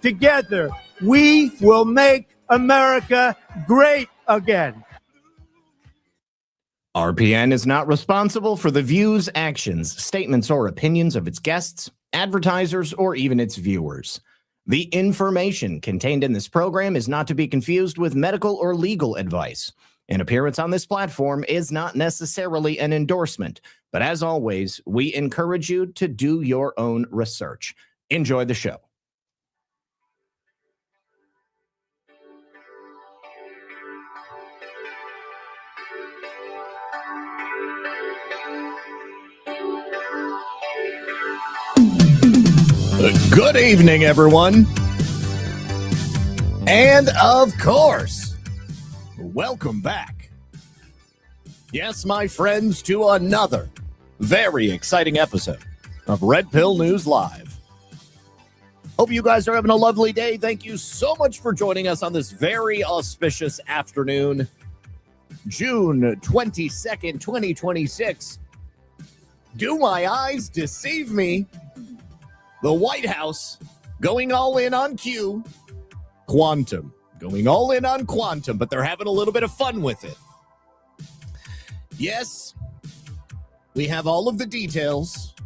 Together, we will make America great again. RPN is not responsible for the views, actions, statements, or opinions of its guests, advertisers, or even its viewers. The information contained in this program is not to be confused with medical or legal advice. An appearance on this platform is not necessarily an endorsement, but as always, we encourage you to do your own research. Enjoy the show. Good evening, everyone. And of course, welcome back. Yes, my friends, to another very exciting episode of Red Pill News Live. Hope you guys are having a lovely day. Thank you so much for joining us on this very auspicious afternoon, June 22nd, 2026. Do my eyes deceive me? The White House going all in on Q, quantum, going all in on quantum, but they're having a little bit of fun with it. Yes, we have all of the details,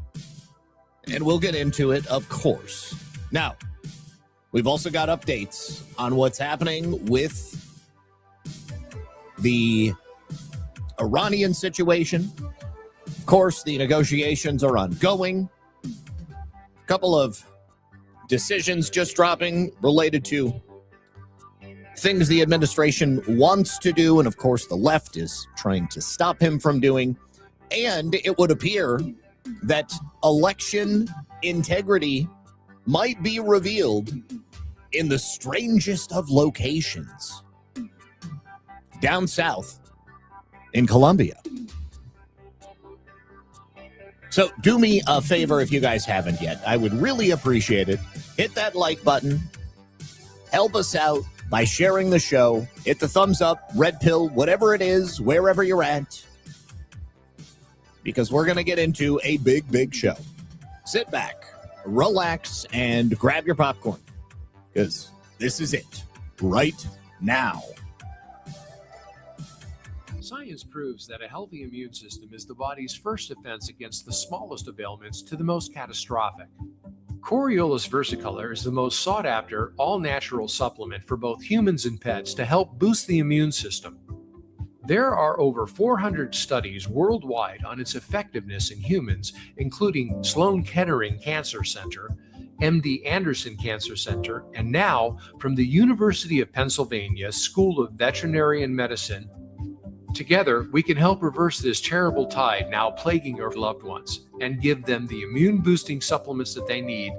and we'll get into it, of course. Now, we've also got updates on what's happening with the Iranian situation. Of course, the negotiations are ongoing. Couple of decisions just dropping related to things the administration wants to do, and of course the left is trying to stop him from doing. And it would appear that election integrity might be revealed in the strangest of locations, down south in Colombia. So do me a favor if you guys haven't yet. I would really appreciate it. Hit that like button. Help us out by sharing the show. Hit the thumbs up, red pill, whatever it is, wherever you're at. Because we're going to get into a big, big show. Sit back, relax, and grab your popcorn. Because this is it right now. Science proves that a healthy immune system is the body's first defense against the smallest of ailments to the most catastrophic. Coriolus Versicolor is the most sought-after, all-natural supplement for both humans and pets to help boost the immune system. There are over 400 studies worldwide on its effectiveness in humans, including Sloan Kettering Cancer Center, MD Anderson Cancer Center, and now from the University of Pennsylvania School of Veterinary Medicine. Together, we can help reverse this terrible tide now plaguing your loved ones and give them the immune-boosting supplements that they need.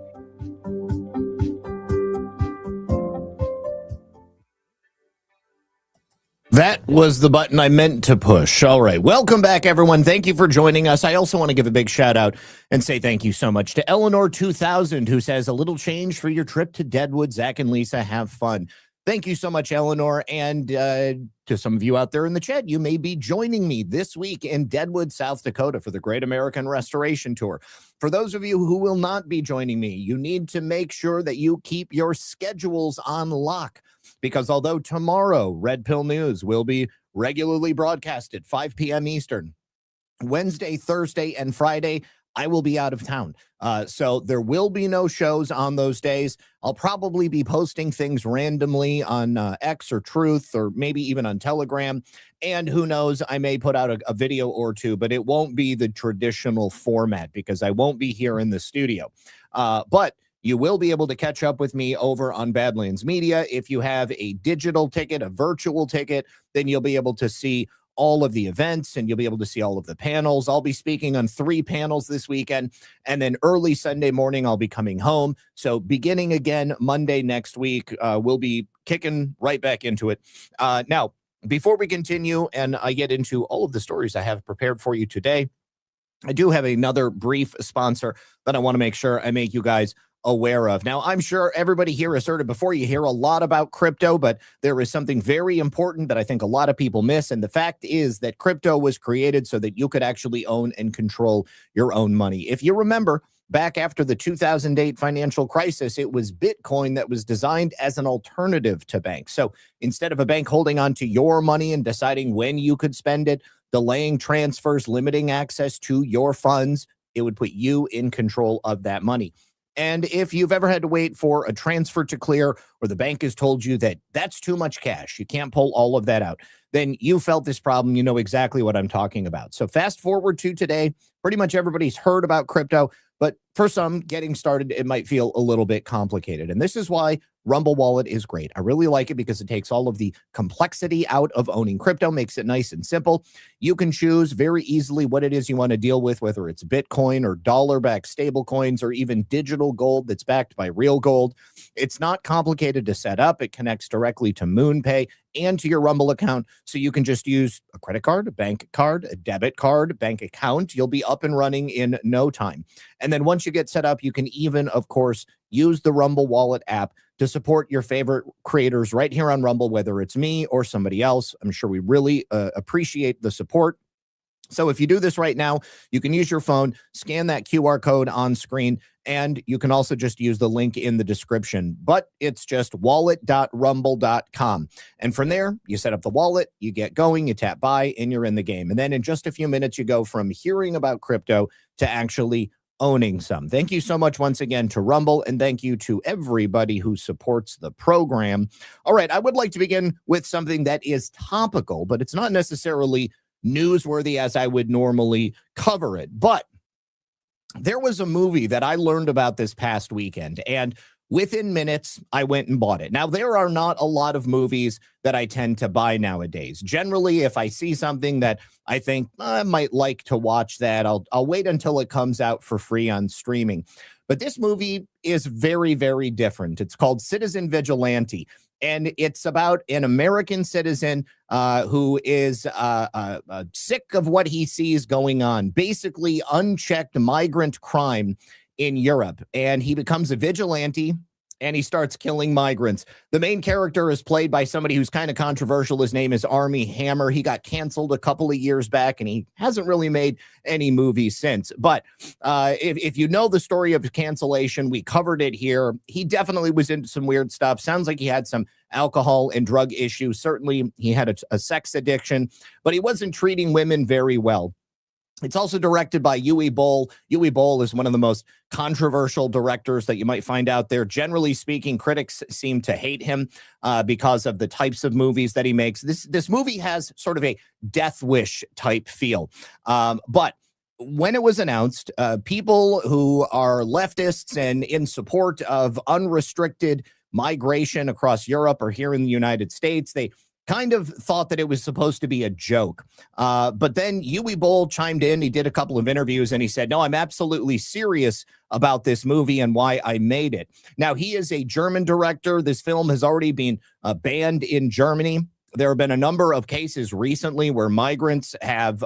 That was the button I meant to push. All right. Welcome back, everyone. Thank you for joining us. I also want to give a big shout out and say thank you so much to Eleanor 2000, who says, a little change for your trip to Deadwood. Zach and Lisa, have fun. Thank you so much, Eleanor. And to some of you out there in the chat, you may be joining me this week in Deadwood, South Dakota for the Great American Restoration Tour. For those of you who will not be joining me, you need to make sure that you keep your schedules on lock, because although tomorrow Red Pill News will be regularly broadcast at 5 p.m. Eastern, Wednesday, Thursday, and Friday, I will be out of town. So there will be no shows on those days. I'll probably be posting things randomly on X or Truth, or maybe even on Telegram. And who knows, I may put out a video or two, but it won't be the traditional format because I won't be here in the studio. But you will be able to catch up with me over on Badlands Media. If you have a digital ticket, a virtual ticket, then you'll be able to see all of the events, and you'll be able to see all of the panels. I'll be speaking on 3 panels this weekend, and then early Sunday morning, I'll be coming home. So beginning again Monday next week, we'll be kicking right back into it. Now, before we continue and I get into all of the stories I have prepared for you today, I do have another brief sponsor that I want to make sure I make you guys aware of. Now, I'm sure everybody here has heard it before. You hear a lot about crypto, but there is something very important that I think a lot of people miss. And the fact is that crypto was created so that you could actually own and control your own money. If you remember, back after the 2008 financial crisis, it was Bitcoin that was designed as an alternative to banks. So instead of a bank holding on to your money and deciding when you could spend it, delaying transfers, limiting access to your funds, it would put you in control of that money. And if you've ever had to wait for a transfer to clear, or the bank has told you that that's too much cash, you can't pull all of that out, then you felt this problem. You know exactly what I'm talking about. So fast forward to today, pretty much everybody's heard about crypto, but for some getting started, it might feel a little bit complicated. And this is why Rumble Wallet is great. I really like it because it takes all of the complexity out of owning crypto, makes it nice and simple. You can choose very easily what it is you want to deal with, whether it's Bitcoin or dollar-backed stable coins or even digital gold that's backed by real gold. It's not complicated to set up. It connects directly to MoonPay and to your Rumble account, so you can just use a credit card, a bank card, a debit card, bank account. You'll be up and running in no time. And then once you get set up, you can even, of course, use the Rumble Wallet app to support your favorite creators right here on Rumble, whether it's me or somebody else. I'm sure we really appreciate the support. So if you do this right now, you can use your phone, scan that QR code on screen, and you can also just use the link in the description. But it's just wallet.rumble.com. And from there, you set up the wallet, you get going, you tap buy, and you're in the game. And then in just a few minutes, you go from hearing about crypto to actually owning some. Thank you so much once again to Rumble, and thank you to everybody who supports the program. All right, I would like to begin with something that is topical, but it's not necessarily newsworthy as I would normally cover it. But there was a movie that I learned about this past weekend, and within minutes, I went and bought it. Now, there are not a lot of movies that I tend to buy nowadays. Generally, if I see something that I think I might like to watch that, I'll wait until it comes out for free on streaming. But this movie is very, very different. It's called Citizen Vigilante, and it's about an American citizen who is sick of what he sees going on, basically unchecked migrant crime in Europe, and he becomes a vigilante and he starts killing migrants. The main character is played by somebody who's kind of controversial. His name is Armie Hammer. He got canceled a couple of years back, and he hasn't really made any movies since. But if you know the story of cancellation, we covered it here. He definitely was into some weird stuff. Sounds like he had some alcohol and drug issues. Certainly, he had a sex addiction, but he wasn't treating women very well. It's also directed by Uwe Boll. Uwe Boll is one of the most controversial directors that you might find out there. Generally speaking, critics seem to hate him because of the types of movies that he makes. This movie has sort of a Death Wish type feel. But when it was announced, people who are leftists and in support of unrestricted migration across Europe or here in the United States, they kind of thought that it was supposed to be a joke. But then Uwe Boll chimed in. He did a couple of interviews and he said, no, I'm absolutely serious about this movie and why I made it. Now, he is a German director. This film has already been banned in Germany. There have been a number of cases recently where migrants have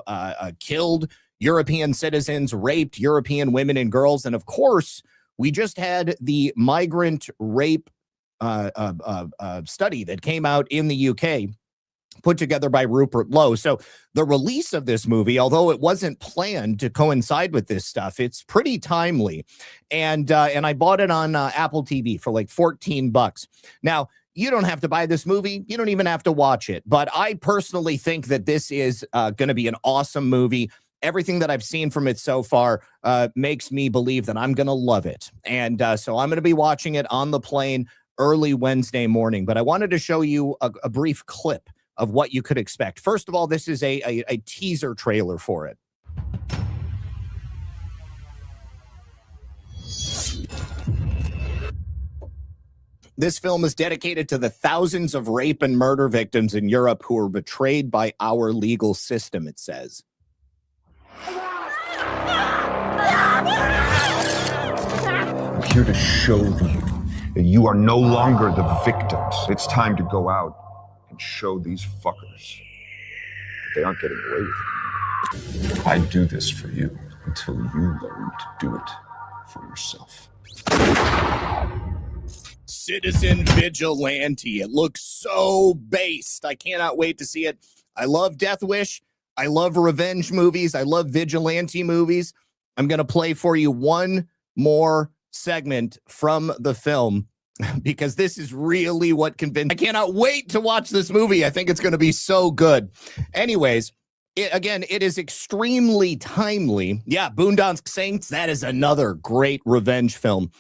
killed European citizens, raped European women and girls. And of course, we just had the migrant rape study that came out in the UK, put together by Rupert Lowe. So the release of this movie, although it wasn't planned to coincide with this stuff, it's pretty timely. And I bought it on Apple TV for like $14. Now, you don't have to buy this movie. You don't even have to watch it. But I personally think that this is going to be an awesome movie. Everything that I've seen from it so far makes me believe that I'm going to love it. And so I'm going to be watching it on the plane early Wednesday morning. But I wanted to show you a brief clip of what you could expect. First of all, this is a teaser trailer for it. This film is dedicated to the thousands of rape and murder victims in Europe who were betrayed by our legal system, it says. I'm here to show them that you are no longer the victims. It's time to go out and show these fuckers that they aren't getting away with it. I do this for you until you learn to do it for yourself. Citizen Vigilante. It looks so based. I cannot wait to see it. I love Death Wish. I love revenge movies. I love vigilante movies. I'm going to play for you one more segment from the film because this is really what convinced. I cannot wait to watch this movie. I think it's going to be so good. Anyways, it is extremely timely. Yeah, Boondock Saints, that is another great revenge film.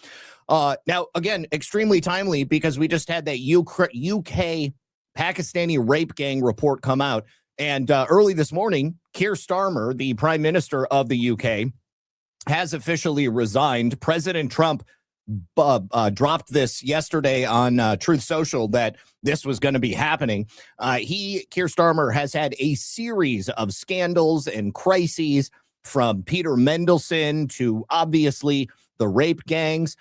Now, again, extremely timely because we just had that UK Pakistani rape gang report come out. And early this morning, Keir Starmer, the Prime Minister of the UK, has officially resigned. President Trump dropped this yesterday on Truth Social that this was going to be happening. Keir Starmer, has had a series of scandals and crises, from Peter Mendelsohn to obviously the rape gangs,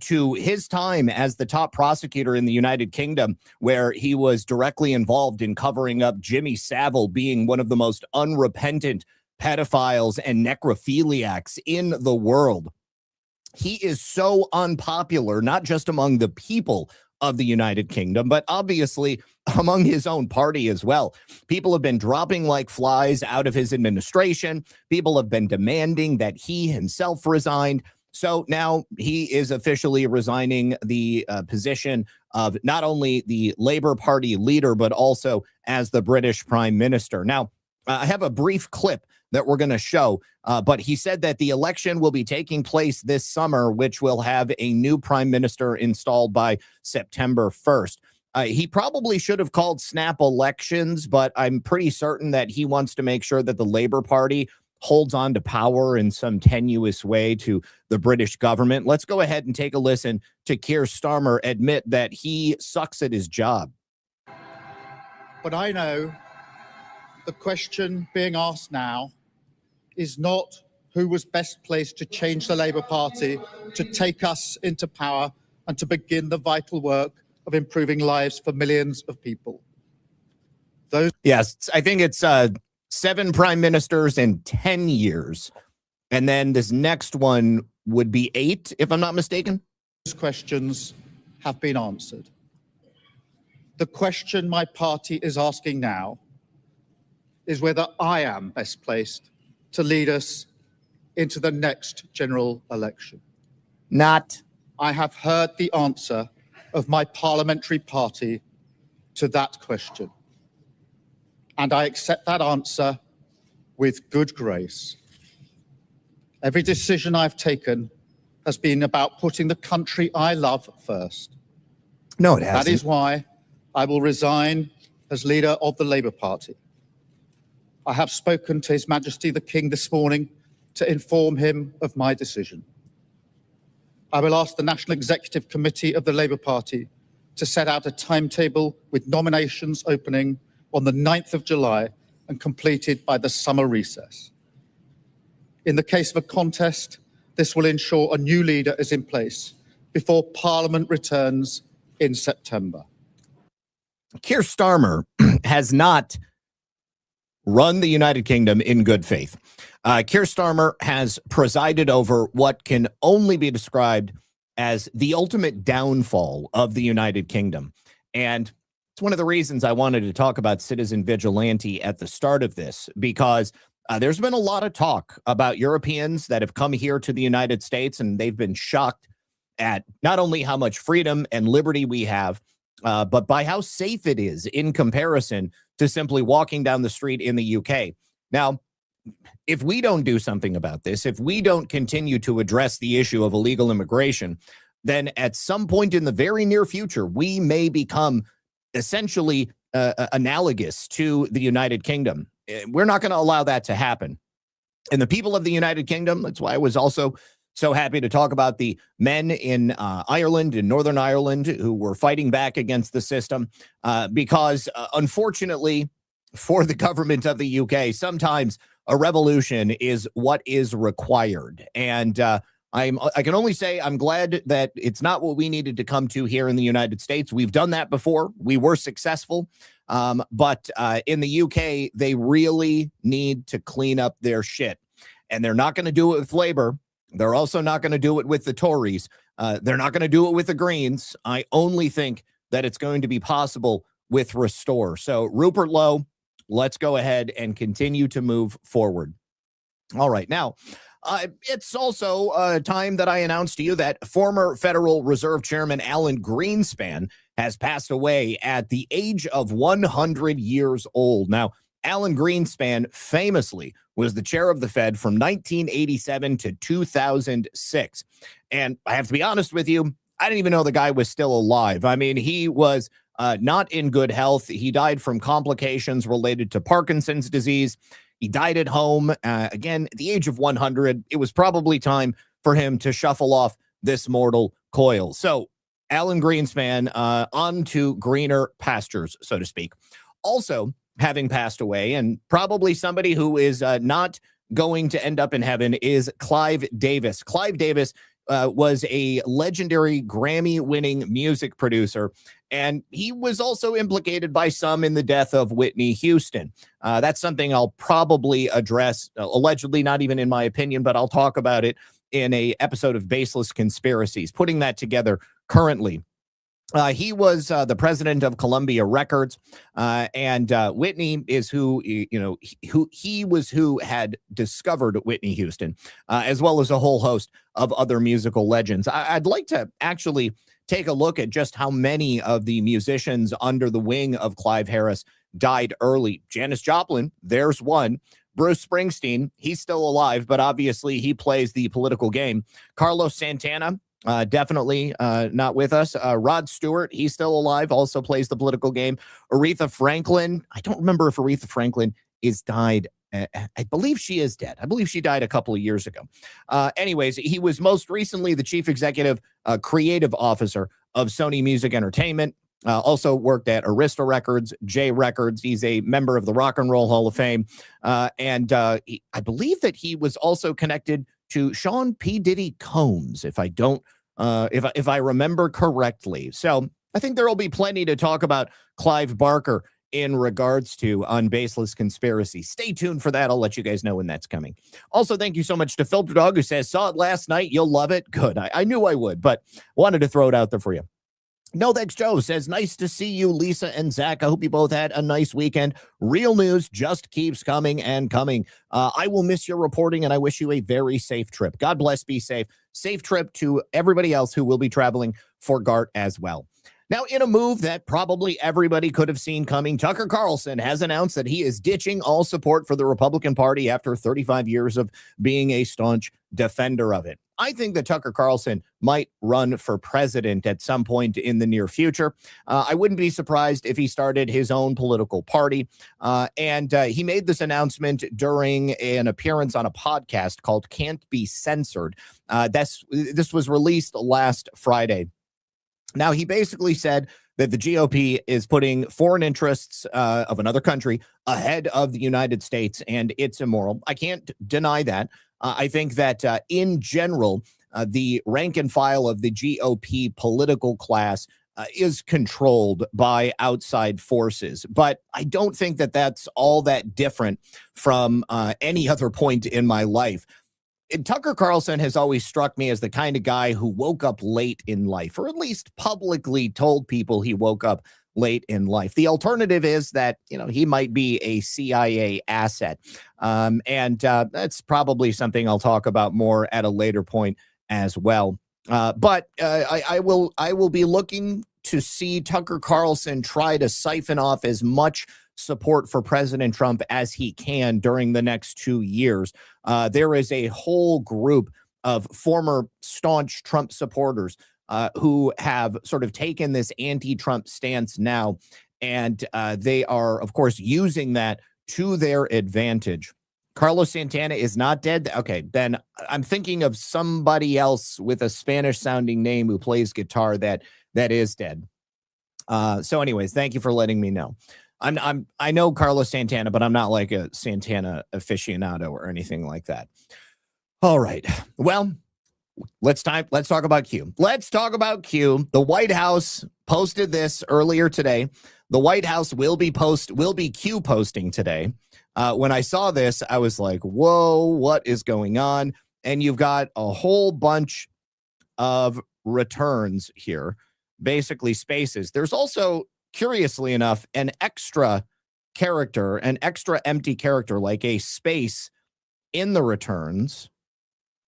to his time as the top prosecutor in the United Kingdom, where he was directly involved in covering up Jimmy Savile being one of the most unrepentant pedophiles and necrophiliacs in the world. He is so unpopular, not just among the people of the United Kingdom, but obviously among his own party as well. People have been dropping like flies out of his administration. People have been demanding that he himself resigned. So now he is officially resigning the position of not only the Labour Party leader, but also as the British Prime Minister. Now, I have a brief clip that we're going to show, but he said that the election will be taking place this summer, which will have a new prime minister installed by September 1st. He probably should have called snap elections, but I'm pretty certain that he wants to make sure that the Labour Party holds on to power in some tenuous way to the British government. Let's go ahead and take a listen to Keir Starmer admit that he sucks at his job. But I know the question being asked now is not who was best placed to change the Labour Party, to take us into power and to begin the vital work of improving lives for millions of people. Yes, I think it's 7 prime ministers in 10 years. And then this next one would be 8, if I'm not mistaken. Those questions have been answered. The question my party is asking now is whether I am best placed to lead us into the next general election. Not. I have heard the answer of my parliamentary party to that question, and I accept that answer with good grace. Every decision I've taken has been about putting the country I love first. No, it hasn't. That is why I will resign as leader of the Labour Party. I have spoken to His Majesty the King this morning to inform him of my decision. I will ask the National Executive Committee of the Labour Party to set out a timetable with nominations opening on the 9th of July and completed by the summer recess. In the case of a contest, this will ensure a new leader is in place before Parliament returns in September. Keir Starmer has not run the United Kingdom in good faith. Keir Starmer has presided over what can only be described as the ultimate downfall of the United Kingdom. And it's one of the reasons I wanted to talk about Citizen Vigilante at the start of this, because there's been a lot of talk about Europeans that have come here to the United States, and they've been shocked at not only how much freedom and liberty we have, but by how safe it is in comparison to simply walking down the street in the UK. Now, if we don't do something about this, if we don't continue to address the issue of illegal immigration, then at some point in the very near future, we may become essentially analogous to the United Kingdom. We're not going to allow that to happen. And the people of the United Kingdom, that's why I was also so happy to talk about the men in Ireland, in Northern Ireland, who were fighting back against the system, because unfortunately for the government of the UK, sometimes a revolution is what is required. And I can only say I'm glad that it's not what we needed to come to here in the United States. We've done that before. We were successful. But in the UK, they really need to clean up their shit. And they're not going to do it with Labour. They're also not going to do it with the Tories. They're not going to do it with the Greens. I only think that it's going to be possible with Restore. So Rupert Lowe, let's go ahead and continue to move forward. All right. Now, It's also time that I announced to you that former Federal Reserve Chairman Alan Greenspan has passed away at the age of 100 years old. Now, Alan Greenspan famously was the chair of the Fed from 1987 to 2006. And I have to be honest with you, I didn't even know the guy was still alive. I mean, he was not in good health. He died from complications related to Parkinson's disease. He died at home, again, at the age of 100. It was probably time for him to shuffle off this mortal coil. So, Alan Greenspan, on to greener pastures, so to speak. Also, having passed away, and probably somebody who is not going to end up in heaven, is Clive Davis. Clive Davis was a legendary Grammy-winning music producer, and he was also implicated by some in the death of Whitney Houston. That's something I'll probably address, allegedly, not even in my opinion, but I'll talk about it in a episode of Baseless Conspiracies, putting that together currently. He was the president of Columbia Records, and Whitney is who had discovered Whitney Houston, as well as a whole host of other musical legends. I'd like to actually take a look at just how many of the musicians under the wing of Clive Harris died early. Janis Joplin, there's one. Bruce Springsteen, he's still alive, but obviously he plays the political game. Carlos Santana, definitely not with us. Rod Stewart, he's still alive, also plays the political game. Aretha Franklin, I don't remember if Aretha Franklin is died. I believe she is dead. I believe she died a couple of years ago. Anyways, he was most recently the chief executive creative officer of Sony Music Entertainment. Also worked at Arista Records, J Records. He's a member of the Rock and Roll Hall of Fame. And I believe that he was also connected to Sean P. Diddy Combs, if I remember correctly. So I think there will be plenty to talk about Clive Barker in regards to on Baseless Conspiracy. Stay tuned for that. I'll let you guys know when that's coming. Also, thank you so much to Filter Dog, who says, saw it last night. You'll love it. Good. I knew I would, but wanted to throw it out there for you. No Thanks Joe says, nice to see you, Lisa and Zach. I hope you both had a nice weekend. Real news just keeps coming and coming. I will miss your reporting, and I wish you a very safe trip. God bless, be safe. Safe trip to everybody else who will be traveling for GART as well. Now, in a move that probably everybody could have seen coming, Tucker Carlson has announced that he is ditching all support for the Republican Party after 35 years of being a staunch defender of it. I think that Tucker Carlson might run for president at some point in the near future. I wouldn't be surprised if he started his own political party. And he made this announcement during an appearance on a podcast called Can't Be Censored. This was released last Friday. Now, he basically said that the GOP is putting foreign interests of another country ahead of the United States, and it's immoral. I can't deny that. I think that in general, the rank and file of the GOP political class is controlled by outside forces. But I don't think that that's all that different from any other point in my life. And Tucker Carlson has always struck me as the kind of guy who woke up late in life, or at least publicly told people he woke up late in life. The alternative is that, he might be a CIA asset. And that's probably something I'll talk about more at a later point as well. But I will be looking to see Tucker Carlson try to siphon off as much support for President Trump as he can during the next 2 years. There is a whole group of former staunch Trump supporters who have sort of taken this anti-Trump stance now, and they are, of course, using that to their advantage. Carlos Santana is not dead. Okay, then I'm thinking of somebody else with a Spanish-sounding name who plays guitar that is dead. So anyways, thank you for letting me know. I know Carlos Santana, but I'm not like a Santana aficionado or anything like that. All right. Well, let's talk about Q. Let's talk about Q. The White House posted this earlier today. The White House will be Q posting today. When I saw this, I was like, whoa, what is going on? And you've got a whole bunch of returns here, basically spaces. There's also, curiously enough, an extra empty character, like a space in the returns.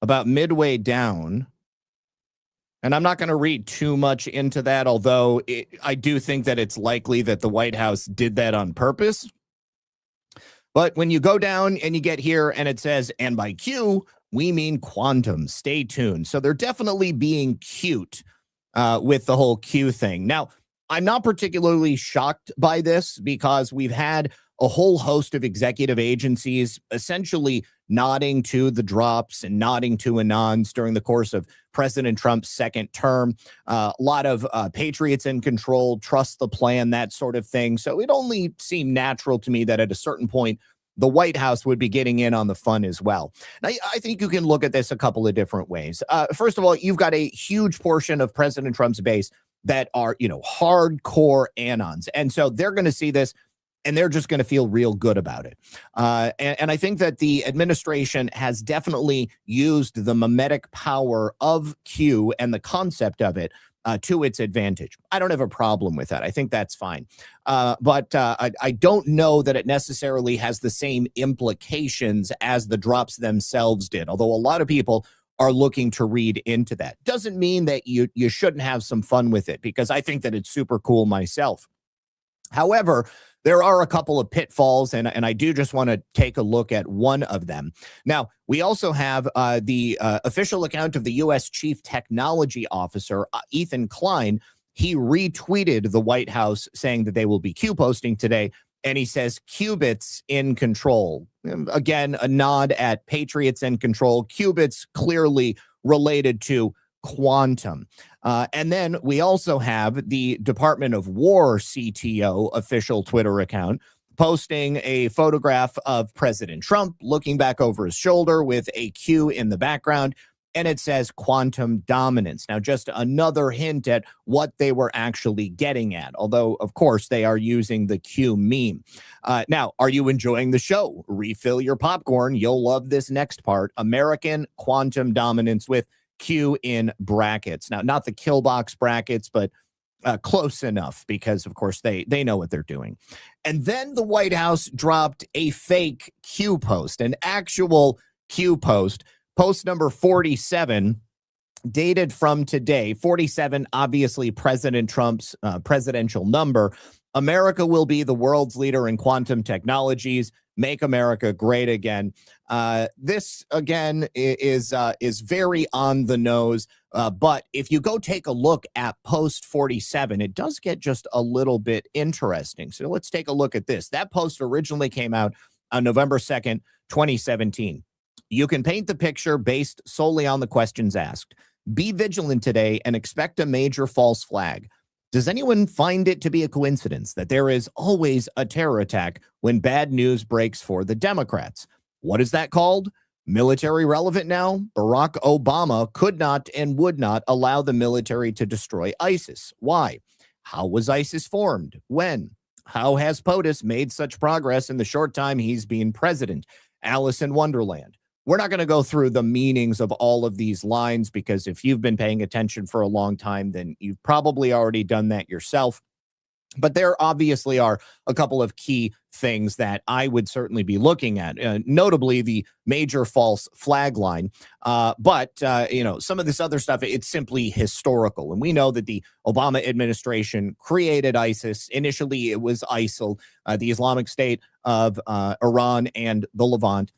about midway down. And I'm not going to read too much into that, although I do think that it's likely that the White House did that on purpose. But when you go down and you get here and it says, and by Q, we mean quantum. Stay tuned. So they're definitely being cute with the whole Q thing. Now, I'm not particularly shocked by this because we've had a whole host of executive agencies essentially nodding to the drops and nodding to anons during the course of President Trump's second term. A lot of patriots in control, trust the plan, that sort of thing. So it only seemed natural to me that at a certain point, the White House would be getting in on the fun as well. Now, I think you can look at this a couple of different ways. First of all, you've got a huge portion of President Trump's base that are, hardcore anons. And so they're going to see this and they're just going to feel real good about it. And I think that the administration has definitely used the mimetic power of Q and the concept of it to its advantage. I don't have a problem with that. I think that's fine. But I don't know that it necessarily has the same implications as the drops themselves did, although a lot of people are looking to read into that. Doesn't mean that you shouldn't have some fun with it, because I think that it's super cool myself. However, there are a couple of pitfalls, and I do just want to take a look at one of them. Now, we also have the official account of the U.S. Chief Technology Officer, Ethan Klein. He retweeted the White House saying that they will be Q posting today, and he says qubits in control. Again, a nod at patriots in control. Qubits clearly related to quantum. And then we also have the Department of War CTO official Twitter account posting a photograph of President Trump looking back over his shoulder with a Q in the background, and it says quantum dominance. Now, just another hint at what they were actually getting at, although, of course, they are using the Q meme. Now, are you enjoying the show? Refill your popcorn. You'll love this next part. American quantum dominance with Q in brackets. Now, not the kill box brackets, but close enough, because, of course, they know what they're doing. And then the White House dropped a fake Q post, an actual Q post, post number 47, dated from today. 47, obviously President Trump's presidential number. America will be the world's leader in quantum technologies. Make America great again. This, again, is very on the nose. But if you go take a look at post 47, it does get just a little bit interesting. So let's take a look at this. That post originally came out on November 2nd, 2017. You can paint the picture based solely on the questions asked. Be vigilant today and expect a major false flag. Does anyone find it to be a coincidence that there is always a terror attack when bad news breaks for the Democrats? What is that called? Military relevant now? Barack Obama could not and would not allow the military to destroy ISIS. Why? How was ISIS formed? When? How has POTUS made such progress in the short time he's been president? Alice in Wonderland. We're not going to go through the meanings of all of these lines, because if you've been paying attention for a long time, then you've probably already done that yourself. But there obviously are a couple of key things that I would certainly be looking at, notably the major false flag line. But some of this other stuff, it's simply historical. And we know that the Obama administration created ISIS. Initially, it was ISIL, the Islamic State of Iran and the Levant.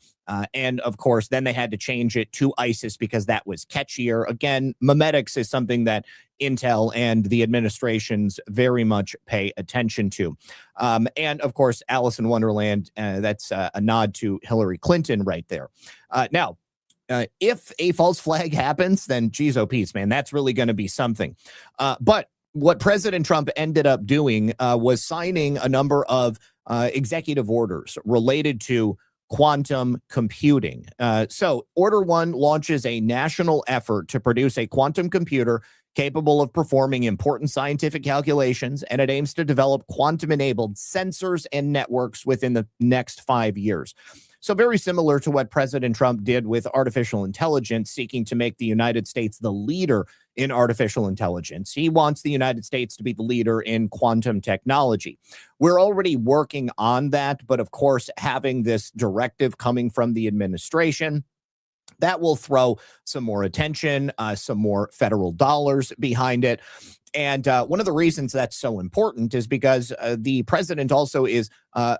And of course, then they had to change it to ISIS because that was catchier. Again, memetics is something that Intel and the administrations very much pay attention to. And of course, Alice in Wonderland, that's a nod to Hillary Clinton right there. Now, if a false flag happens, then geez, oh, peace, man, that's really going to be something. But what President Trump ended up doing was signing a number of executive orders related to quantum computing. So Order 1 launches a national effort to produce a quantum computer capable of performing important scientific calculations, and it aims to develop quantum-enabled sensors and networks within the next 5 years. So very similar to what President Trump did with artificial intelligence, seeking to make the United States the leader in artificial intelligence. He wants the United States to be the leader in quantum technology. We're already working on that, but of course, having this directive coming from the administration That will throw some more attention, some more federal dollars behind it. And one of the reasons that's so important is because the president also is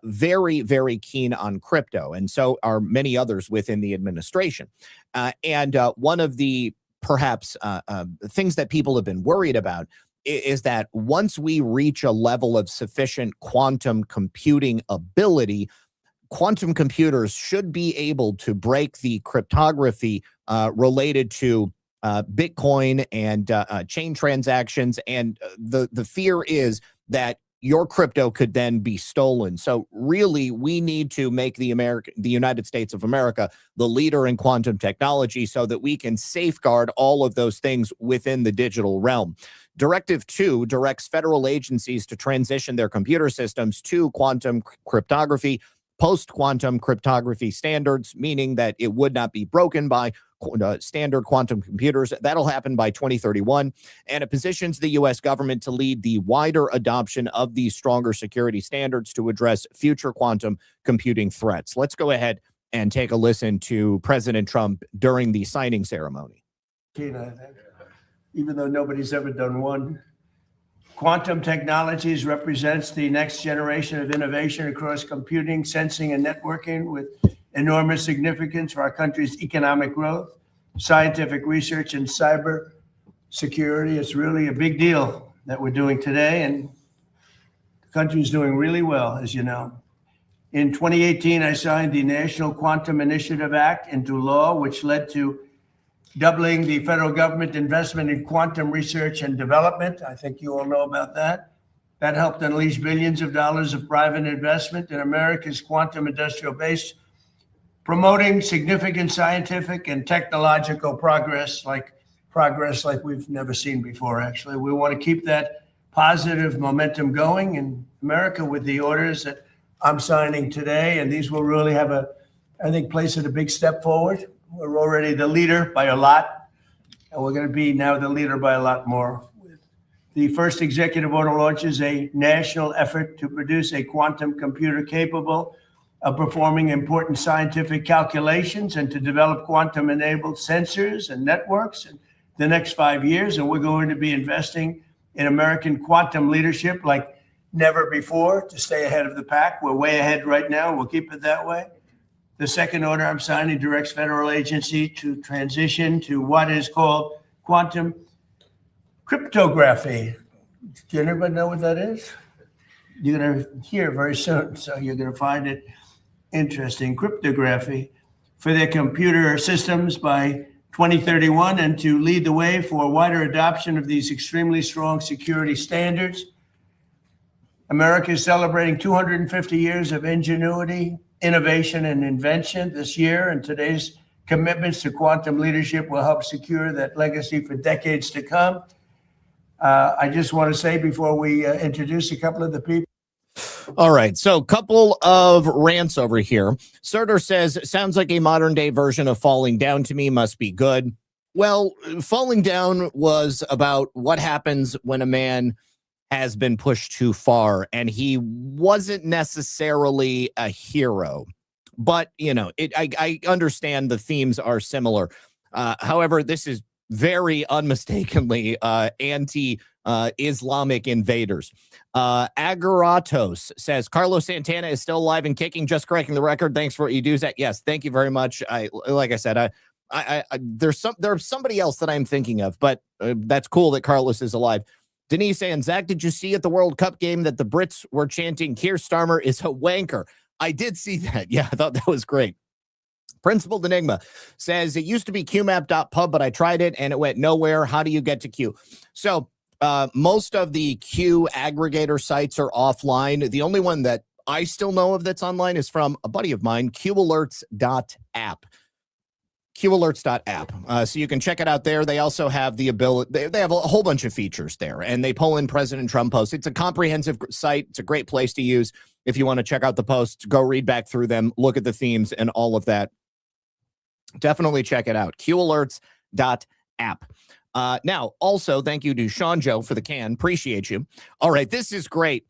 very, very keen on crypto. And so are many others within the administration. And one of the perhaps things that people have been worried about is that once we reach a level of sufficient quantum computing ability, quantum computers should be able to break the cryptography related to Bitcoin and chain transactions. And the fear is that your crypto could then be stolen. So really, we need to make the United States of America the leader in quantum technology so that we can safeguard all of those things within the digital realm. Directive 2 directs federal agencies to transition their computer systems to quantum cryptography, post-quantum cryptography standards, meaning that it would not be broken by standard quantum computers. That'll happen by 2031, and it positions the U.S. government to lead the wider adoption of these stronger security standards to address future quantum computing threats. Let's go ahead and take a listen to President Trump during the signing ceremony. Even though nobody's ever done one. Quantum technologies represents the next generation of innovation across computing, sensing, and networking with enormous significance for our country's economic growth, scientific research, and cyber security. It's really a big deal that we're doing today, and the country's doing really well, as you know. In 2018, I signed the National Quantum Initiative Act into law, which led to doubling the federal government investment in quantum research and development. I think you all know about that. That helped unleash billions of dollars of private investment in America's quantum industrial base, promoting significant scientific and technological progress like we've never seen before, actually. We want to keep that positive momentum going in America with the orders that I'm signing today. And these will really have place it a big step forward. We're already the leader by a lot, and we're going to be now the leader by a lot more. The first executive order launches a national effort to produce a quantum computer capable of performing important scientific calculations and to develop quantum-enabled sensors and networks in the next 5 years. And we're going to be investing in American quantum leadership like never before to stay ahead of the pack. We're way ahead right now, and we'll keep it that way. The second order I'm signing directs federal agency to transition to what is called quantum cryptography. Do anybody know what that is? You're going to hear very soon, so you're going to find it interesting. Cryptography for their computer systems by 2031, and to lead the way for wider adoption of these extremely strong security standards. America is celebrating 250 years of ingenuity, innovation, and invention this year, and today's commitments to quantum leadership will help secure that legacy for decades to come. I just want to say before we introduce a couple of the people. All right, so couple of rants over here. Surtur says, sounds like a modern day version of Falling Down to me, must be good. Well, Falling Down was about what happens when a man has been pushed too far, and he wasn't necessarily a hero. But, you know, I understand the themes are similar. However, this is very unmistakably anti-Islamic invaders. Agaratos says, Carlos Santana is still alive and kicking, just correcting the record. Thanks for what you do, Zach. Yes, thank you very much. Like I said, there's somebody else that I'm thinking of, but that's cool that Carlos is alive. Denise saying, Zach, did you see at the World Cup game that the Brits were chanting Keir Starmer is a wanker? I did see that. Yeah, I thought that was great. Principled Enigma says, it used to be qmap.pub, but I tried it and it went nowhere. How do you get to Q? So most of the Q aggregator sites are offline. The only one that I still know of that's online is from a buddy of mine, qalerts.app. qalerts.app. So you can check it out there. They also have the ability, they have a whole bunch of features there, and they pull in President Trump posts. It's a comprehensive site. It's a great place to use if you want to check out the posts, go read back through them, look at the themes and all of that. Definitely check it out. qalerts.app. Now, also, thank you to Sean Joe for the can. Appreciate you. All right, this is great.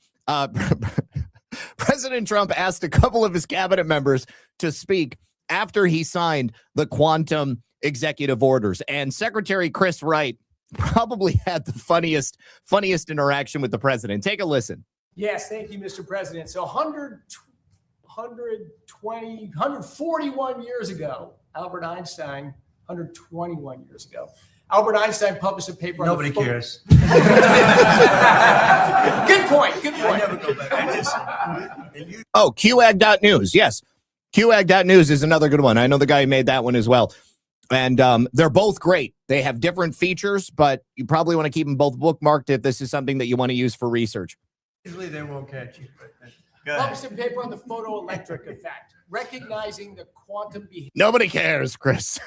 President Trump asked a couple of his cabinet members to speak after he signed the quantum executive orders. And Secretary Chris Wright probably had the funniest interaction with the president. Take a listen. Yes, thank you, Mr. President. So 141 years ago, Albert Einstein, 121 years ago, Albert Einstein published a paper. Nobody cares. Good point. I never go back. Oh, QAG.news. Yes. QAG.news is another good one. I know the guy who made that one as well. And they're both great. They have different features, but you probably want to keep them both bookmarked if this is something that you want to use for research. Usually they won't catch you. Go ahead. Published a paper on the photoelectric effect, recognizing the quantum behavior. Nobody cares, Chris.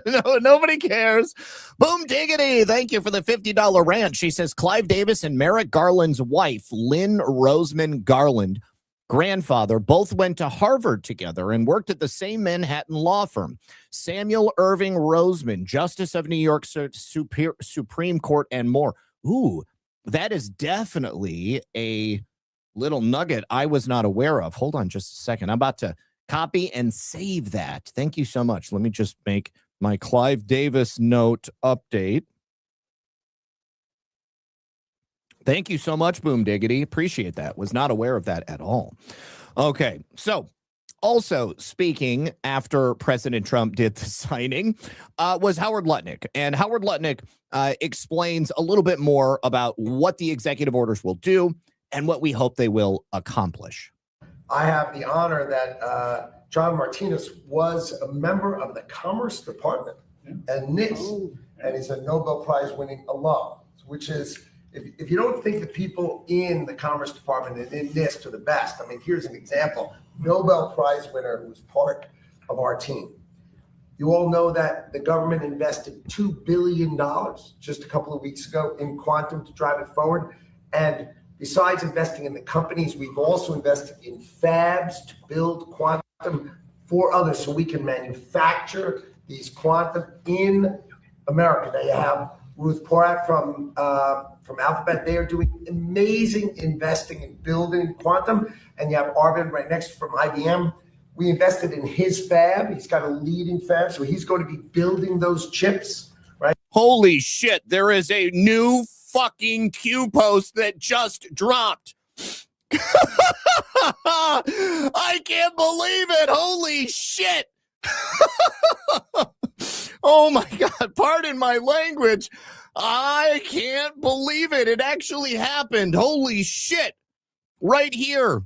No, nobody cares. Boom diggity. Thank you for the $50 rant. She says Clive Davis and Merrick Garland's wife, Lynn Roseman Garland, grandfather, both went to Harvard together and worked at the same Manhattan law firm. Samuel Irving Roseman, Justice of New York Supreme Court, and more. Ooh, that is definitely a little nugget I was not aware of. Hold on just a second. I'm about to copy and save that. Thank you so much. Let me just make my Clive Davis note update. Thank you so much, Boom Diggity. Appreciate that. Was not aware of that at all. Okay, so also speaking after President Trump did the signing was Howard Lutnick. And Howard Lutnick explains a little bit more about what the executive orders will do and what we hope they will accomplish. I have the honor that John Martinez was a member of the Commerce Department and NIST, and he's a Nobel Prize winning alum, which is, if you don't think the people in the Commerce Department and in NIST are the best, I mean, here's an example. Nobel Prize winner who was part of our team. You all know that the government invested $2 billion just a couple of weeks ago in quantum to drive it forward. And besides investing in the companies, we've also invested in fabs to build quantum for others so we can manufacture these quantum in America. Now you have Ruth Porat from Alphabet. They are doing amazing investing in building quantum. And you have Arvind right next from IBM. We invested in his fab. He's got a leading fab, so he's going to be building those chips, right? Holy shit, there is a new fucking Q post that just dropped. I can't believe it. Holy shit. Oh my God, pardon my language. I can't believe it. It actually happened. Holy shit. Right here.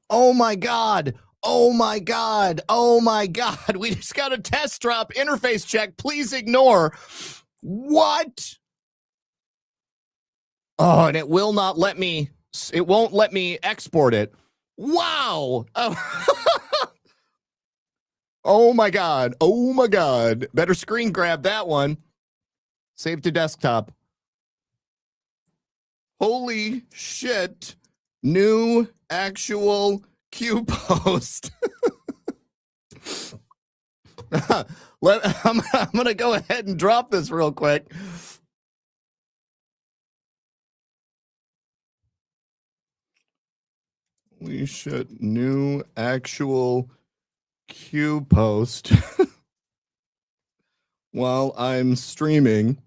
Oh my God. Oh my God. Oh my God. We just got a test drop interface check. Please ignore. What? Oh, and it will not let me. It won't let me export it. Wow. Oh my God. Oh my God. Better screen grab that one. Save to desktop. Holy shit. New actual Q post. I'm going to go ahead and drop this real quick. Holy shit. New actual Q post while I'm streaming.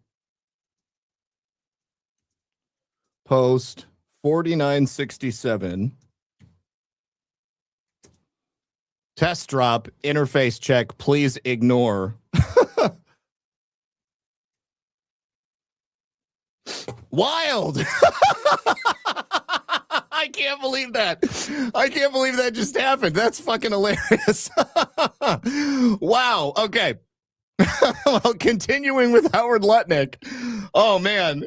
Post 4967. Test drop, interface check, please ignore. Wild. I can't believe that. I can't believe that just happened. That's fucking hilarious. Wow. Okay. Well, continuing with Howard Lutnick. Oh, man.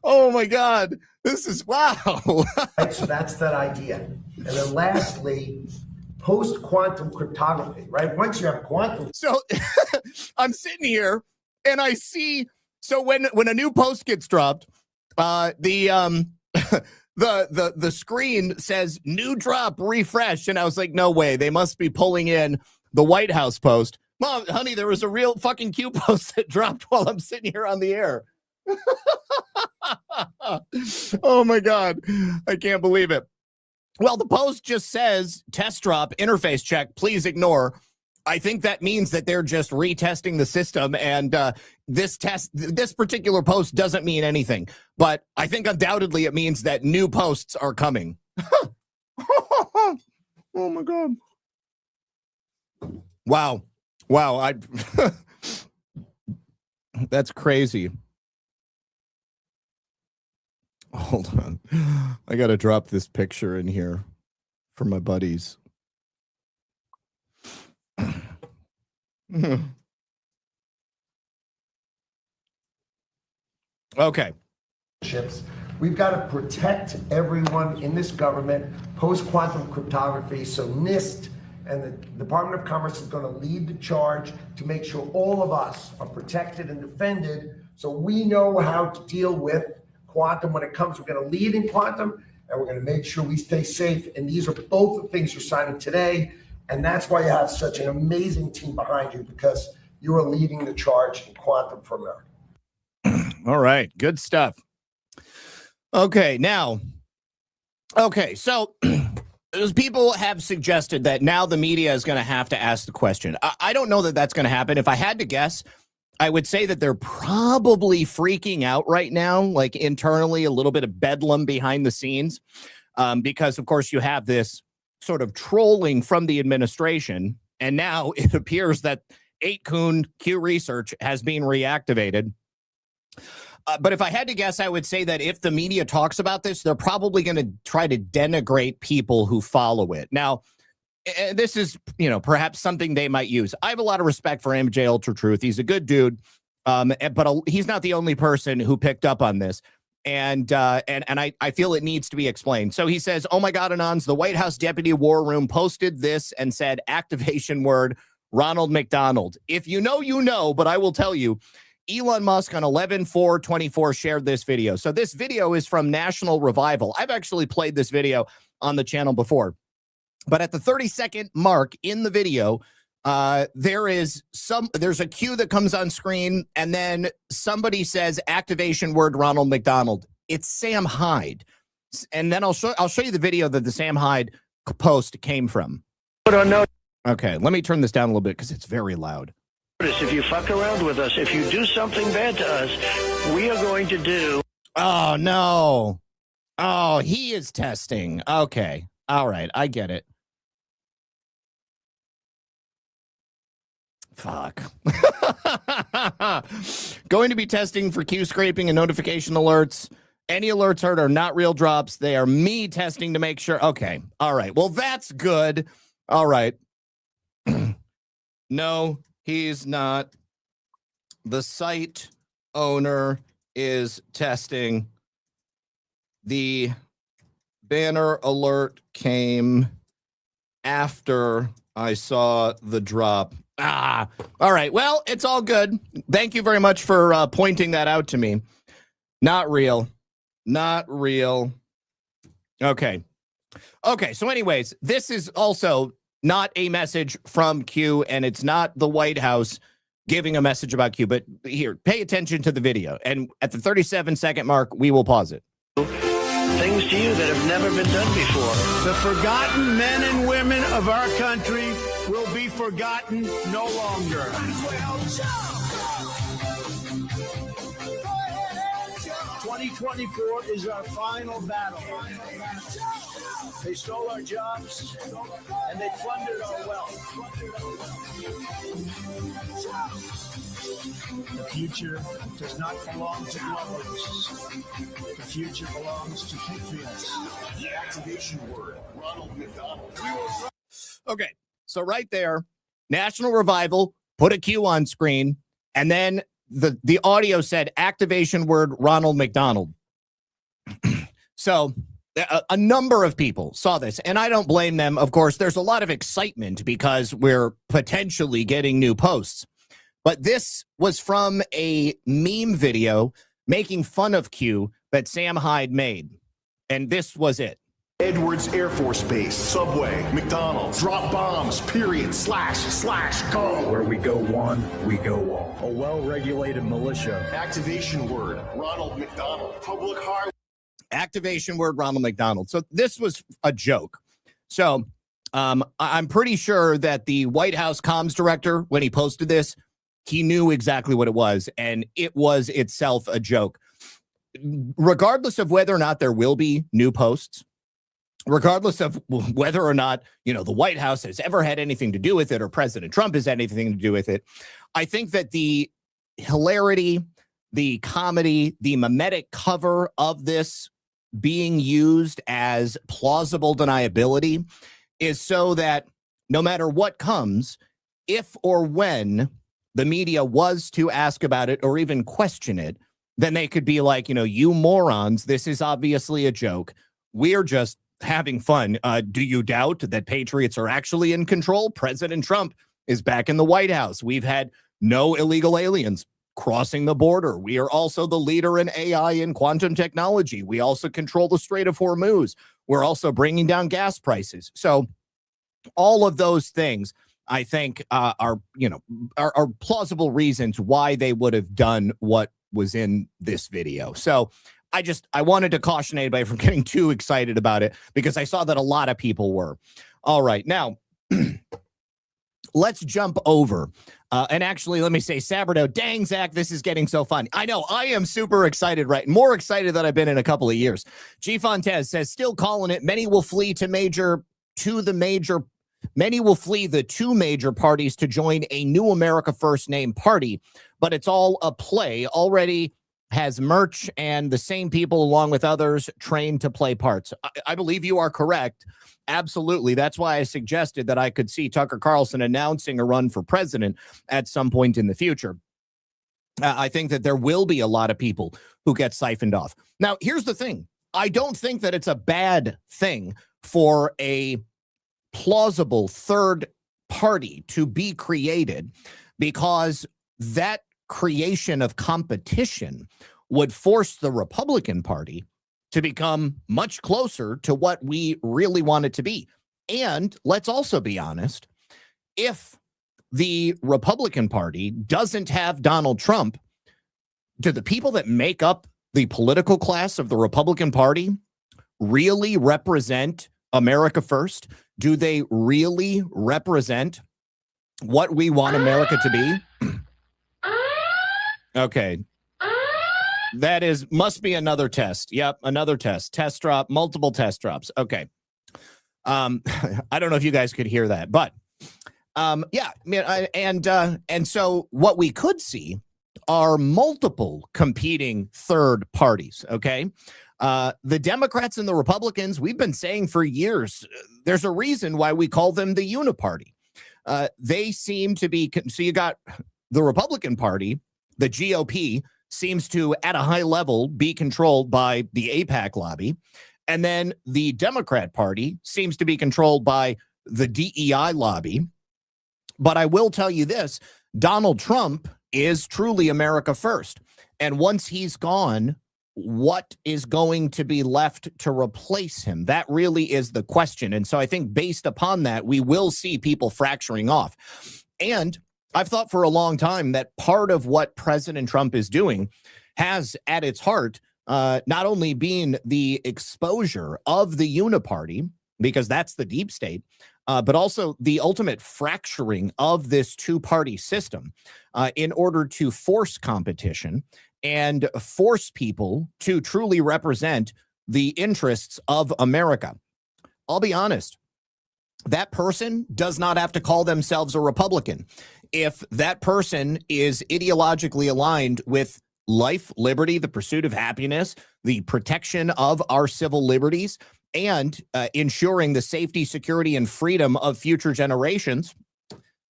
Oh, my God. This is wow. Right, so that's that idea. And then lastly, post-quantum cryptography, right? Once you have quantum. So I'm sitting here and I see, so when a new post gets dropped, the screen says new drop, refresh. And I was like, no way. They must be pulling in the White House post. Mom, honey, there was a real fucking Q post that dropped while I'm sitting here on the air. Oh my God. I can't believe it. Well, the post just says test drop interface check. Please ignore. I think that means that they're just retesting the system, and this particular post doesn't mean anything. But I think undoubtedly it means that new posts are coming. Oh my God! Wow! That's crazy. Hold on, I gotta drop this picture in here for my buddies. Okay. We've got to protect everyone in this government, post-quantum cryptography. So NIST and the Department of Commerce is going to lead the charge to make sure all of us are protected and defended. So we know how to deal with quantum when it comes. We're going to lead in quantum, and we're going to make sure we stay safe. And these are both the things you're signing today. And that's why you have such an amazing team behind you, because you are leading the charge in quantum for America. All right. Good stuff. Okay. Now, so people have suggested that now the media is going to have to ask the question. I don't know that that's going to happen. If I had to guess, I would say that they're probably freaking out right now, like internally, a little bit of bedlam behind the scenes, because, of course, you have this sort of trolling from the administration. And now it appears that 8kun Q research has been reactivated. But if I had to guess, I would say that if the media talks about this, they're probably going to try to denigrate people who follow it. Now, this is, perhaps something they might use. I have a lot of respect for MJ Ultra Truth. He's a good dude, but he's not the only person who picked up on this. And I feel it needs to be explained. So he says, oh my God, Anons, the White House Deputy War Room posted this and said, activation word, Ronald McDonald. If you know, you know, but I will tell you, Elon Musk on 11/4/24 shared this video. So this video is from National Revival. I've actually played this video on the channel before. But at the 30-second mark in the video, there's a cue that comes on screen, and then somebody says activation word Ronald McDonald. It's Sam Hyde. And then I'll show you the video that the Sam Hyde post came from. Okay, let me turn this down a little bit because it's very loud. If you fuck around with us, if you do something bad to us, we are going to do. Oh, no. Oh, he is testing. Okay. All right. I get it. Fuck. Going to be testing for Q scraping and notification alerts. Any alerts heard are not real drops. They are me testing to make sure. Okay. All right. Well, that's good. All right. No, he's not. The site owner is testing. The banner alert came after I saw the drop. All right. Well, it's all good. Thank you very much for pointing that out to me. Not real. Not real. Okay. Okay. So anyways, this is also not a message from Q, and it's not the White House giving a message about Q. But here, pay attention to the video. And at the 37-second mark, we will pause it. Things to you that have never been done before. The forgotten men and women of our country will be forgotten no longer. 2024 is our final battle. They stole our jobs and they plundered our wealth. The future does not belong to globalists. The future belongs to patriots. The activation word, Ronald McDonald. Okay, so right there, National Revival put a Q on screen, and then the audio said activation word Ronald McDonald. So a number of people saw this, and I don't blame them. Of course, there's a lot of excitement because we're potentially getting new posts. But this was from a meme video making fun of Q that Sam Hyde made. And this was it. Edwards Air Force Base, Subway, McDonald's, drop bombs, period, / go. Where we go one, we go all. A well-regulated militia. Activation word, Ronald McDonald. Public highway. Activation word, Ronald McDonald. So this was a joke. So I'm pretty sure that the White House comms director, when he posted this, he knew exactly what it was, and it was itself a joke. Regardless of whether or not there will be new posts, regardless of whether or not, the White House has ever had anything to do with it or President Trump has had anything to do with it, I think that the hilarity, the comedy, the mimetic cover of this being used as plausible deniability is so that no matter what comes, if or when the media was to ask about it or even question it, then they could be like, you morons, this is obviously a joke. We're just having fun. Do you doubt that patriots are actually in control? President Trump is back in the White House. We've had no illegal aliens crossing the border. We are also the leader in AI and quantum technology. We also control the Strait of Hormuz. We're also bringing down gas prices. So all of those things, I think, are plausible reasons why they would have done what was in this video. So I wanted to caution anybody from getting too excited about it because I saw that a lot of people were. All right, now let's jump over. And actually, let me say, Saberdo, dang, Zach, this is getting so fun. I know, I am super excited, right? More excited than I've been in a couple of years. G. Fontez says, still calling it. Many will flee the two major parties to join a new America First name party, but it's all a play. Already has merch and the same people, along with others, trained to play parts. I believe you are correct. Absolutely. That's why I suggested that I could see Tucker Carlson announcing a run for president at some point in the future. I think that there will be a lot of people who get siphoned off. Now, here's the thing. I don't think that it's a bad thing for a plausible third party to be created, because that creation of competition would force the Republican Party to become much closer to what we really want it to be. And let's also be honest, if the Republican Party doesn't have Donald Trump, do the people that make up the political class of the Republican Party really represent America First? Do they really represent what we want America to be? Okay. That must be another test. Yep, another test. Test drop, multiple test drops. Okay. I don't know if you guys could hear that, but yeah, and so what we could see are multiple competing third parties, okay? The Democrats and the Republicans, we've been saying for years, there's a reason why we call them the uniparty. They seem to be, so you got the Republican Party, the GOP, seems to, at a high level, be controlled by the AIPAC lobby. And then the Democrat Party seems to be controlled by the DEI lobby. But I will tell you this, Donald Trump is truly America First. And once he's gone, what is going to be left to replace him? That really is the question. And so I think based upon that, we will see people fracturing off. And I've thought for a long time that part of what President Trump is doing has at its heart not only being the exposure of the uniparty, because that's the deep state, but also the ultimate fracturing of this two-party system in order to force competition and force people to truly represent the interests of America. I'll be honest, that person does not have to call themselves a Republican. If that person is ideologically aligned with life, liberty, the pursuit of happiness, the protection of our civil liberties, and ensuring the safety, security, and freedom of future generations,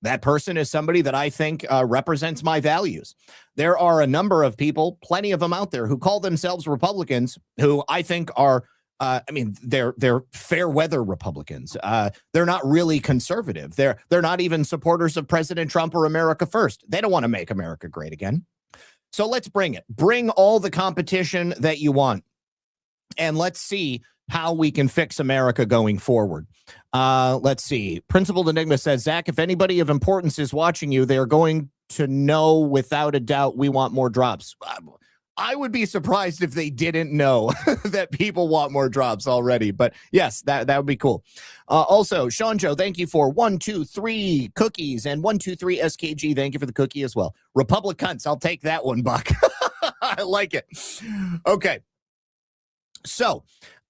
that person is somebody that I think represents my values. There are a number of people, plenty of them out there, who call themselves Republicans, who I think are, they're fair weather Republicans. They're not really conservative. They're not even supporters of President Trump or America First. They don't want to make America great again. So let's bring it. Bring all the competition that you want, and let's see how we can fix America going forward. Let's see. Principled Enigma says, Zach, if anybody of importance is watching you, they're going to know without a doubt we want more drops. I would be surprised if they didn't know that people want more drops already. But yes, that would be cool. Also, Sean Joe, thank you for 123 cookies and 123 SKG. Thank you for the cookie as well. Republic cunts, I'll take that one, Buck. I like it. Okay. So,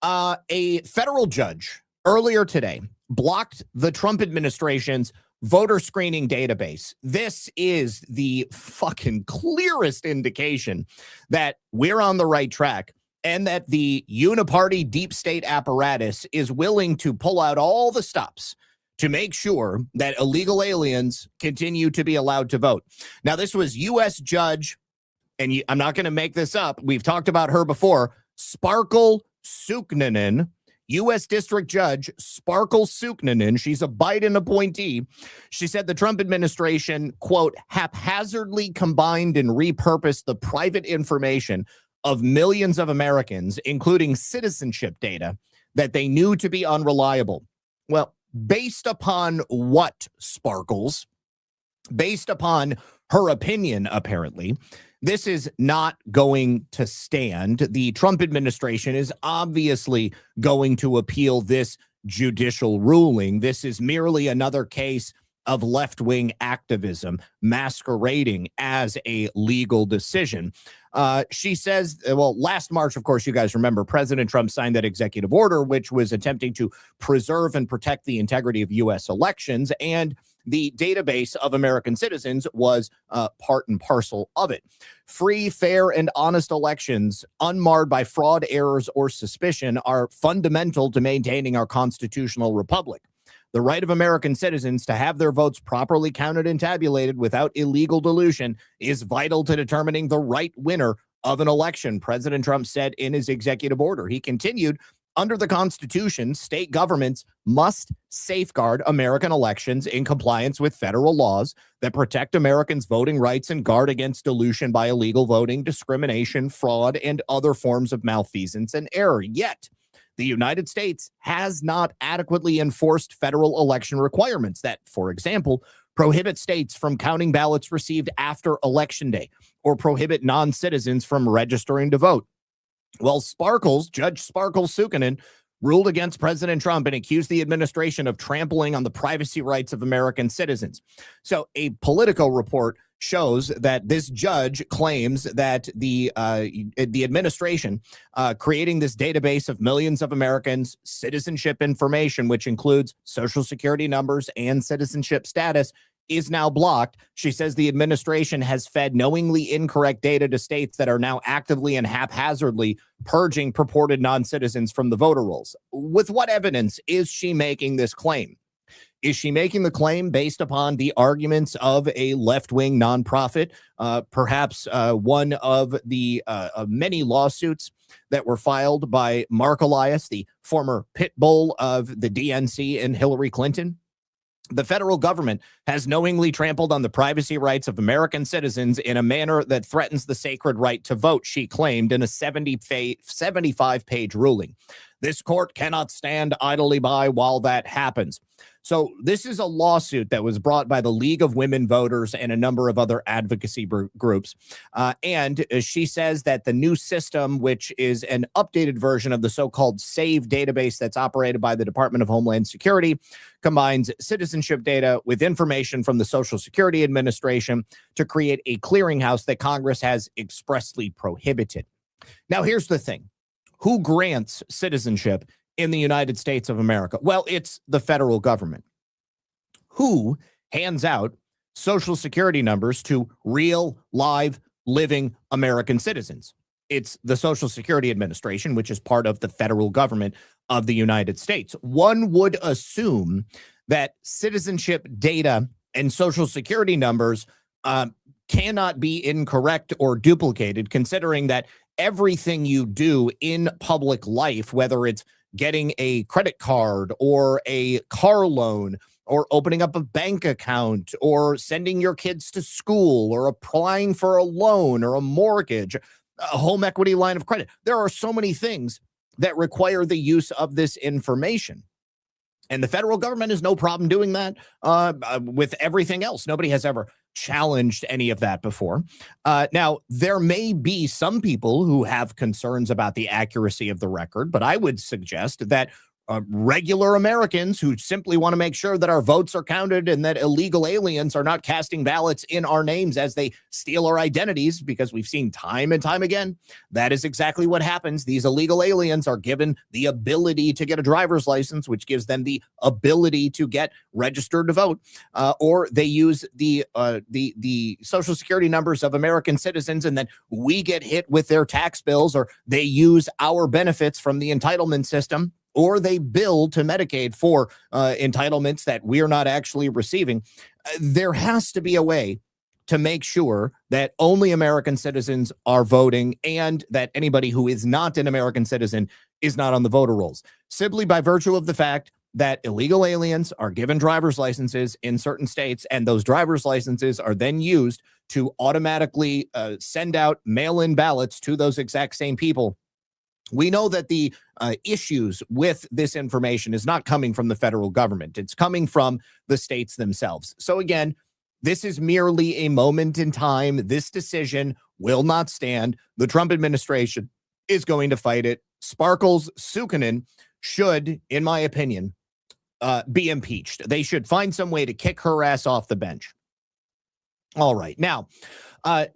a federal judge earlier today blocked the Trump administration's voter screening database. This is the fucking clearest indication that we're on the right track and that the uniparty deep state apparatus is willing to pull out all the stops to make sure that illegal aliens continue to be allowed to vote. Now, this was U.S. Judge, and I'm not going to make this up. We've talked about her before, Sparkle Suknanen, U.S. District Judge Sparkle Suknanen. She's a Biden appointee. She said the Trump administration, quote, haphazardly combined and repurposed the private information of millions of Americans, including citizenship data, that they knew to be unreliable. Well, based upon what, Sparkles? Based upon her opinion, apparently, this is not going to stand. The Trump administration is obviously going to appeal this judicial ruling. This is merely another case of left-wing activism masquerading as a legal decision. She says, well, last March, of course, you guys remember, President Trump signed that executive order, which was attempting to preserve and protect the integrity of U.S. elections, and the database of American citizens was part and parcel of it. Free, fair, and honest elections, unmarred by fraud, errors, or suspicion, are fundamental to maintaining our constitutional republic. The right of American citizens to have their votes properly counted and tabulated without illegal dilution is vital to determining the right winner of an election, President Trump said in his executive order. He continued, under the Constitution, state governments must safeguard American elections in compliance with federal laws that protect Americans' voting rights and guard against dilution by illegal voting, discrimination, fraud, and other forms of malfeasance and error. Yet, the United States has not adequately enforced federal election requirements that, for example, prohibit states from counting ballots received after Election Day or prohibit non-citizens from registering to vote. Well, Judge Sparkle Suknanen ruled against President Trump and accused the administration of trampling on the privacy rights of American citizens. So a Politico report shows that this judge claims that the administration creating this database of millions of Americans' citizenship information, which includes social security numbers and citizenship status, is now blocked. She says the administration has fed knowingly incorrect data to states that are now actively and haphazardly purging purported non-citizens from the voter rolls. With what evidence is she making this claim? Is she making the claim based upon the arguments of a left-wing nonprofit, perhaps one of the many lawsuits that were filed by Mark Elias, the former pit bull of the DNC and Hillary Clinton? The federal government has knowingly trampled on the privacy rights of American citizens in a manner that threatens the sacred right to vote, she claimed in a 75-page ruling. This court cannot stand idly by while that happens. So this is a lawsuit that was brought by the League of Women Voters and a number of other advocacy groups. And she says that the new system, which is an updated version of the so-called SAVE database that's operated by the Department of Homeland Security, combines citizenship data with information from the Social Security Administration to create a clearinghouse that Congress has expressly prohibited. Now, here's the thing. Who grants citizenship in the United States of America? Well, it's the federal government. Who hands out social security numbers to real, live, living American citizens? It's the Social Security Administration, which is part of the federal government of the United States. One would assume that citizenship data and social security numbers cannot be incorrect or duplicated, considering that everything you do in public life, whether it's getting a credit card or a car loan or opening up a bank account or sending your kids to school or applying for a loan or a mortgage, a home equity line of credit. There are so many things that require the use of this information. And the federal government has no problem doing that with everything else. Nobody has ever challenged any of that before. Now, there may be some people who have concerns about the accuracy of the record, but I would suggest that regular Americans who simply want to make sure that our votes are counted and that illegal aliens are not casting ballots in our names as they steal our identities, because we've seen time and time again, that is exactly what happens. These illegal aliens are given the ability to get a driver's license, which gives them the ability to get registered to vote, or they use the social security numbers of American citizens, and then we get hit with their tax bills, or they use our benefits from the entitlement system, or they bill to Medicaid for entitlements that we're not actually receiving. There has to be a way to make sure that only American citizens are voting and that anybody who is not an American citizen is not on the voter rolls, simply by virtue of the fact that illegal aliens are given driver's licenses in certain states, and those driver's licenses are then used to automatically send out mail-in ballots to those exact same people. We know that the issues with this information is not coming from the federal government. It's coming from the states themselves. So again, this is merely a moment in time. This decision will not stand. The Trump administration is going to fight it. Sparkles Sukkanen should, in my opinion, be impeached. They should find some way to kick her ass off the bench. All right. Now,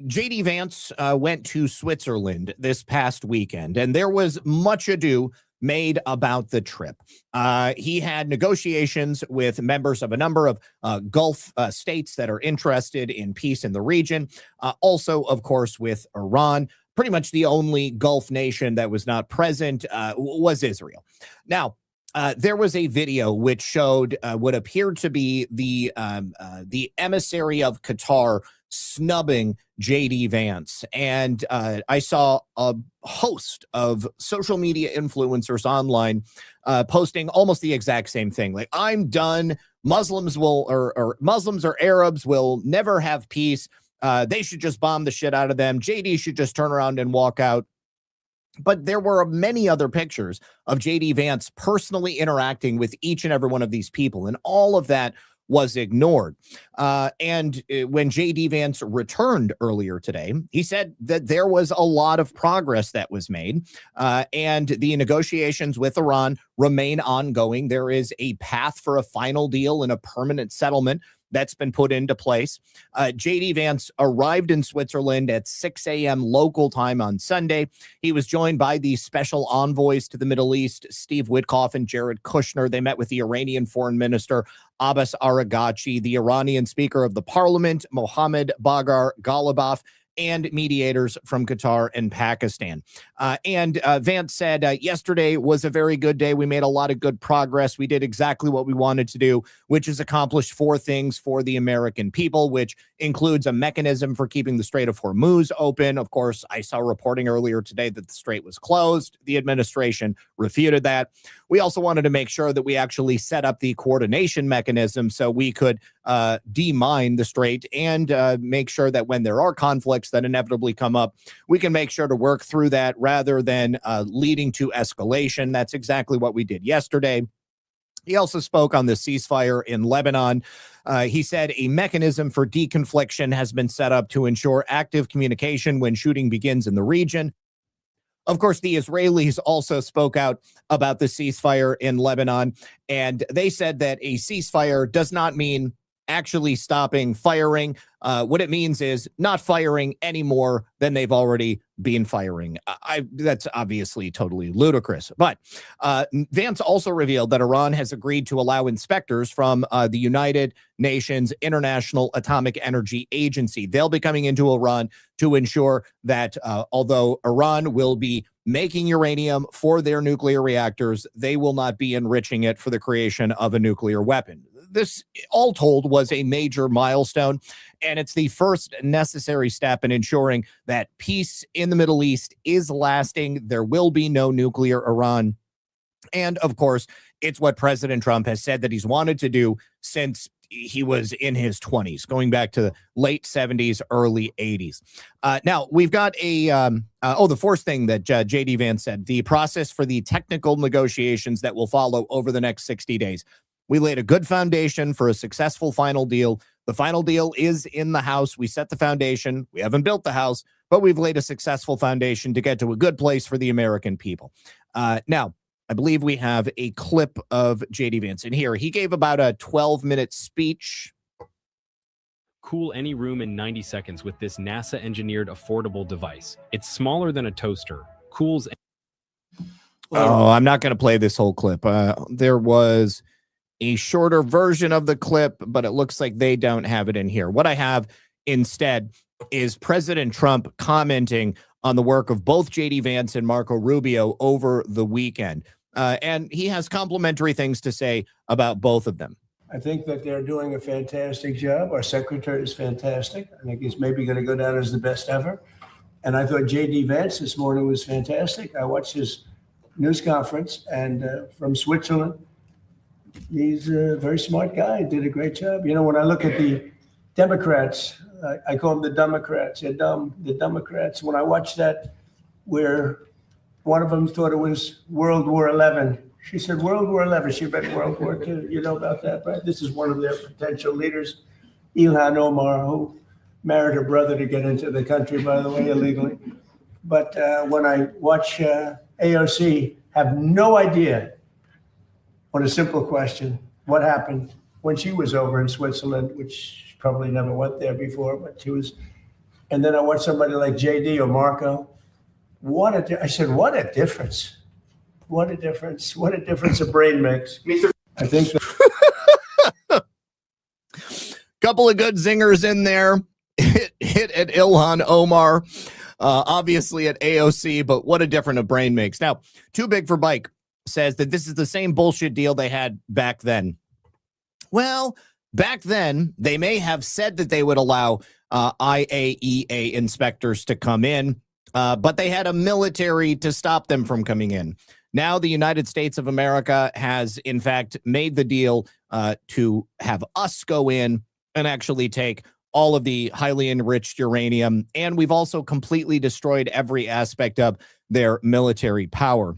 J.D. Vance went to Switzerland this past weekend, and there was much ado made about the trip. He had negotiations with members of a number of Gulf states that are interested in peace in the region. Also, of course, with Iran. Pretty much the only Gulf nation that was not present was Israel. Now, there was a video which showed what appeared to be the emissary of Qatar snubbing J.D. Vance. And I saw a host of social media influencers online posting almost the exact same thing. Like, I'm done. Muslims will, or Muslims or Arabs will never have peace. They should just bomb the shit out of them. J.D. should just turn around and walk out. But there were many other pictures of J.D. Vance personally interacting with each and every one of these people, and all of that was ignored. And when J.D. Vance returned earlier today, he said that there was a lot of progress that was made, and the negotiations with Iran remain ongoing. There is a path for a final deal and a permanent settlement that's been put into place. J.D. Vance arrived in Switzerland at 6 a.m. local time on Sunday. He was joined by the special envoys to the Middle East, Steve Witkoff and Jared Kushner. They met with the Iranian foreign minister, Abbas Araghchi, the Iranian speaker of the parliament, Mohammad Bagher Ghalibaf, and mediators from Qatar and Pakistan. And Vance said, yesterday was a very good day. We made a lot of good progress. We did exactly what we wanted to do, which is accomplish 4 things for the American people, which includes a mechanism for keeping the Strait of Hormuz open. Of course, I saw reporting earlier today that the strait was closed. The administration refuted that. We also wanted to make sure that we actually set up the coordination mechanism so we could demine the strait and make sure that when there are conflicts that inevitably come up, we can make sure to work through that rather than leading to escalation. That's exactly what we did yesterday. He also spoke on the ceasefire in Lebanon. He said a mechanism for deconfliction has been set up to ensure active communication when shooting begins in the region. Of course, the Israelis also spoke out about the ceasefire in Lebanon, and they said that a ceasefire does not mean actually stopping firing. What it means is not firing any more than they've already been firing. That's obviously totally ludicrous. But Vance also revealed that Iran has agreed to allow inspectors from the United Nations International Atomic Energy Agency. They'll be coming into Iran to ensure that although Iran will be making uranium for their nuclear reactors, they will not be enriching it for the creation of a nuclear weapon. This, all told, was a major milestone, and it's the first necessary step in ensuring that peace in the Middle East is lasting. There will be no nuclear Iran. And, of course, it's what President Trump has said that he's wanted to do since he was in his 20s, going back to the late 70s, early 80s. Now, we've got the fourth thing that J.D. Vance said, the process for the technical negotiations that will follow over the next 60 days. We laid a good foundation for a successful final deal. The final deal is in the house. We set the foundation. We haven't built the house, but we've laid a successful foundation to get to a good place for the American people. Now, I believe we have a clip of J.D. Vance in here. He gave about a 12-minute speech. Cool any room in 90 seconds with this NASA-engineered affordable device. It's smaller than a toaster. Cools. Oh, I'm not going to play this whole clip. There was a shorter version of the clip, but it looks like they don't have it in here. What I have instead is President Trump commenting on the work of both J.D. Vance and Marco Rubio over the weekend. And he has complimentary things to say about both of them. I think that they're doing a fantastic job. Our secretary is fantastic. I think he's maybe going to go down as the best ever. And I thought J.D. Vance this morning was fantastic. I watched his news conference and from Switzerland. He's a very smart guy. Did a great job. You know, when I look at the Democrats, I call them the Democrats. They're dumb. The Democrats. When I watched that, where one of them thought it was World War XI. She said World War XI. She read World War II. You know about that, right? This is one of their potential leaders, Ilhan Omar, who married her brother to get into the country, by the way, illegally. But when I watch AOC, have no idea on a simple question, what happened when she was over in Switzerland, which she probably never went there before, but she was. And then I watched somebody like JD or Marco. I said, what a difference. What a difference. What a difference a brain makes. I think that couple of good zingers in there. Hit at Ilhan Omar, obviously at AOC, but what a difference a brain makes. Now, Too Big for Bike says that this is the same bullshit deal they had back then. Well, back then, they may have said that they would allow IAEA inspectors to come in, but they had a military to stop them from coming in. Now, the United States of America has, in fact, made the deal to have us go in and actually take all of the highly enriched uranium, and we've also completely destroyed every aspect of their military power.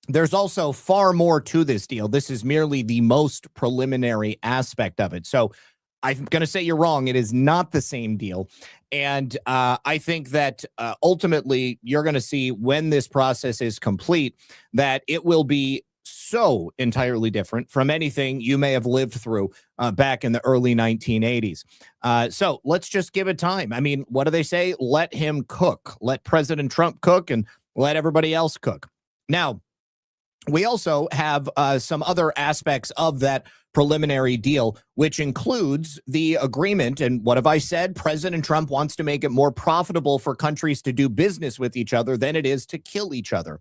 There's also far more to this deal. This is merely the most preliminary aspect of it. So I'm going to say you're wrong. It is not the same deal. And I think that ultimately you're going to see when this process is complete that it will be so entirely different from anything you may have lived through back in the early 1980s. So let's just give it time. I mean, what do they say? Let him cook. Let President Trump cook and let everybody else cook. Now, we also have some other aspects of that preliminary deal, which includes the agreement. And what have I said? President Trump wants to make it more profitable for countries to do business with each other than it is to kill each other.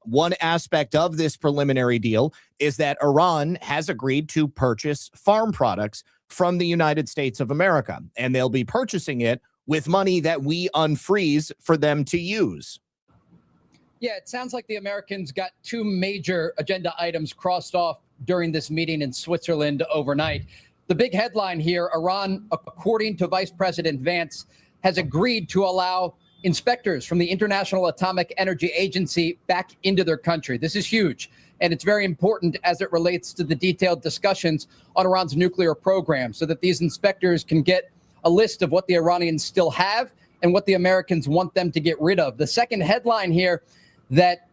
One aspect of this preliminary deal is that Iran has agreed to purchase farm products from the United States of America, and they'll be purchasing it with money that we unfreeze for them to use. Yeah, it sounds like the Americans got two major agenda items crossed off during this meeting in Switzerland overnight. The big headline here, Iran, according to Vice President Vance, has agreed to allow inspectors from the International Atomic Energy Agency back into their country. This is huge, and it's very important as it relates to the detailed discussions on Iran's nuclear program, so that these inspectors can get a list of what the Iranians still have and what the Americans want them to get rid of. The second headline here, that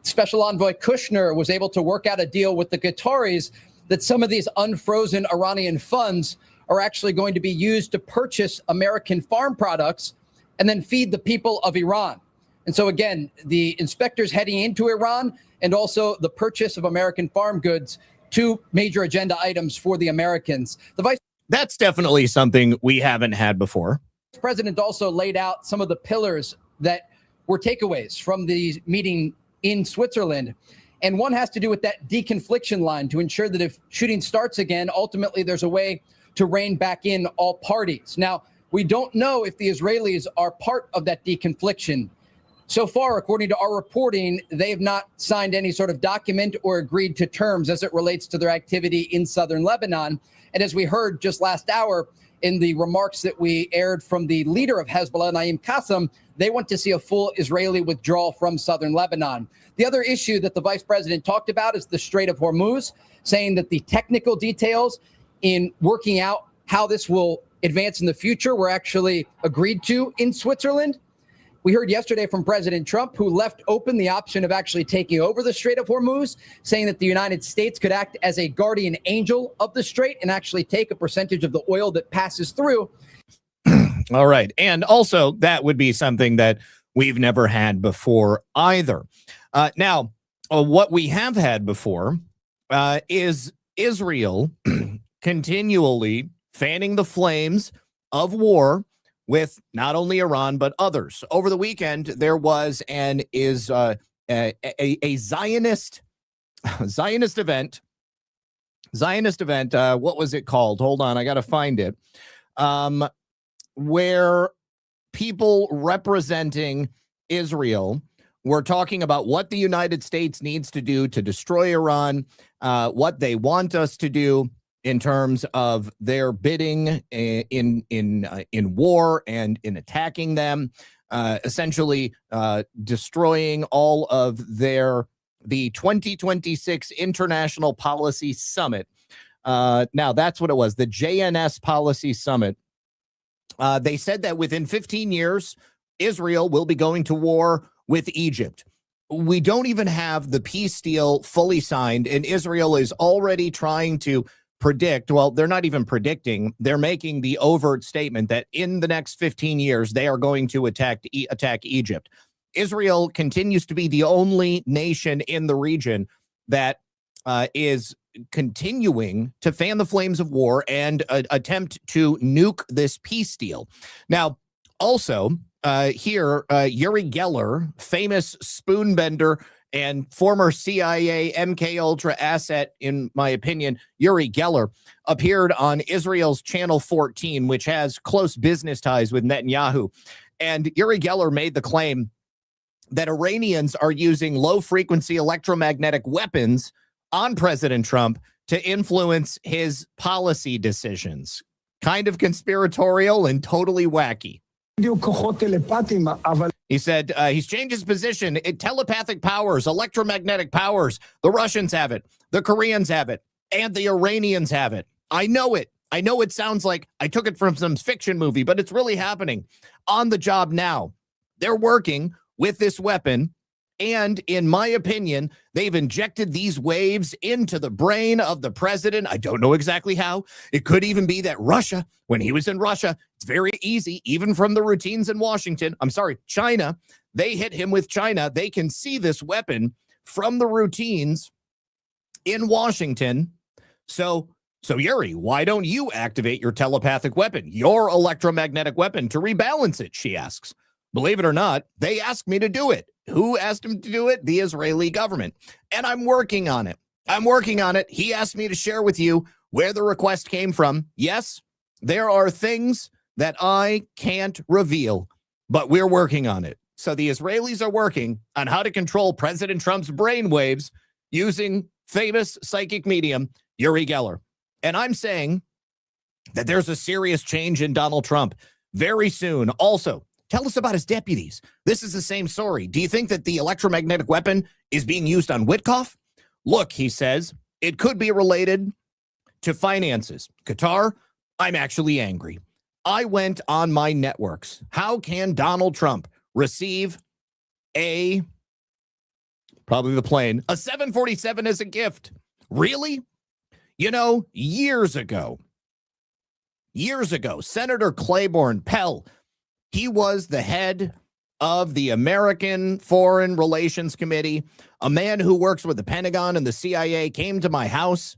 Special Envoy Kushner was able to work out a deal with the Qataris that some of these unfrozen Iranian funds are actually going to be used to purchase American farm products and then feed the people of Iran. And so, again, the inspectors heading into Iran and also the purchase of American farm goods, two major agenda items for the Americans. That's definitely something we haven't had before. The president also laid out some of the pillars that were takeaways from the meeting in Switzerland. And one has to do with that deconfliction line to ensure that if shooting starts again, ultimately there's a way to rein back in all parties. Now, we don't know if the Israelis are part of that deconfliction. So far, according to our reporting, they have not signed any sort of document or agreed to terms as it relates to their activity in southern Lebanon. And as we heard just last hour in the remarks that we aired from the leader of Hezbollah, Naim Qassem, they want to see a full Israeli withdrawal from southern Lebanon. The other issue that the vice president talked about is the Strait of Hormuz, saying that the technical details in working out how this will advance in the future were actually agreed to in Switzerland. We heard yesterday from President Trump, who left open the option of actually taking over the Strait of Hormuz, saying that the United States could act as a guardian angel of the strait and actually take a percentage of the oil that passes through. All right. And also, that would be something that we've never had before either. Now, what we have had before is Israel continually fanning the flames of war with not only Iran, but others. Over the weekend, there was a Zionist event. What was it called? Hold on, I got to find it. Where people representing Israel were talking about what the United States needs to do to destroy Iran, what they want us to do in terms of their bidding in war and in attacking them, essentially destroying all of the 2026 International Policy Summit. Now, that's what it was, the JNS Policy Summit. They said that within 15 years, Israel will be going to war with Egypt. We don't even have the peace deal fully signed, and Israel is already trying to predict, well, they're not even predicting, they're making the overt statement that in the next 15 years, they are going to attack Egypt. Israel continues to be the only nation in the region that is continuing to fan the flames of war and attempt to nuke this peace deal. Now, also, here, Uri Geller, famous spoonbender and former CIA MK-Ultra asset, in my opinion, Uri Geller, appeared on Israel's Channel 14, which has close business ties with Netanyahu. And Uri Geller made the claim that Iranians are using low-frequency electromagnetic weapons on President Trump to influence his policy decisions. Kind of conspiratorial and totally wacky. He said he's changed his position. Telepathic powers, electromagnetic powers. The Russians have it. The Koreans have it. And the Iranians have it. I know it. I know it sounds like I took it from some fiction movie, but it's really happening on the job now. They're working with this weapon. And in my opinion, they've injected these waves into the brain of the president. I don't know exactly how. It could even be that Russia, when he was in Russia, it's very easy, even from the routines in Washington. I'm sorry, China, they hit him with China. They can see this weapon from the routines in Washington. So Yuri, why don't you activate your telepathic weapon, your electromagnetic weapon, to rebalance it, she asks. Believe it or not, they asked me to do it. Who asked him to do it? The Israeli government. And I'm working on it. He asked me to share with you where the request came from. Yes, there are things that I can't reveal, but we're working on it. So the Israelis are working on how to control President Trump's brainwaves using famous psychic medium Uri Geller. And I'm saying that there's a serious change in Donald Trump very soon. Also, tell us about his deputies. This is the same story. Do you think that the electromagnetic weapon is being used on Witkoff? Look, he says, it could be related to finances. Qatar, I'm actually angry. I went on my networks. How can Donald Trump receive probably the plane, a 747 as a gift? Really? You know, years ago, Senator Claiborne Pell, he was the head of the American Foreign Relations Committee. A man who works with the Pentagon and the CIA came to my house,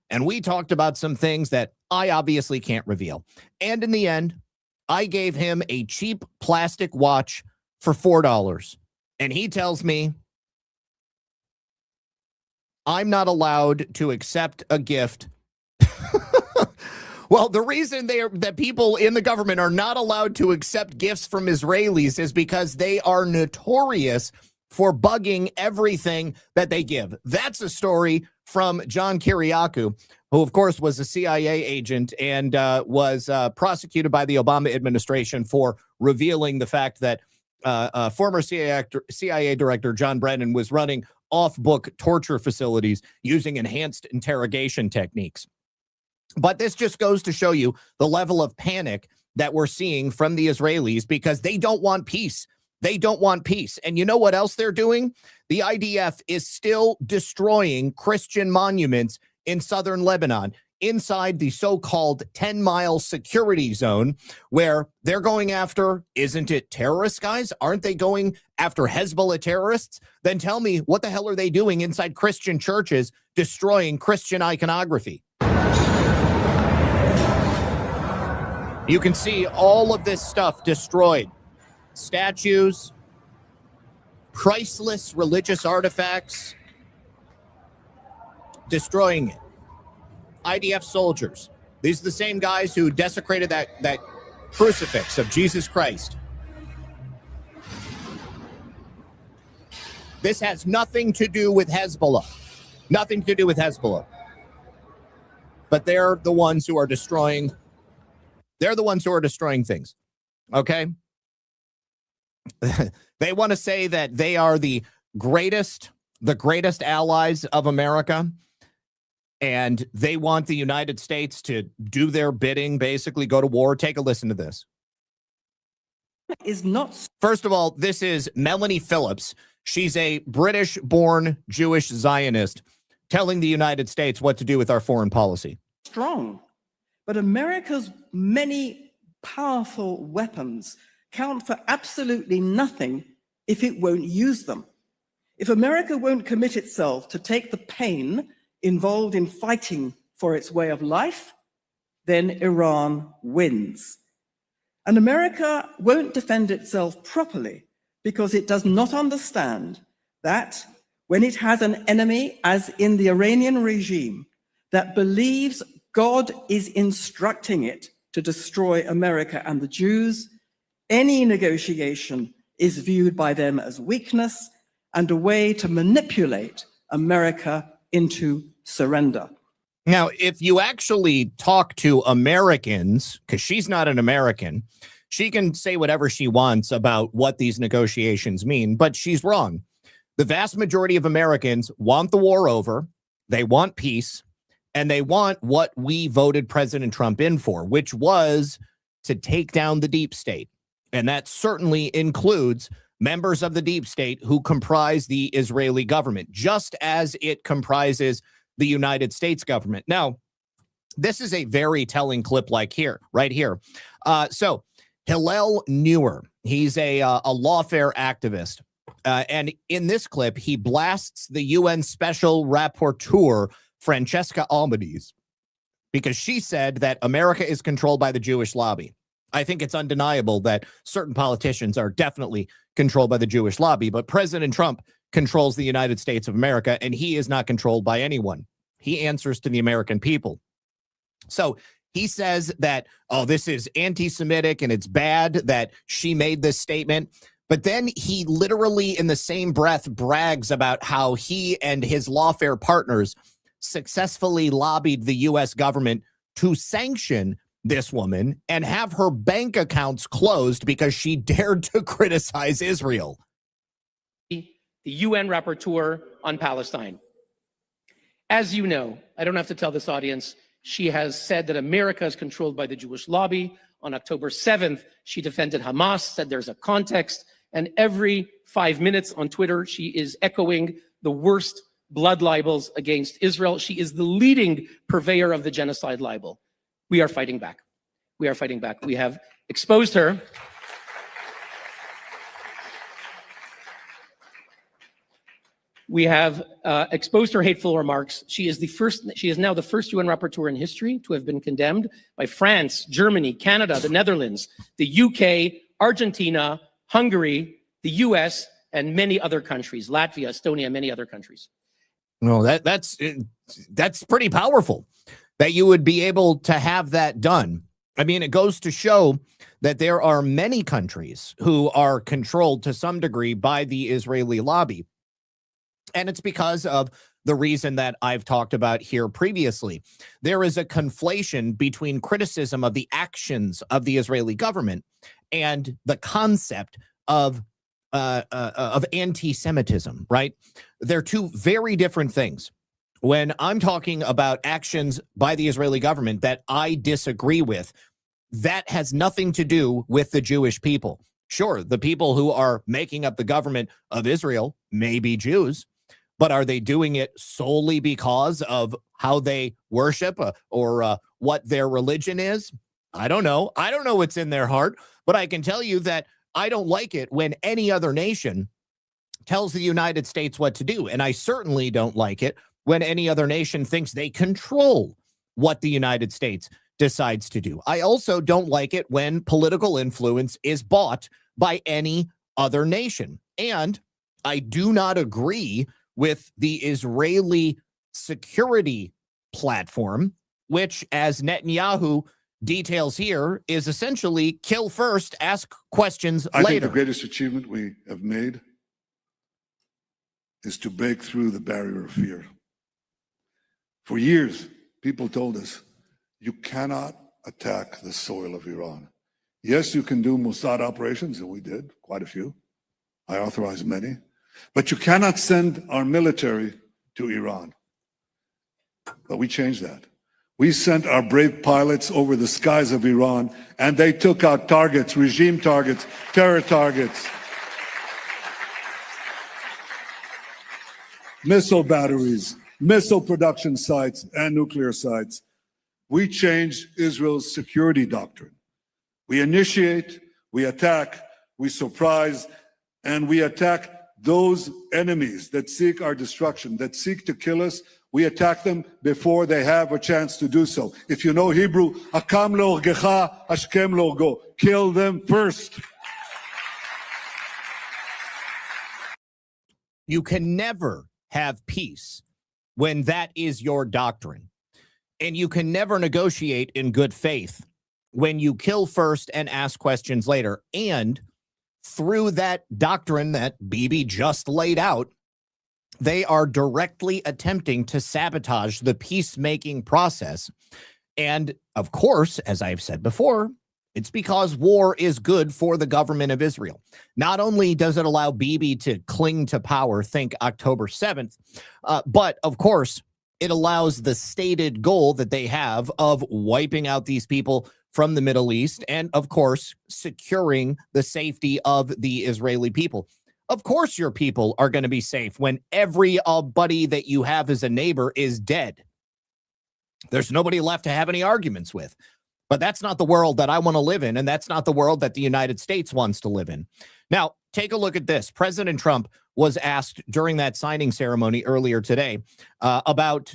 and we talked about some things that I obviously can't reveal. And in the end, I gave him a cheap plastic watch for $4. And he tells me I'm not allowed to accept a gift. Well, the reason that people in the government are not allowed to accept gifts from Israelis is because they are notorious for bugging everything that they give. That's a story from John Kiriakou, who, of course, was a CIA agent and was prosecuted by the Obama administration for revealing the fact that former CIA director John Brennan was running off-book torture facilities using enhanced interrogation techniques. But this just goes to show you the level of panic that we're seeing from the Israelis because they don't want peace. They don't want peace. And you know what else they're doing? The IDF is still destroying Christian monuments in southern Lebanon, inside the so-called 10-mile security zone, where they're going after, isn't it terrorists, guys? Aren't they going after Hezbollah terrorists? Then tell me, what the hell are they doing inside Christian churches destroying Christian iconography? You can see all of this stuff destroyed. Statues, priceless religious artifacts, destroying it. IDF soldiers. These are the same guys who desecrated that crucifix of Jesus Christ. This has nothing to do with Hezbollah. Nothing to do with Hezbollah. But they're the ones who are destroying. They're the ones who are destroying things. Okay? They want to say that they are the greatest allies of America. And they want the United States to do their bidding, basically go to war. Take a listen to this. Is not. First of all, this is Melanie Phillips. She's a British-born Jewish Zionist telling the United States what to do with our foreign policy. Strong, but America's many powerful weapons count for absolutely nothing if it won't use them. If America won't commit itself to take the pain involved in fighting for its way of life, then Iran wins. And America won't defend itself properly because it does not understand that when it has an enemy, as in the Iranian regime, that believes God is instructing it to destroy America and the Jews, any negotiation is viewed by them as weakness and a way to manipulate America into surrender. Now, if you actually talk to Americans, because she's not an American, she can say whatever she wants about what these negotiations mean, but she's wrong. The vast majority of Americans want the war over, they want peace, and they want what we voted President Trump in for, which was to take down the deep state. And that certainly includes members of the deep state who comprise the Israeli government, just as it comprises the United States government. Now, this is a very telling clip right here. So Hillel Neuer, he's a lawfare activist. And in this clip, he blasts the UN Special Rapporteur, Francesca Albanese, because she said that America is controlled by the Jewish lobby. I think it's undeniable that certain politicians are definitely controlled by the Jewish lobby, but President Trump controls the United States of America, and he is not controlled by anyone. He answers to the American people. So he says that, oh, this is anti-Semitic and it's bad that she made this statement. But then he literally in the same breath brags about how he and his lawfare partners successfully lobbied the U.S. government to sanction this woman and have her bank accounts closed because she dared to criticize Israel. The UN rapporteur on Palestine. As you know, I don't have to tell this audience, she has said that America is controlled by the Jewish lobby. On October 7th, she defended Hamas, said there's a context, and every 5 minutes on Twitter, she is echoing the worst blood libels against Israel. She is the leading purveyor of the genocide libel. We are fighting back. We are fighting back. We have exposed her. We have exposed her hateful remarks. She is now the first UN rapporteur in history to have been condemned by France, Germany, Canada, the Netherlands, the UK, Argentina, Hungary, the US, and many other countries, Latvia, Estonia, many other countries. No, that's pretty powerful that you would be able to have that done. I mean, it goes to show that there are many countries who are controlled to some degree by the Israeli lobby. And it's because of the reason that I've talked about here previously. There is a conflation between criticism of the actions of the Israeli government and the concept of anti-Semitism, right? They're two very different things. when I'm talking about actions by the Israeli government that I disagree with, that has nothing to do with the Jewish people. Sure, the people who are making up the government of Israel may be Jews, but are they doing it solely because of how they worship or what their religion is? I don't know. I don't know what's in their heart, but I can tell you that I don't like it when any other nation tells the United States what to do. And I certainly don't like it when any other nation thinks they control what the United States decides to do. I also don't like it when political influence is bought by any other nation. And I do not agree with the Israeli security platform, which, as Netanyahu details here, is essentially kill first, ask questions later. I think the greatest achievement we have made is to break through the barrier of fear. For years, people told us, you cannot attack the soil of Iran. Yes, you can do Mossad operations, and we did, quite a few. I authorized many. But you cannot send our military to Iran. But we changed that. We sent our brave pilots over the skies of Iran, and they took out targets, regime targets, terror targets, missile batteries, missile production sites, and nuclear sites. We changed Israel's security doctrine. We initiate, we attack, we surprise, and we attack those enemies that seek our destruction, that seek to kill us. We attack them before they have a chance to do so. If you know Hebrew, akam leorgecha, ashkem leorgo. Kill them first. You can never have peace when that is your doctrine. And you can never negotiate in good faith when you kill first and ask questions later. And through that doctrine that Bibi just laid out, they are directly attempting to sabotage the peacemaking process. And of course, as I've said before, it's because war is good for the government of Israel. Not only does it allow Bibi to cling to power, think October 7th, but of course, it allows the stated goal that they have of wiping out these people from the Middle East and, of course, securing the safety of the Israeli people. Of course, your people are going to be safe when everybody that you have as a neighbor is dead. There's nobody left to have any arguments with. But that's not the world that I want to live in, and that's not the world that the United States wants to live in. Now, take a look at this. President Trump was asked during that signing ceremony earlier today about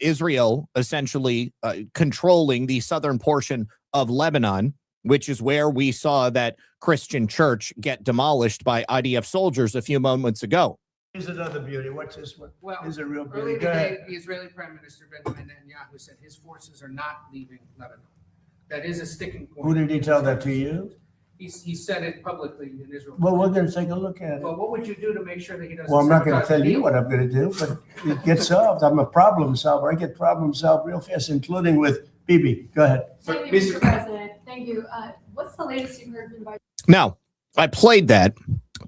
Israel essentially controlling the southern portion of Lebanon, which is where we saw that Christian church get demolished by IDF soldiers a few moments ago. Here's another beauty. What's this one? Well, Here's a real beauty. earlier Go today, ahead. the Israeli Prime Minister Benjamin Netanyahu said his forces are not leaving Lebanon. That is a sticking point. Who did he tell that to you? He said it publicly in Israel. Well, we're going to take a look at it. Well, what would you do to make sure that he doesn't? Well, I'm not going to sabotage tell the you deal? what I'm going to do, but it gets solved. I'm a problem solver. I get problem solved real fast, including with Bibi. Go ahead. Thank you, Mr. President. Thank you. What's the latest you've heard from the Vice? Now, I played that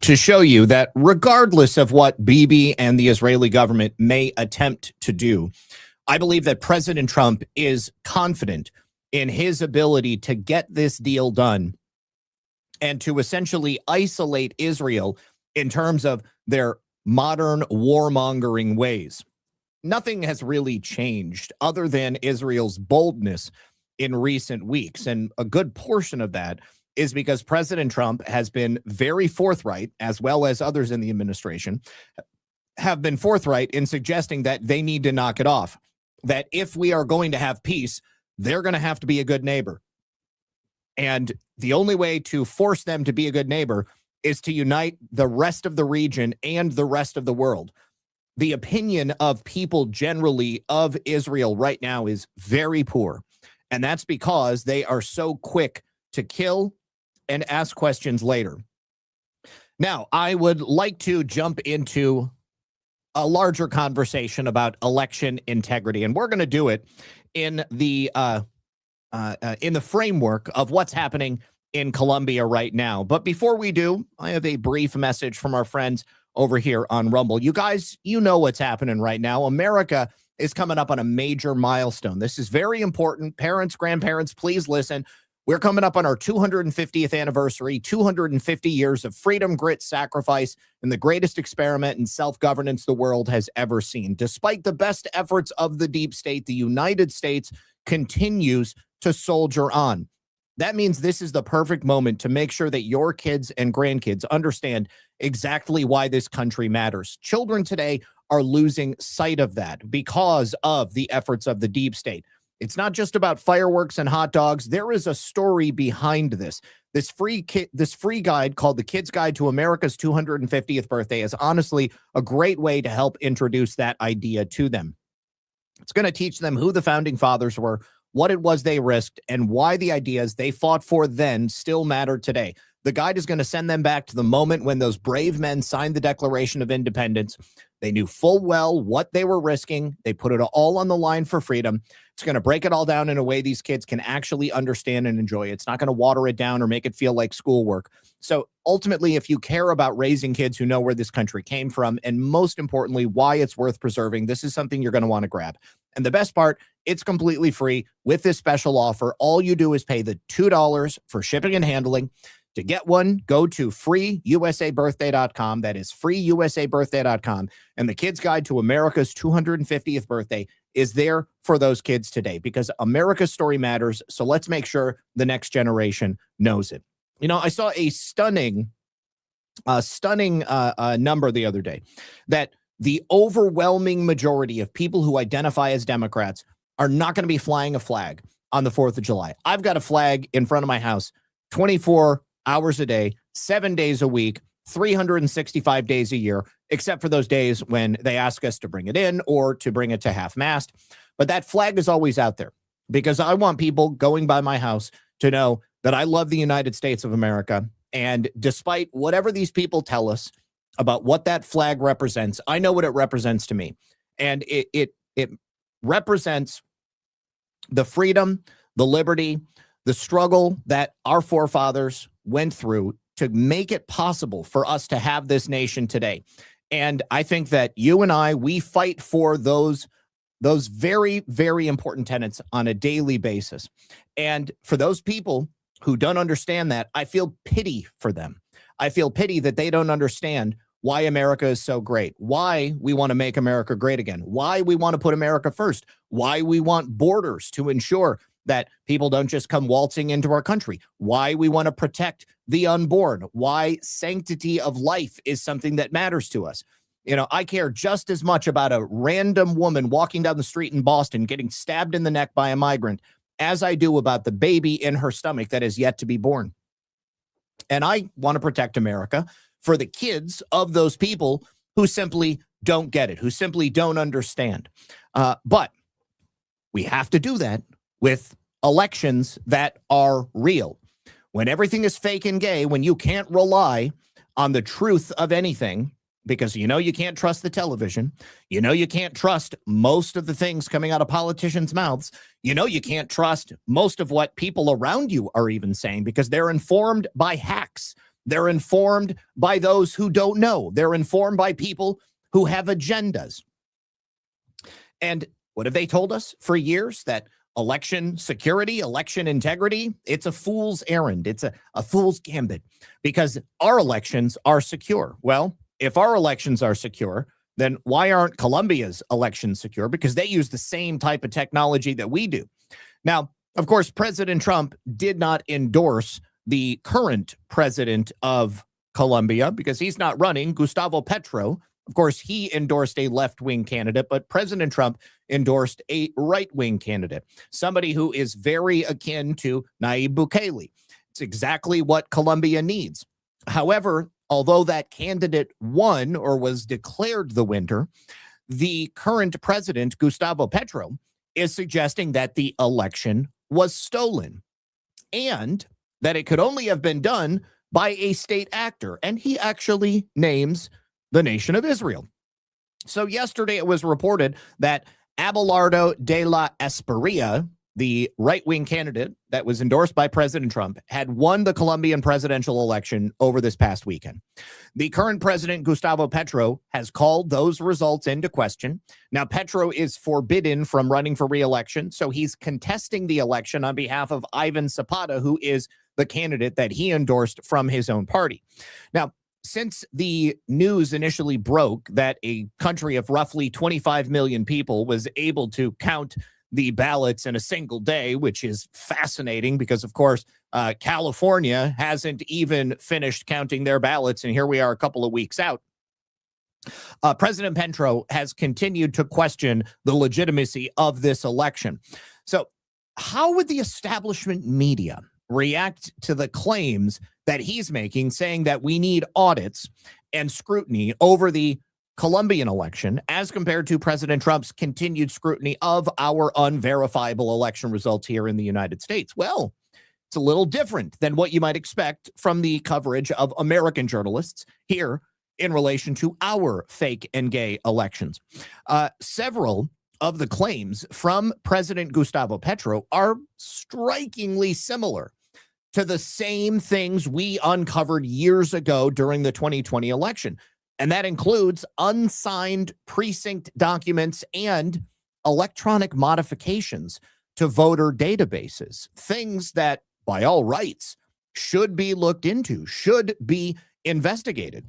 to show you that regardless of what Bibi and the Israeli government may attempt to do, I believe that President Trump is confident in his ability to get this deal done and to essentially isolate Israel in terms of their modern warmongering ways. Nothing has really changed other than Israel's boldness in recent weeks. And a good portion of that is because President Trump has been very forthright, as well as others in the administration have been forthright in suggesting that they need to knock it off, that if we are going to have peace, they're going to have to be a good neighbor. And the only way to force them to be a good neighbor is to unite the rest of the region and the rest of the world. The opinion of people generally of Israel right now is very poor. And that's because they are so quick to kill and ask questions later. Now, I would like to jump into a larger conversation about election integrity, and we're going to do it in the framework of what's happening in Colombia right now. But before we do, I have a brief message from our friends over here on Rumble. You guys, you know what's happening right now. America is coming up on a major milestone. This is very important. Parents, grandparents, please listen. We're coming up on our 250th anniversary, 250 years of freedom, grit, sacrifice, and the greatest experiment in self-governance the world has ever seen. Despite the best efforts of the deep state, the United States continues to soldier on. That means this is the perfect moment to make sure that your kids and grandkids understand exactly why this country matters. Children today are losing sight of that because of the efforts of the deep state. It's not just about fireworks and hot dogs. There is a story behind this. This free guide called The Kid's Guide to America's 250th Birthday is honestly a great way to help introduce that idea to them. It's going to teach them who the founding fathers were, what it was they risked, and why the ideas they fought for then still matter today. The guide is going to send them back to the moment when those brave men signed the Declaration of Independence. They knew full well what they were risking. They put it all on the line for freedom. It's going to break it all down in a way these kids can actually understand and enjoy. It's not going to water it down or make it feel like schoolwork. So ultimately, if you care about raising kids who know where this country came from, and most importantly, why it's worth preserving, this is something you're going to want to grab. And the best part, it's completely free with this special offer. All you do is pay the $2 for shipping and handling. To get one, go to freeusabirthday.com. That is freeusabirthday.com. And the Kid's Guide to America's 250th Birthday is there for those kids today because America's story matters. So let's make sure the next generation knows it. You know, I saw a stunning number the other day that the overwhelming majority of people who identify as Democrats are not going to be flying a flag on the 4th of July. I've got a flag in front of my house 24 hours a day, 7 days a week, 365 days a year, except for those days when they ask us to bring it in or to bring it to half-mast. But that flag is always out there because I want people going by my house to know that I love the United States of America. And despite whatever these people tell us about what that flag represents, I know what it represents to me. And it represents the freedom, the liberty, the struggle that our forefathers went through to make it possible for us to have this nation today. And I think that you and I, we fight for those very, very important tenets on a daily basis. And for those people who don't understand that, I feel pity for them. I feel pity that they don't understand why America is so great, why we want to make America great again, why we want to put America first, why we want borders to ensure that people don't just come waltzing into our country, why we want to protect the unborn, why sanctity of life is something that matters to us. You know, I care just as much about a random woman walking down the street in Boston getting stabbed in the neck by a migrant as I do about the baby in her stomach that is yet to be born. And I want to protect America for the kids of those people who simply don't get it, who simply don't understand. But we have to do that with elections that are real. When everything is fake and gay, when you can't rely on the truth of anything, because you know you can't trust the television, you know you can't trust most of the things coming out of politicians' mouths, you know you can't trust most of what people around you are even saying because they're informed by hacks. They're informed by those who don't know. They're informed by people who have agendas. And what have they told us for years? That election security, election integrity, it's a fool's errand. It's a fool's gambit because our elections are secure. Well, if our elections are secure, then why aren't Colombia's elections secure? Because they use the same type of technology that we do. Now, of course, President Trump did not endorse the current president of Colombia because he's not running, Gustavo Petro. Of course, he endorsed a left-wing candidate, but President Trump endorsed a right-wing candidate, somebody who is very akin to Nayib Bukele. It's exactly what Colombia needs. However, although that candidate won or was declared the winner, the current president, Gustavo Petro, is suggesting that the election was stolen and that it could only have been done by a state actor. And he actually names the nation of Israel. So yesterday it was reported that Abelardo de la Espriella, the right-wing candidate that was endorsed by President Trump, had won the Colombian presidential election over this past weekend. The current president, Gustavo Petro, has called those results into question. Now, Petro is forbidden from running for re-election, so he's contesting the election on behalf of Ivan Zapata, who is the candidate that he endorsed from his own party. Now, since the news initially broke that a country of roughly 25 million people was able to count the ballots in a single day, which is fascinating because, of course, California hasn't even finished counting their ballots, and here we are a couple of weeks out. President Petro has continued to question the legitimacy of this election. So how would the establishment media react to the claims that he's making, saying that we need audits and scrutiny over the Colombian election as compared to President Trump's continued scrutiny of our unverifiable election results here in the United States? Well, it's a little different than what you might expect from the coverage of American journalists here in relation to our fake and gay elections. Several of the claims from President Gustavo Petro are strikingly similar to the same things we uncovered years ago during the 2020 election. And that includes unsigned precinct documents and electronic modifications to voter databases, things that, by all rights, should be looked into, should be investigated.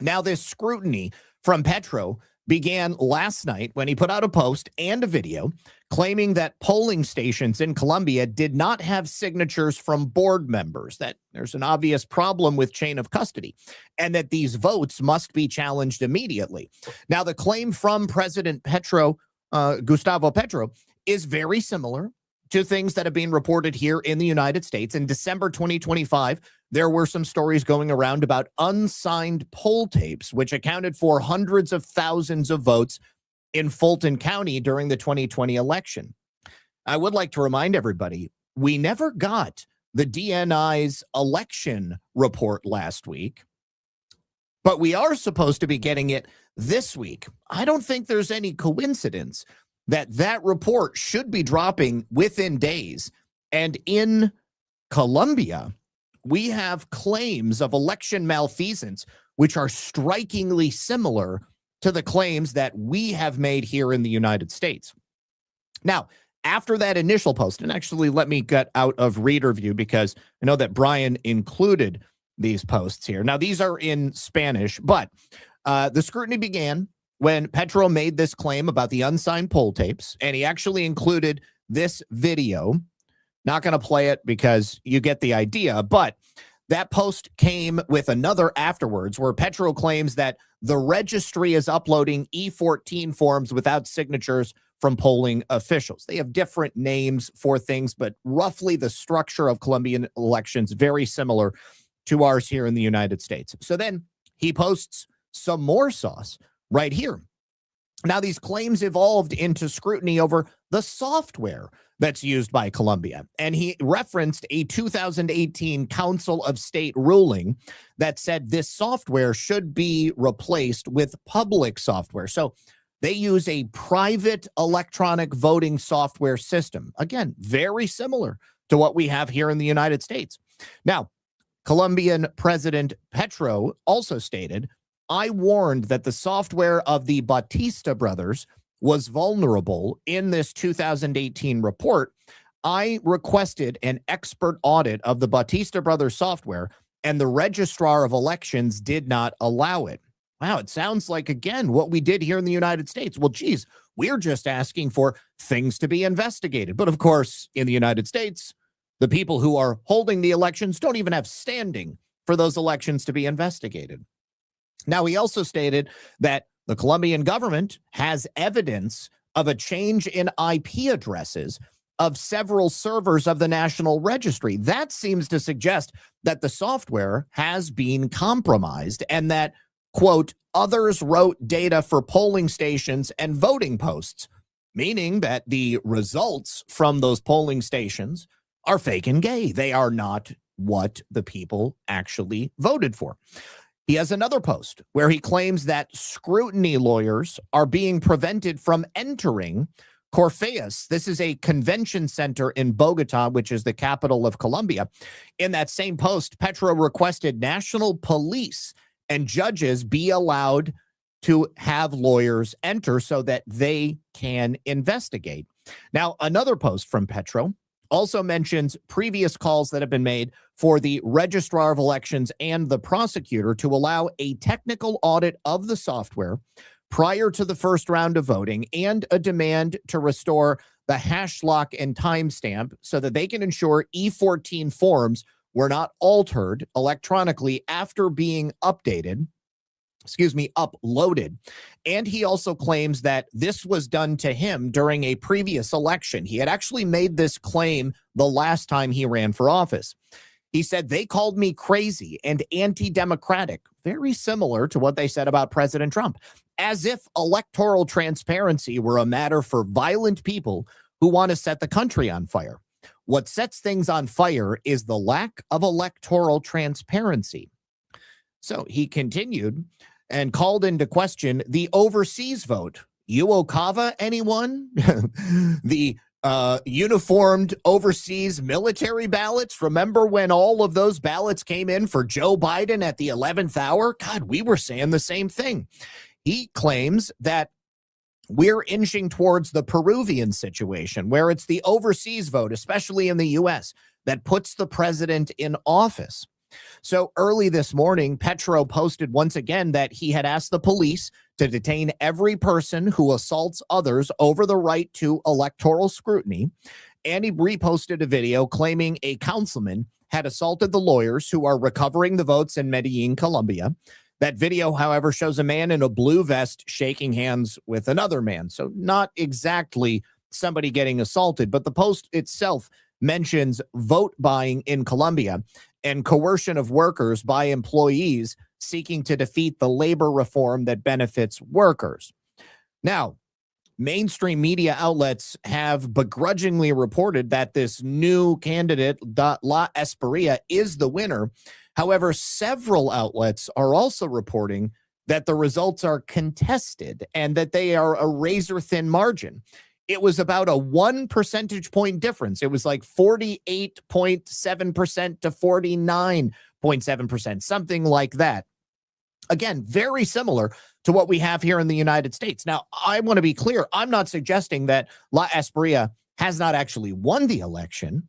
Now, this scrutiny from Petro began last night when he put out a post and a video claiming that polling stations in Colombia did not have signatures from board members, that there's an obvious problem with chain of custody, and that these votes must be challenged immediately. Now, the claim from President Gustavo Petro, is very similar to things that have been reported here in the United States. In December 2025, there were some stories going around about unsigned poll tapes, which accounted for hundreds of thousands of votes in Fulton County during the 2020 election. I would like to remind everybody, we never got the DNI's election report last week, but we are supposed to be getting it this week. I don't think there's any coincidence that that report should be dropping within days. And in Colombia, we have claims of election malfeasance, which are strikingly similar to the claims that we have made here in the United States. Now, after that initial post, and actually let me get out of reader view because I know that Brian included these posts here. Now, these are in Spanish, but the scrutiny began when Petro made this claim about the unsigned poll tapes, and he actually included this video. Not going to play it because you get the idea, but that post came with another afterwards where Petro claims that the registry is uploading E14 forms without signatures from polling officials. They have different names for things, but roughly the structure of Colombian elections very similar to ours here in the United States. So then he posts some more sauce right here. Now, these claims evolved into scrutiny over the software that's used by Colombia. And he referenced a 2018 Council of State ruling that said this software should be replaced with public software. So they use a private electronic voting software system. Again, very similar to what we have here in the United States. Now, Colombian President Petro also stated, I warned that the software of the Batista brothers was vulnerable in this 2018 report. I requested an expert audit of the Batista brothers software, and the registrar of elections did not allow it. Wow, it sounds like, again, what we did here in the United States. Well, geez, we're just asking for things to be investigated. But of course, in the United States, the people who are holding the elections don't even have standing for those elections to be investigated. Now, he also stated that the Colombian government has evidence of a change in IP addresses of several servers of the National Registry. That seems to suggest that the software has been compromised and that, quote, others wrote data for polling stations and voting posts, meaning that the results from those polling stations are fake and gay. They are not what the people actually voted for. He has another post where he claims that scrutiny lawyers are being prevented from entering Corfeas, this is a convention center in Bogota, which is the capital of Colombia. In that same post, Petro requested national police and judges be allowed to have lawyers enter so that they can investigate. Now, another post from Petro also mentions previous calls that have been made for the registrar of elections and the prosecutor to allow a technical audit of the software prior to the first round of voting, and a demand to restore the hash lock and timestamp so that they can ensure E14 forms were not altered electronically after being uploaded. And he also claims that this was done to him during a previous election. He had actually made this claim the last time he ran for office. He said, they called me crazy and anti-democratic, very similar to what they said about President Trump, as if electoral transparency were a matter for violent people who want to set the country on fire. What sets things on fire is the lack of electoral transparency. So he continued and called into question the overseas vote. UOCAVA, anyone? The uniformed overseas military ballots. Remember when all of those ballots came in for Joe Biden at the 11th hour? God, we were saying the same thing. He claims that we're inching towards the Peruvian situation, where it's the overseas vote, especially in the U.S., that puts the president in office. So early this morning, Petro posted once again that he had asked the police to detain every person who assaults others over the right to electoral scrutiny. And he reposted a video claiming a councilman had assaulted the lawyers who are recovering the votes in Medellin, Colombia. That video, however, shows a man in a blue vest shaking hands with another man. So not exactly somebody getting assaulted, but the post itself mentions vote buying in Colombia and coercion of workers by employees seeking to defeat the labor reform that benefits workers. Now, mainstream media outlets have begrudgingly reported that this new candidate, La Esperia, is the winner. However, several outlets are also reporting that the results are contested and that they are a razor-thin margin. It was about a 1 percentage point difference. It was like 48.7% to 49.7%, something like that. Again, very similar to what we have here in the United States. Now, I want to be clear. I'm not suggesting that La Esperia has not actually won the election,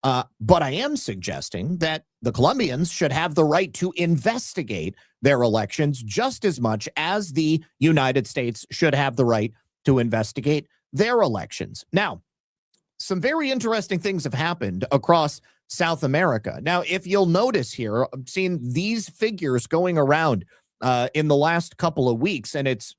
but I am suggesting that the Colombians should have the right to investigate their elections just as much as the United States should have the right to investigate their elections. Now, some very interesting things have happened across South America. Now, if you'll notice here, I've seen these figures going around in the last couple of weeks, and it's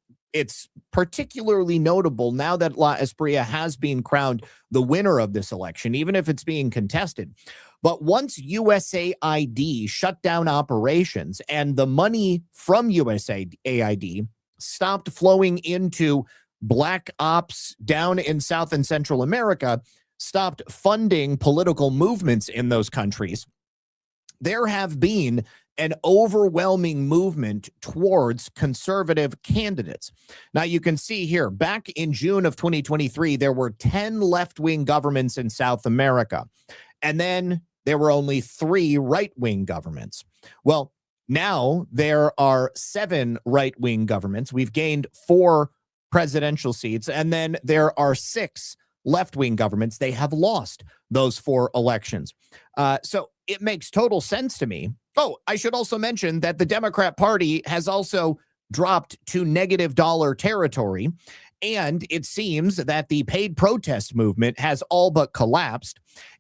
particularly notable now that La Esperia has been crowned the winner of this election, even if it's being contested. But once USAID shut down operations and the money from USAID stopped flowing into black ops down in South and Central America, stopped funding political movements in those countries, there have been an overwhelming movement towards conservative candidates. Now, you can see here, back in June of 2023, there were 10 left-wing governments in South America, and then there were only 3 right-wing governments. Well, now there are 7 right-wing governments. We've gained 4 presidential seats, and then there are 6 left-wing governments. They have lost those 4 elections. So it makes total sense to me. Oh, I should also mention that the Democrat Party has also dropped to negative dollar territory, and it seems that the paid protest movement has all but collapsed,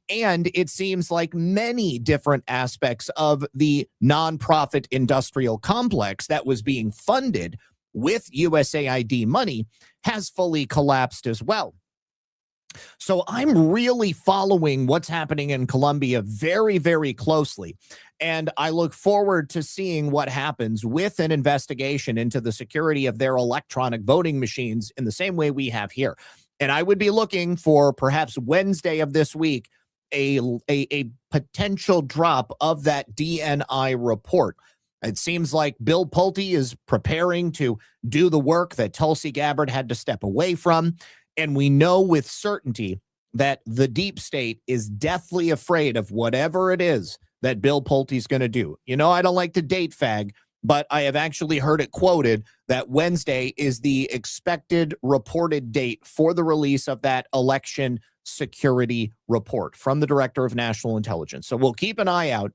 and it seems like many different aspects of the nonprofit industrial complex that was being funded with USAID money has fully collapsed as well. So I'm really following what's happening in Colombia very, very closely. And I look forward to seeing what happens with an investigation into the security of their electronic voting machines in the same way we have here. And I would be looking for perhaps Wednesday of this week, a potential drop of that DNI report. It seems like Bill Pulte is preparing to do the work that Tulsi Gabbard had to step away from. And we know with certainty that the deep state is deathly afraid of whatever it is that Bill Pulte's going to do. You know, I don't like to date fag, but I have actually heard it quoted that Wednesday is the expected reported date for the release of that election security report from the Director of National Intelligence. So we'll keep an eye out,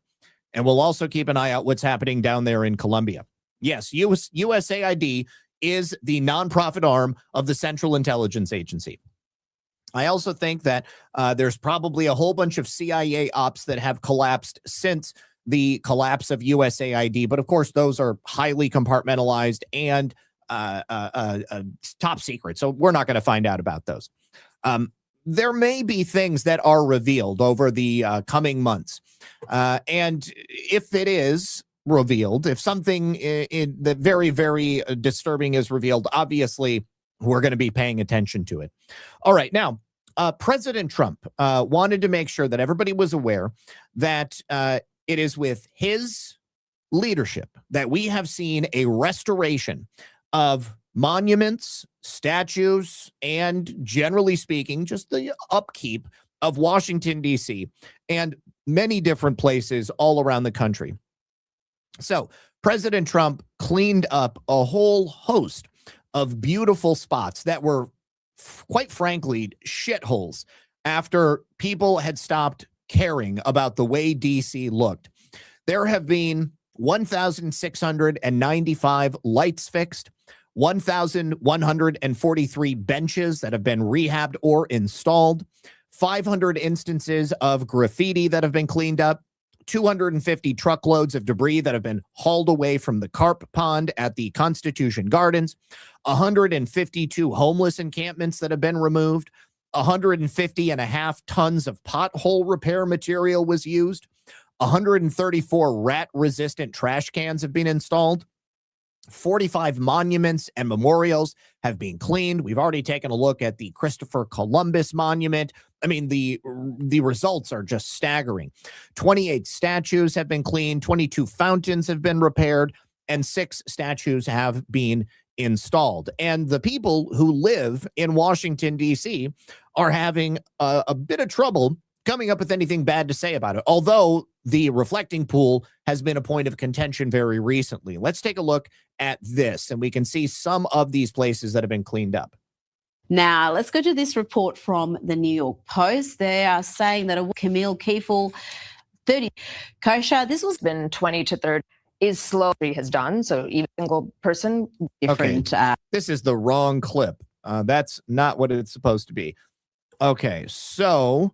and we'll also keep an eye out what's happening down there in Colombia. Yes, USAID is the nonprofit arm of the Central Intelligence Agency. I also think that there's probably a whole bunch of CIA ops that have collapsed since the collapse of USAID. But of course, those are highly compartmentalized and top secret. So we're not going to find out about those. There may be things that are revealed over the coming months. And if it is revealed, if something in the very, very disturbing is revealed, obviously, we're going to be paying attention to it. All right. Now, President Trump wanted to make sure that everybody was aware that it is with his leadership that we have seen a restoration of monuments, statues, and generally speaking, just the upkeep of Washington, D.C. and many different places all around the country. So President Trump cleaned up a whole host of beautiful spots that were, quite frankly, shitholes after people had stopped caring about the way DC looked. There have been 1,695 lights fixed, 1,143 benches that have been rehabbed or installed, 500 instances of graffiti that have been cleaned up, 250 truckloads of debris that have been hauled away from the carp pond at the Constitution Gardens, 152 homeless encampments that have been removed, 150.5 tons of pothole repair material was used, 134 rat-resistant trash cans have been installed, 45 monuments and memorials have been cleaned. We've already taken a look at the Christopher Columbus Monument. I mean, the results are just staggering. 28 statues have been cleaned, 22 fountains have been repaired, and 6 statues have been installed. And the people who live in Washington, D.C. are having a bit of trouble coming up with anything bad to say about it, although the reflecting pool has been a point of contention very recently. Let's take a look at this, and we can see some of these places that have been cleaned up. Now, let's go to this report from the New York Post. They are saying that a Camille Kiefel, 30, Kosha, this was been 20 to 30 is slow has done. So even single person, different. Okay. This is the wrong clip. That's not what it's supposed to be. Okay, so...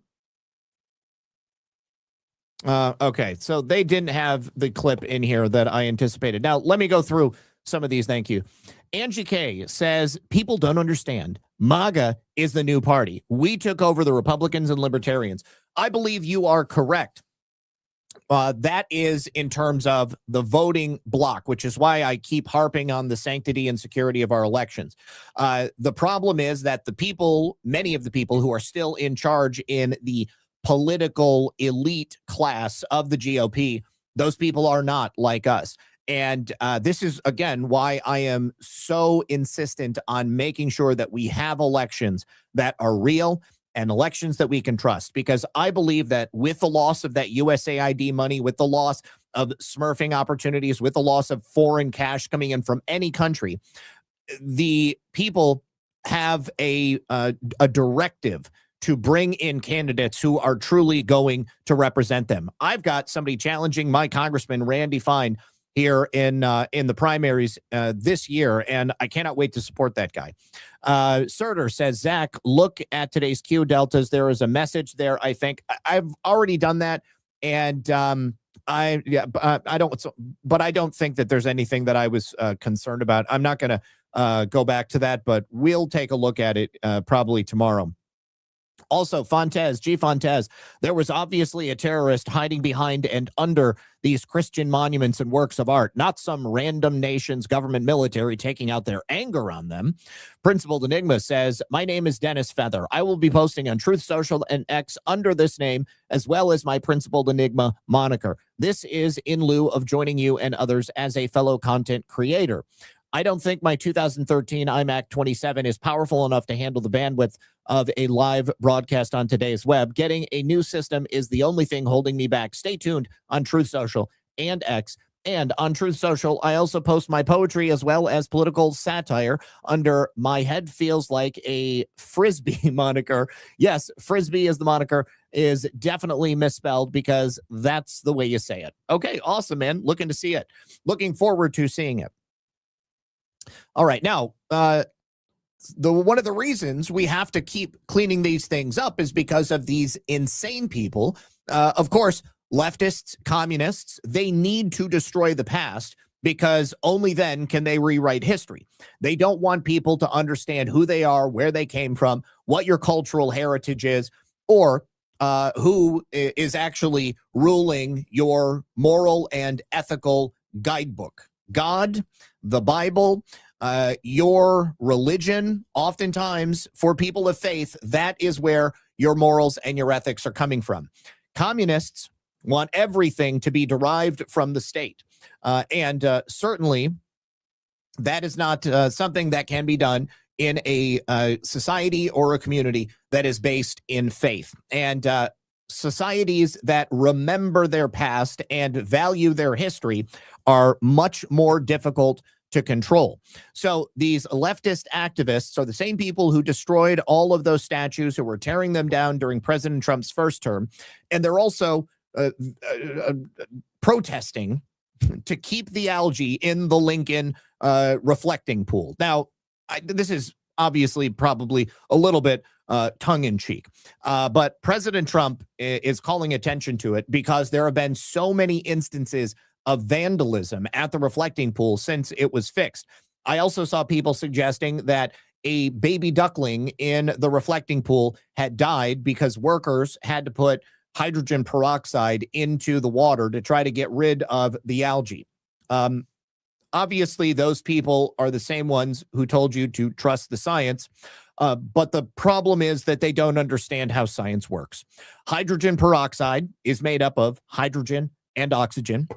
okay, so they didn't have the clip in here that I anticipated. Now, let me go through some of these. Thank you. Angie K says, people don't understand. MAGA is the new party. We took over the Republicans and Libertarians. I believe you are correct. That is in terms of the voting block, which is why I keep harping on the sanctity and security of our elections. The problem is that the people, many of the people who are still in charge in the political elite class of the GOP, those people are not like us. And this is, again, why I am so insistent on making sure that we have elections that are real and elections that we can trust, because I believe that with the loss of that USAID money, with the loss of smurfing opportunities, with the loss of foreign cash coming in from any country, the people have a directive to bring in candidates who are truly going to represent them. I've got somebody challenging my Congressman Randy Fine here in the primaries this year, and I cannot wait to support that guy. Surter says, Zach, look at today's Q deltas. There is a message there. I think I've already done that, and I don't think that there's anything that I was concerned about. I'm not going to go back to that, but we'll take a look at it probably tomorrow. Also, G. Fontes, there was obviously a terrorist hiding behind and under these Christian monuments and works of art, not some random nation's government military taking out their anger on them. Principled Enigma says, my name is Dennis Feather. I will be posting on Truth Social and X under this name, as well as my Principled Enigma moniker. This is in lieu of joining you and others as a fellow content creator. I don't think my 2013 iMac 27 is powerful enough to handle the bandwidth of a live broadcast on today's web. Getting a new system is the only thing holding me back. Stay tuned on Truth Social and X. And on Truth Social, I also post my poetry as well as political satire under My Head Feels Like a Frisbee moniker. Yes, Frisbee is the moniker, is definitely misspelled because that's the way you say it. Okay, awesome, man. Looking to see it. Looking forward to seeing it. All right, now, one of the reasons we have to keep cleaning these things up is because of these insane people. Of course, leftists, communists, they need to destroy the past because only then can they rewrite history. They don't want people to understand who they are, where they came from, what your cultural heritage is, or who is actually ruling your moral and ethical guidebook. God, the Bible, your religion, oftentimes for people of faith, that is where your morals and your ethics are coming from. Communists want everything to be derived from the state. And certainly that is not something that can be done in a society or a community that is based in faith. And societies that remember their past and value their history are much more difficult to control. So these leftist activists are the same people who destroyed all of those statues, who were tearing them down during President Trump's first term. And they're also protesting to keep the algae in the Lincoln reflecting pool. Now, this is obviously probably a little bit tongue-in-cheek, but President Trump is calling attention to it because there have been so many instances of vandalism at the reflecting pool since it was fixed. I also saw people suggesting that a baby duckling in the reflecting pool had died because workers had to put hydrogen peroxide into the water to try to get rid of the algae. Obviously, those people are the same ones who told you to trust the science, but the problem is that they don't understand how science works. Hydrogen peroxide is made up of hydrogen and oxygen.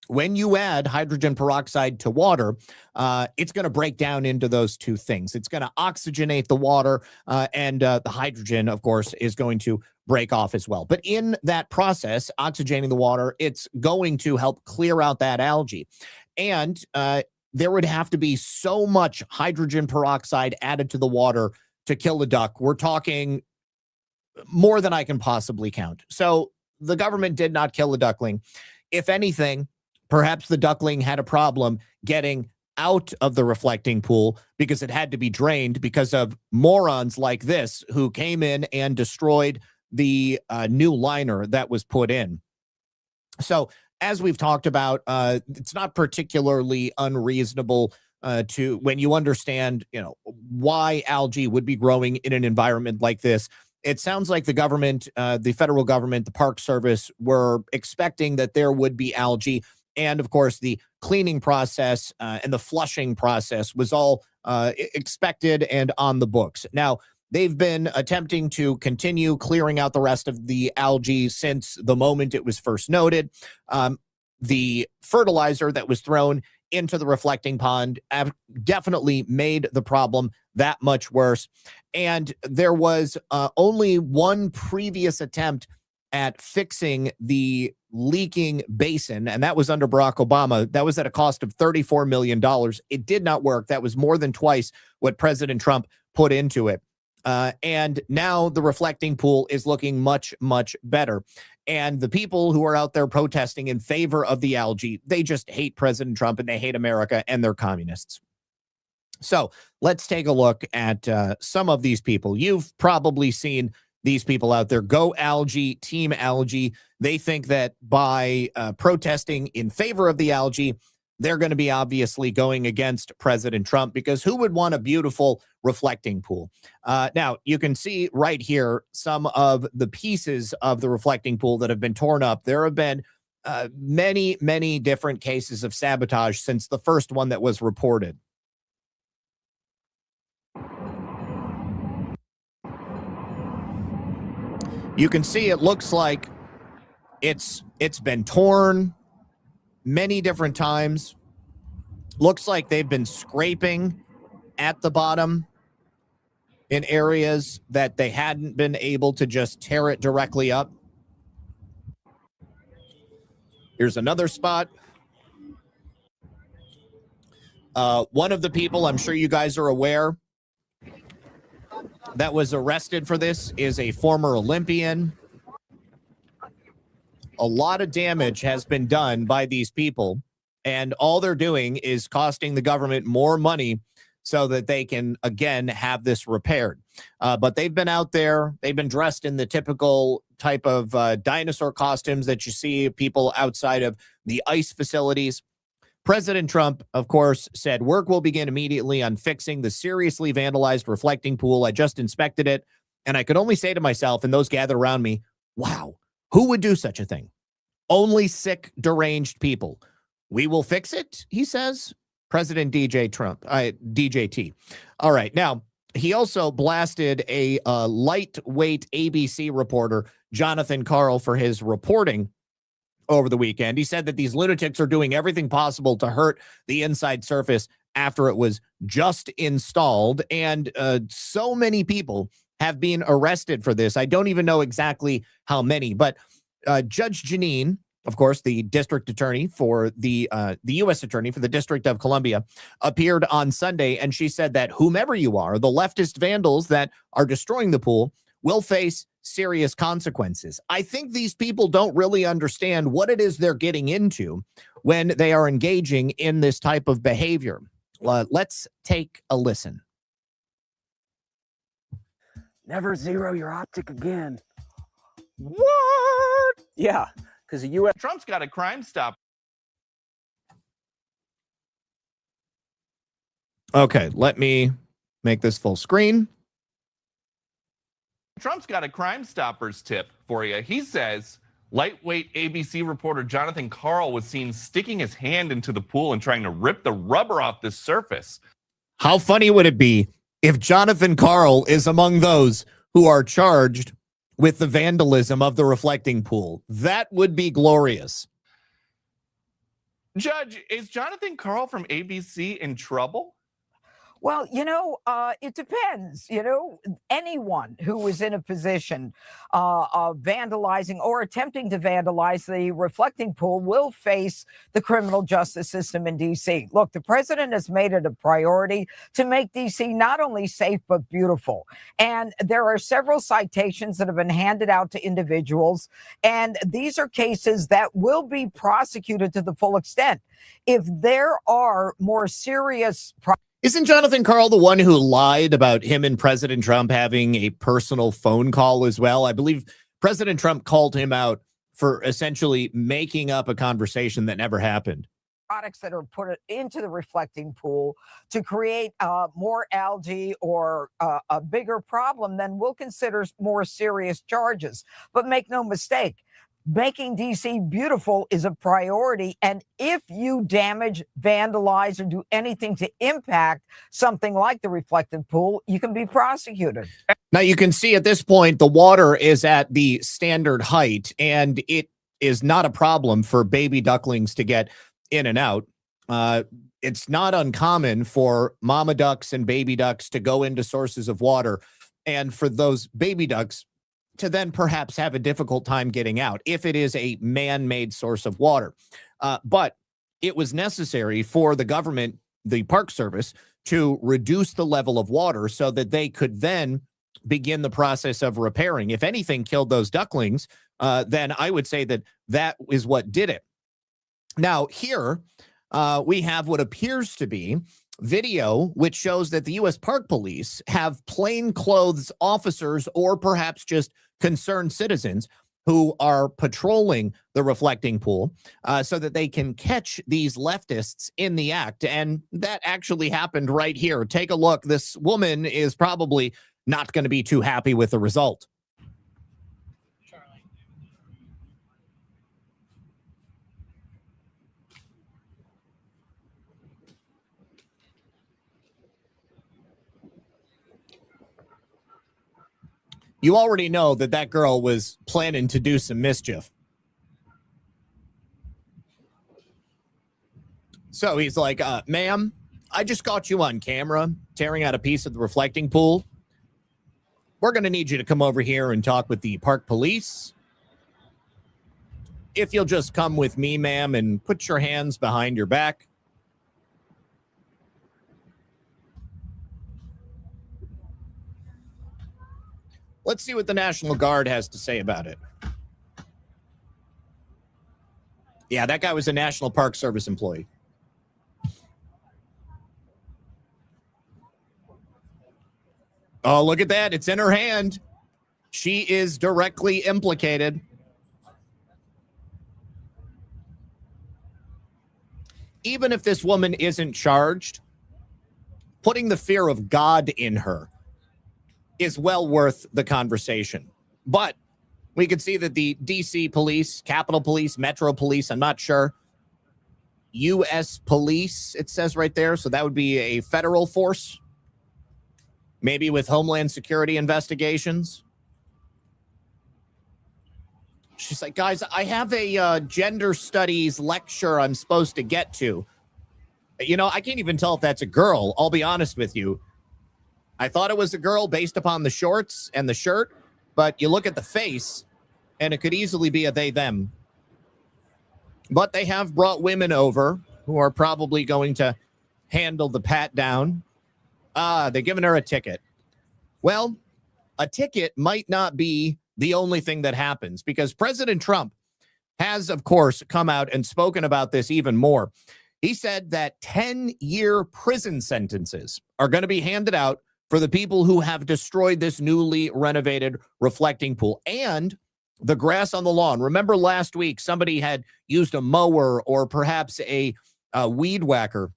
When you add hydrogen peroxide to water, it's going to break down into those two things. It's going to oxygenate the water, and the hydrogen, of course, is going to break off as well. But in that process, oxygenating the water, it's going to help clear out that algae. And there would have to be so much hydrogen peroxide added to the water to kill a duck. We're talking more than I can possibly count. So the government did not kill a duckling. If anything, perhaps the duckling had a problem getting out of the reflecting pool because it had to be drained because of morons like this who came in and destroyed the new liner that was put in. So as we've talked about, it's not particularly unreasonable to, when you understand, why algae would be growing in an environment like this. It sounds like the government, the federal government, the Park Service were expecting that there would be algae. And of course, the cleaning process and the flushing process was all expected and on the books. Now, they've been attempting to continue clearing out the rest of the algae since the moment it was first noted. The fertilizer that was thrown into the reflecting pond definitely made the problem that much worse. And there was only one previous attempt at fixing the leaking basin, and that was under Barack Obama. That was at a cost of $34 million. It did not work. That was more than twice what President Trump put into it. And now the reflecting pool is looking much, much better. And the people who are out there protesting in favor of the algae, they just hate President Trump and they hate America and they're communists. So let's take a look at some of these people. You've probably seen these people out there. Go Algae, Team Algae. They think that by protesting in favor of the algae, they're going to be obviously going against President Trump, because who would want a beautiful reflecting pool? Now, you can see right here some of the pieces of the reflecting pool that have been torn up. There have been many, many different cases of sabotage since the first one that was reported. You can see it looks like it's been torn many different times. Looks like they've been scraping at the bottom in areas that they hadn't been able to just tear it directly up. Here's another spot. One of the people, I'm sure you guys are aware, that was arrested for this is a former Olympian. A lot of damage has been done by these people, and all they're doing is costing the government more money so that they can, again, have this repaired. But they've been out there. They've been dressed in the typical type of dinosaur costumes that you see people outside of the ice facilities. President Trump, of course, said work will begin immediately on fixing the seriously vandalized reflecting pool. I just inspected it, and I could only say to myself and those gathered around me, wow, who would do such a thing? Only sick, deranged people. We will fix it, he says. President DJT. All right. Now, he also blasted a lightweight ABC reporter, Jonathan Karl, for his reporting over the weekend. He said that these lunatics are doing everything possible to hurt the inside surface after it was just installed. And so many people have been arrested for this. I don't even know exactly how many, but Judge Janine, of course, the district attorney for the U.S. attorney for the District of Columbia, appeared on Sunday, and she said that whomever you are, the leftist vandals that are destroying the pool will face serious consequences. I think these people don't really understand what it is they're getting into when they are engaging in this type of behavior. Let's take a listen. Never zero your optic again. What? Yeah, because the U.S. Trump's got a Crime Stop. Okay, let me make this full screen. Trump's got a Crime Stoppers tip for you. He says lightweight ABC reporter Jonathan Karl was seen sticking his hand into the pool and trying to rip the rubber off the surface. How funny would it be if Jonathan Karl is among those who are charged with the vandalism of the reflecting pool? That would be glorious. Judge, is Jonathan Karl from ABC in trouble? Well, it depends. Anyone who is in a position of vandalizing or attempting to vandalize the reflecting pool will face the criminal justice system in D.C. Look, the president has made it a priority to make D.C. not only safe, but beautiful. And there are several citations that have been handed out to individuals. And these are cases that will be prosecuted to the full extent. If there are more serious Isn't Jonathan Karl the one who lied about him and President Trump having a personal phone call as well? I believe President Trump called him out for essentially making up a conversation that never happened. Products that are put into the reflecting pool to create more algae or a bigger problem, then we'll consider more serious charges. But make no mistake, making D.C. beautiful is a priority. And if you damage, vandalize, or do anything to impact something like the reflective pool, you can be prosecuted. Now, you can see at this point, the water is at the standard height, and it is not a problem for baby ducklings to get in and out. It's not uncommon for mama ducks and baby ducks to go into sources of water, and for those baby ducks to then perhaps have a difficult time getting out if it is a man-made source of water. But it was necessary for the government, the Park Service, to reduce the level of water so that they could then begin the process of repairing. If anything killed those ducklings, then I would say that that is what did it. Now, here we have what appears to be video which shows that the U.S. Park Police have plainclothes officers or perhaps just concerned citizens who are patrolling the reflecting pool so that they can catch these leftists in the act. And that actually happened right here. Take a look. This woman is probably not going to be too happy with the result. You already know that that girl was planning to do some mischief. So he's like, ma'am, I just caught you on camera tearing out a piece of the reflecting pool. We're going to need you to come over here and talk with the park police. If you'll just come with me, ma'am, and put your hands behind your back. Let's see what the National Guard has to say about it. Yeah, that guy was a National Park Service employee. Oh, look at that. It's in her hand. She is directly implicated. Even if this woman isn't charged, putting the fear of God in her is well worth the conversation. But we can see that the DC police, Capitol Police, Metro Police, I'm not sure, U.S. Police, it says right there. So that would be a federal force, maybe with Homeland Security investigations. She's like, guys, I have a gender studies lecture I'm supposed to get to. You know, I can't even tell if that's a girl. I'll be honest with you. I thought it was a girl based upon the shorts and the shirt, but you look at the face and it could easily be a they, them. But they have brought women over who are probably going to handle the pat down. They're giving her a ticket. Well, a ticket might not be the only thing that happens, because President Trump has, of course, come out and spoken about this even more. He said that 10-year prison sentences are going to be handed out for the people who have destroyed this newly renovated reflecting pool and the grass on the lawn. Remember last week, somebody had used a mower or perhaps a weed whacker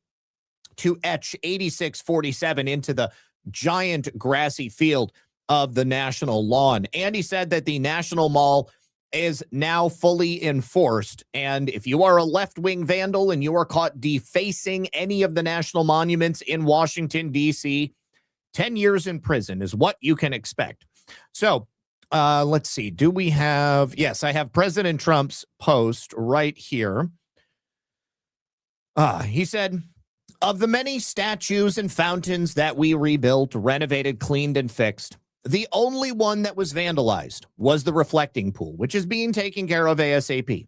to etch 8647 into the giant grassy field of the National Lawn. And he said that the National Mall is now fully enforced. And if you are a left-wing vandal and you are caught defacing any of the national monuments in Washington, D.C., 10 years in prison is what you can expect. So let's see. Do we have... Yes, I have President Trump's post right here. He said, of the many statues and fountains that we rebuilt, renovated, cleaned, and fixed, the only one that was vandalized was the reflecting pool, which is being taken care of ASAP.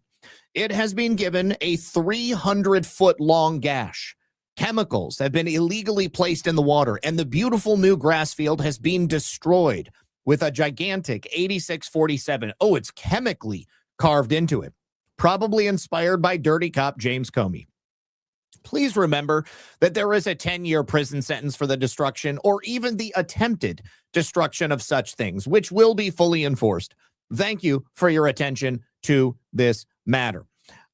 It has been given a 300-foot-long gash. Chemicals have been illegally placed in the water, and the beautiful new grass field has been destroyed with a gigantic 8647. Oh, it's chemically carved into it, probably inspired by dirty cop James Comey. Please remember that there is a 10-year prison sentence for the destruction or even the attempted destruction of such things, which will be fully enforced. Thank you for your attention to this matter.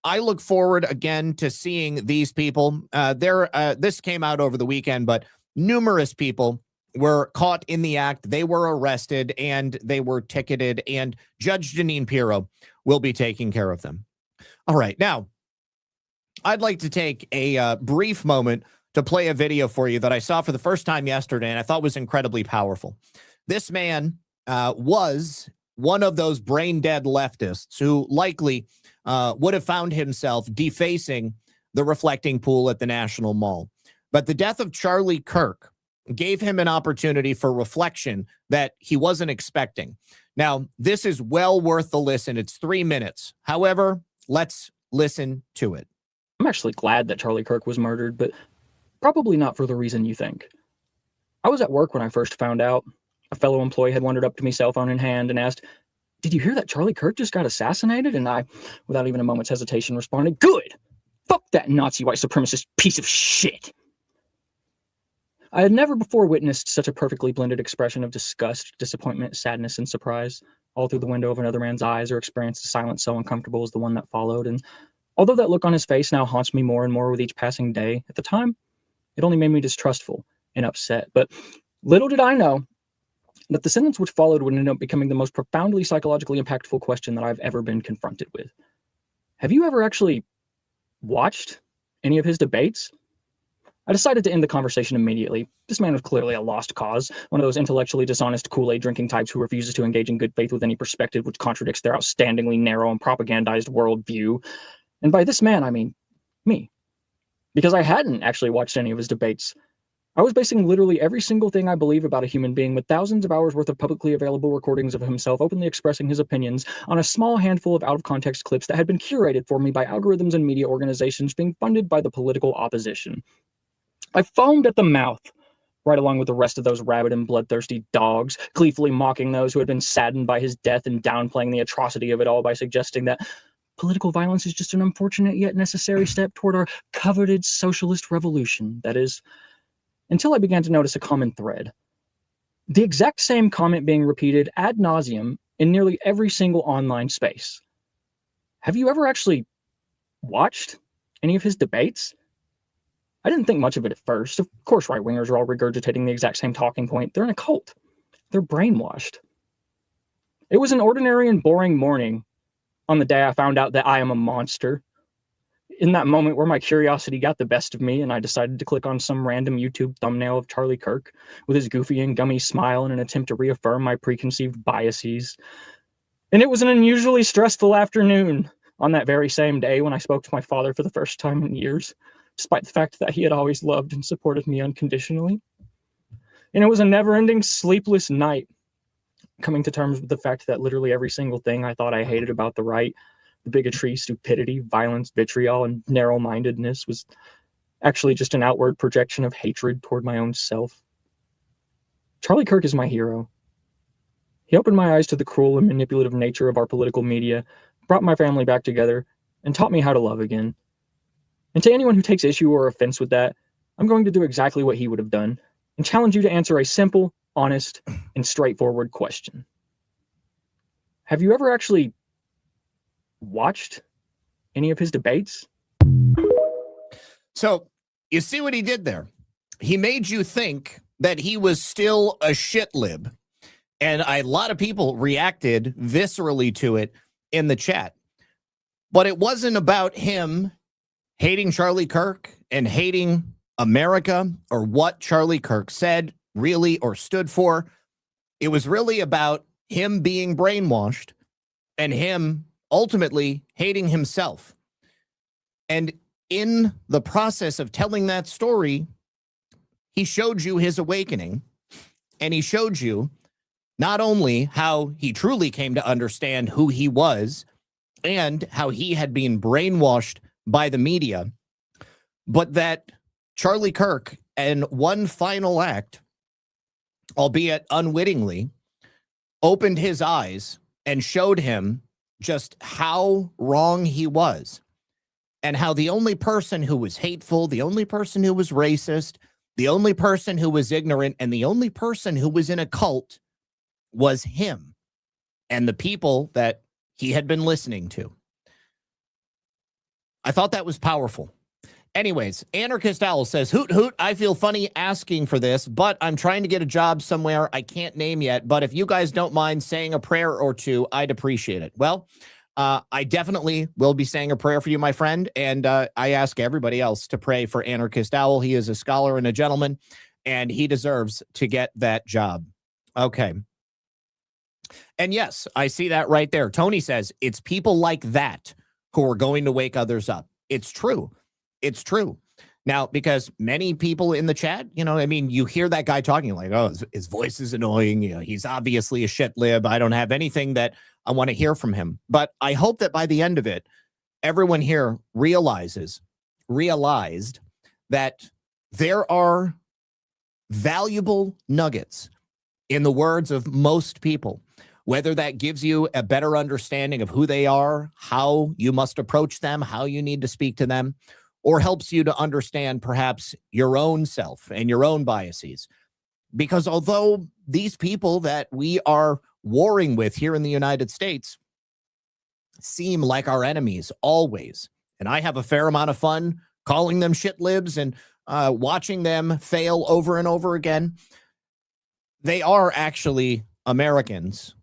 I look forward again to seeing these people. This came out over the weekend, but numerous people were caught in the act. They were arrested and they were ticketed, and Judge Jeanine Pirro will be taking care of them. All right, now, I'd like to take a brief moment to play a video for you that I saw for the first time yesterday and I thought was incredibly powerful. This man was one of those brain-dead leftists who likely would have found himself defacing the reflecting pool at the National Mall. But the death of Charlie Kirk gave him an opportunity for reflection that he wasn't expecting. Now, this is well worth the listen. It's 3 minutes. However, let's listen to it. I'm actually glad that Charlie Kirk was murdered, but probably not for the reason you think. I was at work when I first found out. A fellow employee had wandered up to me, cell phone in hand, and asked, "Did you hear that Charlie Kirk just got assassinated?" And I, without even a moment's hesitation, responded, "Good! Fuck that Nazi white supremacist piece of shit!" I had never before witnessed such a perfectly blended expression of disgust, disappointment, sadness, and surprise, all through the window of another man's eyes, or experienced a silence so uncomfortable as the one that followed. And although that look on his face now haunts me more and more with each passing day, at the time, it only made me distrustful and upset. But little did I know that the sentence which followed would end up becoming the most profoundly psychologically impactful question that I've ever been confronted with. Have you ever actually watched any of his debates? I decided to end the conversation immediately. This man was clearly a lost cause, one of those intellectually dishonest Kool-Aid drinking types who refuses to engage in good faith with any perspective which contradicts their outstandingly narrow and propagandized worldview. And by this man, I mean me. because I hadn't actually watched any of his debates. I was basing literally every single thing I believe about a human being with thousands of hours worth of publicly available recordings of himself openly expressing his opinions on a small handful of out-of-context clips that had been curated for me by algorithms and media organizations being funded by the political opposition. I foamed at the mouth, right along with the rest of those rabid and bloodthirsty dogs, gleefully mocking those who had been saddened by his death and downplaying the atrocity of it all by suggesting that political violence is just an unfortunate yet necessary step toward our coveted socialist revolution. That is, until I began to notice a common thread. The exact same comment being repeated ad nauseum in nearly every single online space. Have you ever actually watched any of his debates? I didn't think much of it at first. Of course, right-wingers are all regurgitating the exact same talking point. They're in a cult. They're brainwashed. It was an ordinary and boring morning on the day I found out that I am a monster. In that moment where my curiosity got the best of me and I decided to click on some random YouTube thumbnail of Charlie Kirk with his goofy and gummy smile in an attempt to reaffirm my preconceived biases. And it was an unusually stressful afternoon on that very same day when I spoke to my father for the first time in years, despite the fact that he had always loved and supported me unconditionally. And it was a never-ending sleepless night, coming to terms with the fact that literally every single thing I thought I hated about the right, the bigotry, stupidity, violence, vitriol, and narrow-mindedness was actually just an outward projection of hatred toward my own self. Charlie Kirk is my hero. He opened my eyes to the cruel and manipulative nature of our political media, brought my family back together, and taught me how to love again. And to anyone who takes issue or offense with that, I'm going to do exactly what he would have done and challenge you to answer a simple, honest, and straightforward question. Have you ever actually watched any of his debates? So you see what he did there? He made you think that he was still a shit lib. And a lot of people reacted viscerally to it in the chat. But it wasn't about him hating Charlie Kirk and hating America or what Charlie Kirk said really or stood for. It was really about him being brainwashed and him ultimately hating himself. And in the process of telling that story, he showed you his awakening, and he showed you not only how he truly came to understand who he was and how he had been brainwashed by the media, but that Charlie Kirk, in one final act, albeit unwittingly, opened his eyes and showed him just how wrong he was, and how the only person who was hateful, the only person who was racist, the only person who was ignorant, and the only person who was in a cult was him and the people that he had been listening to. I thought that was powerful. Anyways, Anarchist Owl says, hoot, hoot, I feel funny asking for this, but I'm trying to get a job somewhere I can't name yet. But if you guys don't mind saying a prayer or two, I'd appreciate it. Well, I definitely will be saying a prayer for you, my friend. And I ask everybody else to pray for Anarchist Owl. He is a scholar and a gentleman, and he deserves to get that job. Okay. And yes, I see that right there. Tony says, it's people like that who are going to wake others up. It's true. It's true. Now, because many people in the chat, I mean, you hear that guy talking like, oh, his voice is annoying. He's obviously a shit lib. I don't have anything that I want to hear from him. But I hope that by the end of it, everyone here realized that there are valuable nuggets in the words of most people, whether that gives you a better understanding of who they are, how you must approach them, how you need to speak to them, or helps you to understand perhaps your own self and your own biases. Because although these people that we are warring with here in the United States seem like our enemies always, and I have a fair amount of fun calling them shit libs and watching them fail over and over again, they are actually Americans.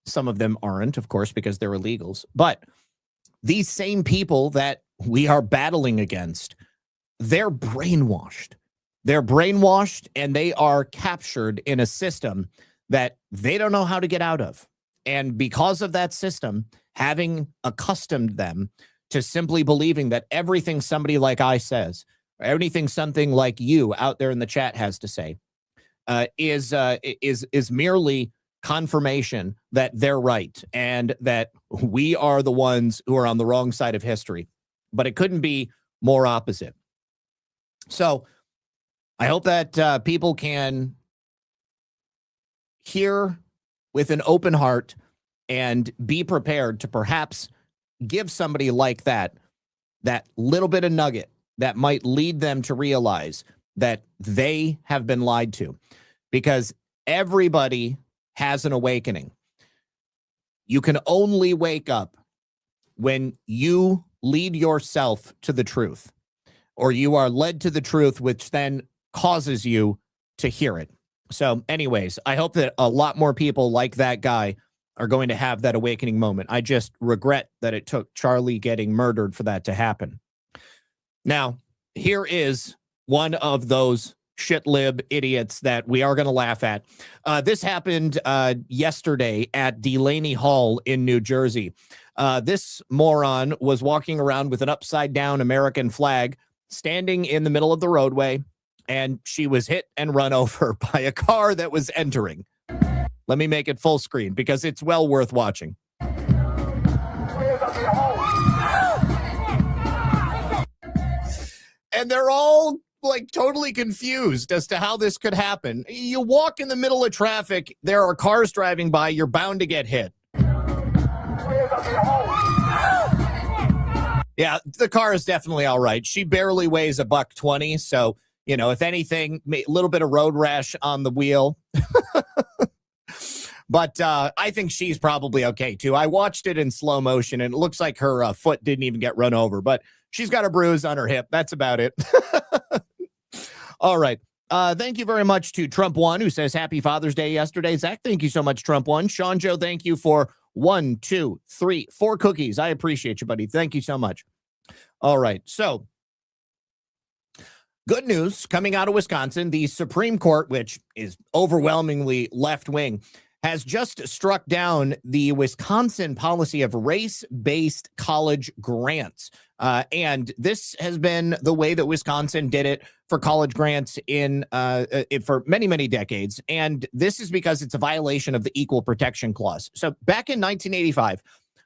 Some of them aren't, of course, because they're illegals. But these same people that we are battling against, they're brainwashed. They're brainwashed, and they are captured in a system that they don't know how to get out of. And because of that system, having accustomed them to simply believing that everything somebody like I says, anything something like you out there in the chat has to say, is merely confirmation that they're right and that we are the ones who are on the wrong side of history. But it couldn't be more opposite. So I hope that people can hear with an open heart and be prepared to perhaps give somebody like that little bit of nugget that might lead them to realize that they have been lied to, because everybody has an awakening. You can only wake up when you lead yourself to the truth, or you are led to the truth, which then causes you to hear it. So anyways, I hope that a lot more people like that guy are going to have that awakening moment. I just regret that it took Charlie getting murdered for that to happen. Now, here is one of those shit-lib idiots that we are going to laugh at. This happened yesterday at Delaney Hall in New Jersey. This moron was walking around with an upside-down American flag standing in the middle of the roadway, and she was hit and run over by a car that was entering. Let me make it full screen because it's well worth watching. And they're all like totally confused as to how this could happen. You walk in the middle of traffic, there are cars driving by, you're bound to get hit. Yeah, the car is definitely all right. She barely weighs $120, so, you know, if anything, a little bit of road rash on the wheel. But I think she's probably okay, too. I watched it in slow motion, and it looks like her foot didn't even get run over. But she's got a bruise on her hip. That's about it. All right. Thank you very much to Trump1, who says Happy Father's Day yesterday. Zach, thank you so much, Trump1. Sean Joe, thank you for 1, 2, 3, 4 cookies. I appreciate you, buddy. Thank you so much. All right. So, good news coming out of Wisconsin. The Supreme Court, which is overwhelmingly left-wing, has just struck down the Wisconsin policy of race-based college grants. And this has been the way that Wisconsin did it for college grants for many, many decades. And this is because it's a violation of the Equal Protection Clause. So back in 1985,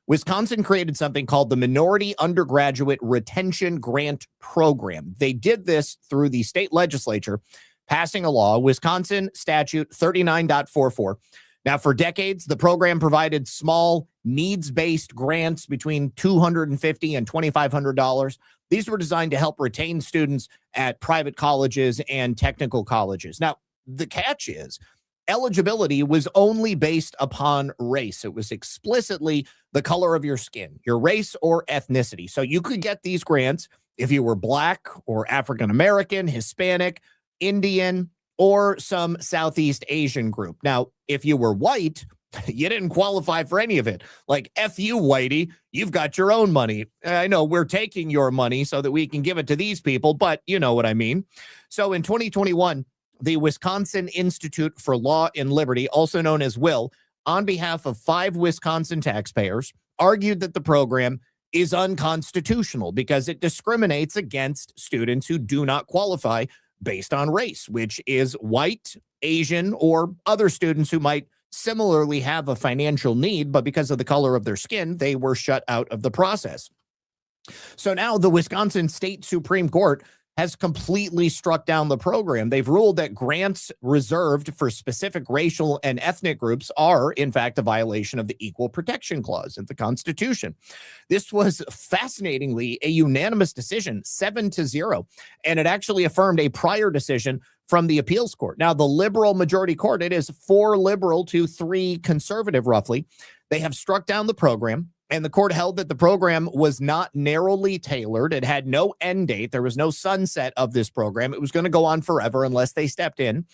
Wisconsin created something called the Minority Undergraduate Retention Grant Program. They did this through the state legislature, passing a law, Wisconsin Statute 39.44. Now, for decades, the program provided small needs-based grants between $250 and $2,500. These were designed to help retain students at private colleges and technical colleges. Now, the catch is eligibility was only based upon race. It was explicitly the color of your skin, your race or ethnicity. So you could get these grants if you were Black or African-American, Hispanic, Indian, or some Southeast Asian group. Now, if you were white, you didn't qualify for any of it. Like, F you, whitey, you've got your own money. I know we're taking your money so that we can give it to these people, but you know what I mean. So in 2021, the Wisconsin Institute for Law and Liberty, also known as WIL, on behalf of 5 Wisconsin taxpayers, argued that the program is unconstitutional because it discriminates against students who do not qualify based on race, which is white, Asian, or other students who might similarly have a financial need, but because of the color of their skin, they were shut out of the process. So now the Wisconsin State Supreme Court has completely struck down the program. They've ruled that grants reserved for specific racial and ethnic groups are, in fact, a violation of the Equal Protection Clause of the Constitution. This was fascinatingly a unanimous decision, 7-0, and it actually affirmed a prior decision from the appeals court. Now, the liberal majority court, it is 4 liberal to 3 conservative, roughly. They have struck down the program. And the court held that the program was not narrowly tailored. It had no end date. There was no sunset of this program. It was going to go on forever unless they stepped in.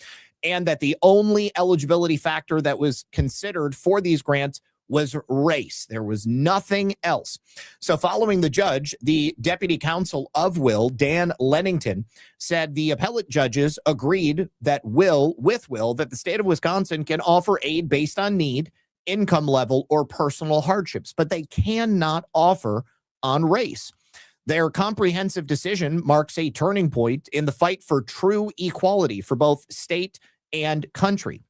And that the only eligibility factor that was considered for these grants was race. There was nothing else. So following the judge, the deputy counsel of WIL, Dan Lennington, said the appellate judges agreed that that the state of Wisconsin can offer aid based on need, income level, or personal hardships, but they cannot offer on race. Their comprehensive decision marks a turning point in the fight for true equality for both state and country.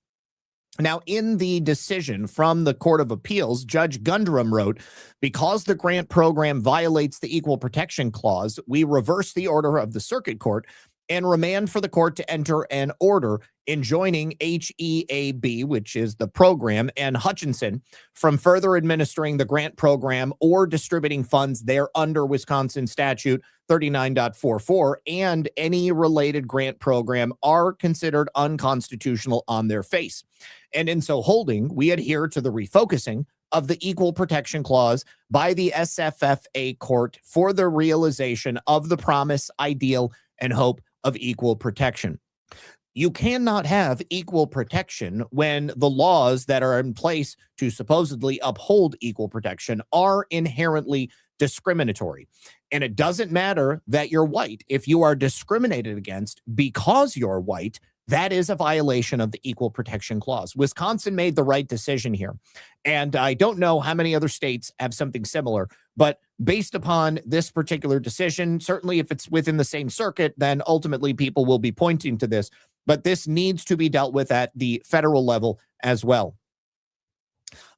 Now, in the decision from the Court of Appeals, Judge Gundrum wrote, because the grant program violates the Equal Protection Clause, we reverse the order of the Circuit Court and remand for the court to enter an order enjoining HEAB, which is the program, and Hutchinson from further administering the grant program or distributing funds there under Wisconsin Statute 39.44, and any related grant program are considered unconstitutional on their face. And in so holding, we adhere to the refocusing of the Equal Protection Clause by the SFFA Court for the realization of the promise, ideal, and hope of equal protection. You cannot have equal protection when the laws that are in place to supposedly uphold equal protection are inherently discriminatory. And it doesn't matter that you're white. If you are discriminated against because you're white, that is a violation of the Equal Protection Clause. Wisconsin made the right decision here. And I don't know how many other states have something similar, but based upon this particular decision, certainly if it's within the same circuit, then ultimately people will be pointing to this. But this needs to be dealt with at the federal level as well.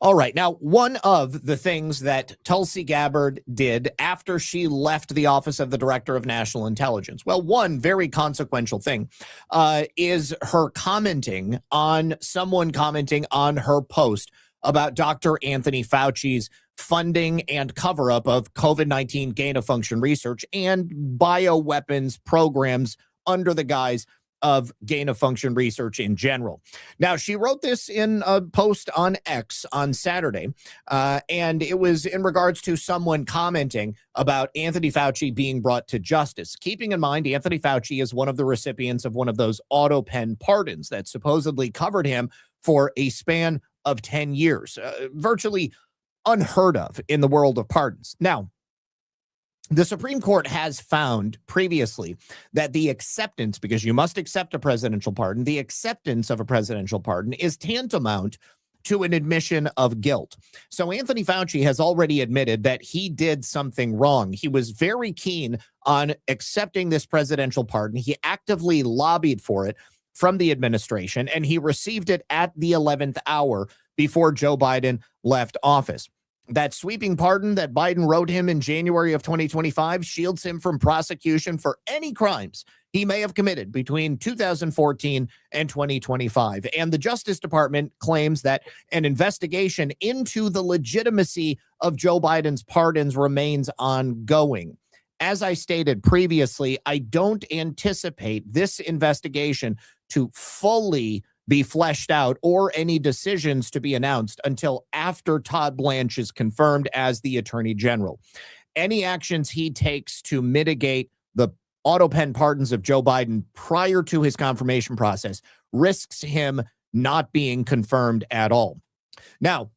All right. Now, one of the things that Tulsi Gabbard did after she left the office of the Director of National Intelligence, well, one very consequential thing is her commenting on someone commenting on her post about Dr. Anthony Fauci's funding and cover-up of COVID-19 gain-of-function research and bioweapons programs under the guise of gain-of-function research in general. Now, she wrote this in a post on X on Saturday, and it was in regards to someone commenting about Anthony Fauci being brought to justice. Keeping in mind, Anthony Fauci is one of the recipients of one of those auto pen pardons that supposedly covered him for a span of 10 years, virtually unheard of in the world of pardons. Now, the Supreme Court has found previously that the acceptance, because you must accept a presidential pardon, the acceptance of a presidential pardon is tantamount to an admission of guilt. So Anthony Fauci has already admitted that he did something wrong. He was very keen on accepting this presidential pardon. He actively lobbied for it from the administration, and he received it at the 11th hour before Joe Biden left office. That sweeping pardon that Biden wrote him in January of 2025 shields him from prosecution for any crimes he may have committed between 2014 and 2025. And the Justice Department claims that an investigation into the legitimacy of Joe Biden's pardons remains ongoing. As I stated previously, I don't anticipate this investigation to fully be fleshed out or any decisions to be announced until after Todd Blanche is confirmed as the Attorney General. Any actions he takes to mitigate the auto pen pardons of Joe Biden prior to his confirmation process risks him not being confirmed at all. Now,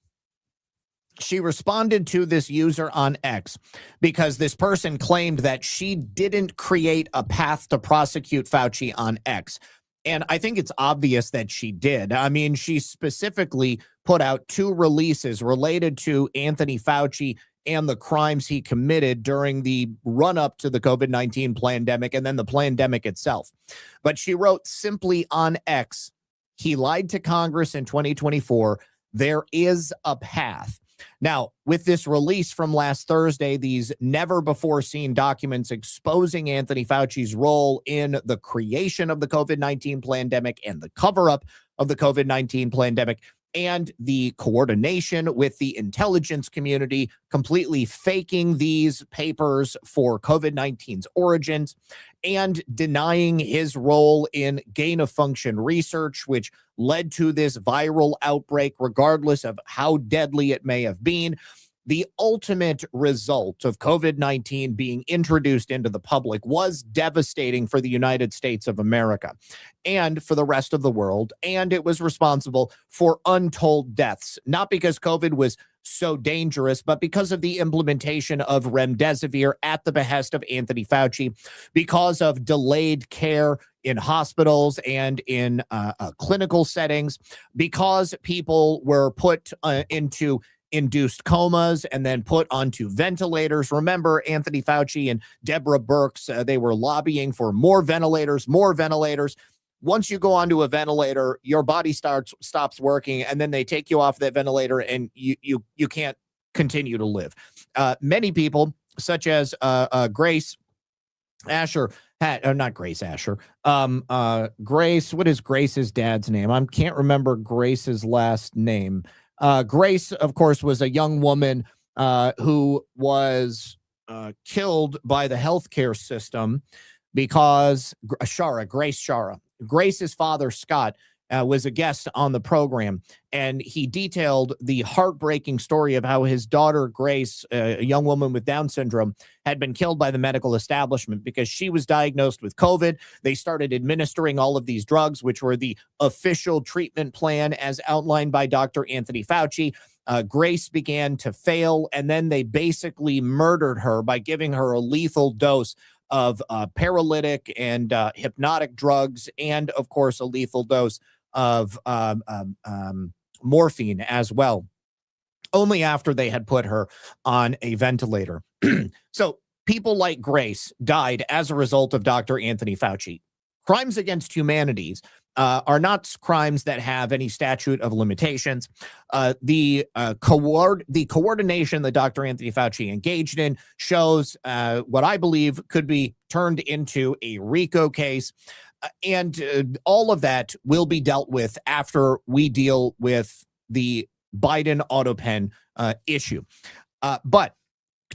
she responded to this user on X because this person claimed that she didn't create a path to prosecute Fauci on X. And I think it's obvious that she did. I mean, she specifically put out 2 releases related to Anthony Fauci and the crimes he committed during the run-up to the COVID-19 pandemic and then the pandemic itself. But she wrote simply on X, he lied to Congress in 2024. There is a path. Now, with this release from last Thursday, these never-before-seen documents exposing Anthony Fauci's role in the creation of the COVID-19 pandemic and the cover-up of the COVID-19 pandemic and the coordination with the intelligence community, completely faking these papers for COVID-19's origins and denying his role in gain-of-function research, which led to this viral outbreak, regardless of how deadly it may have been. The ultimate result of COVID-19 being introduced into the public was devastating for the United States of America and for the rest of the world. And it was responsible for untold deaths, not because COVID was so dangerous, but because of the implementation of remdesivir at the behest of Anthony Fauci, because of delayed care in hospitals and in clinical settings, because people were put into induced comas and then put onto ventilators. Remember, Anthony Fauci and Deborah Birx, they were lobbying for more ventilators, more ventilators. Once you go onto a ventilator, your body stops working, and then they take you off that ventilator, and you can't continue to live. Many people, such as Grace Asher, not Grace Asher, Grace. What is Grace's dad's name? I can't remember Grace's last name. Grace, of course, was a young woman who was killed by the healthcare system because Grace Shara. Grace's father, Scott, was a guest on the program, and he detailed the heartbreaking story of how his daughter, Grace, a young woman with Down syndrome, had been killed by the medical establishment because she was diagnosed with COVID. They started administering all of these drugs, which were the official treatment plan as outlined by Dr. Anthony Fauci. Grace began to fail, and then they basically murdered her by giving her a lethal dose of paralytic and hypnotic drugs, and of course a lethal dose of morphine as well, only after they had put her on a ventilator. So people like Grace died as a result of Dr. Anthony Fauci. Crimes against humanity are not crimes that have any statute of limitations. The coordination that Dr. Anthony Fauci engaged in shows what I believe could be turned into a RICO case. And all of that will be dealt with after we deal with the Biden auto pen issue. But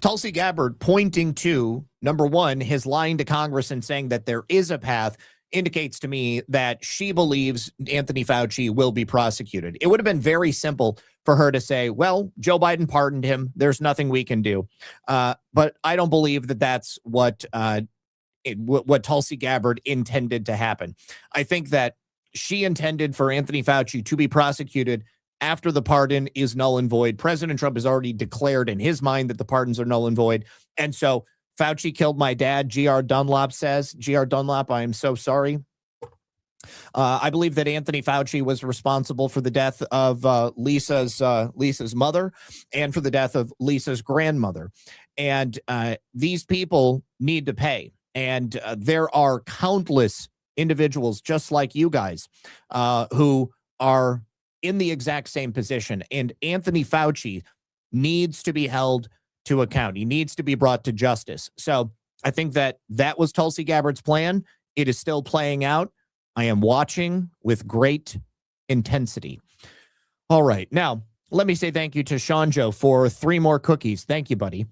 Tulsi Gabbard pointing to, number one, his lying to Congress and saying that there is a path indicates to me that she believes Anthony Fauci will be prosecuted. It would have been very simple for her to say, well, Joe Biden pardoned him. There's nothing we can do. But I don't believe that that's what Tulsi Gabbard intended to happen. I think that she intended for Anthony Fauci to be prosecuted after the pardon is null and void. President Trump has already declared in his mind that the pardons are null and void. And so Fauci killed my dad, G.R. Dunlap says. G.R. Dunlap, I am so sorry. I believe that Anthony Fauci was responsible for the death of Lisa's mother and for the death of Lisa's grandmother. And these people need to pay. And there are countless individuals just like you guys who are in the exact same position. And Anthony Fauci needs to be held to account. He needs to be brought to justice. So I think that that was Tulsi Gabbard's plan. It is still playing out. I am watching with great intensity. All right. Now, let me say thank you to Shanjo for 3 more cookies. Thank you, buddy.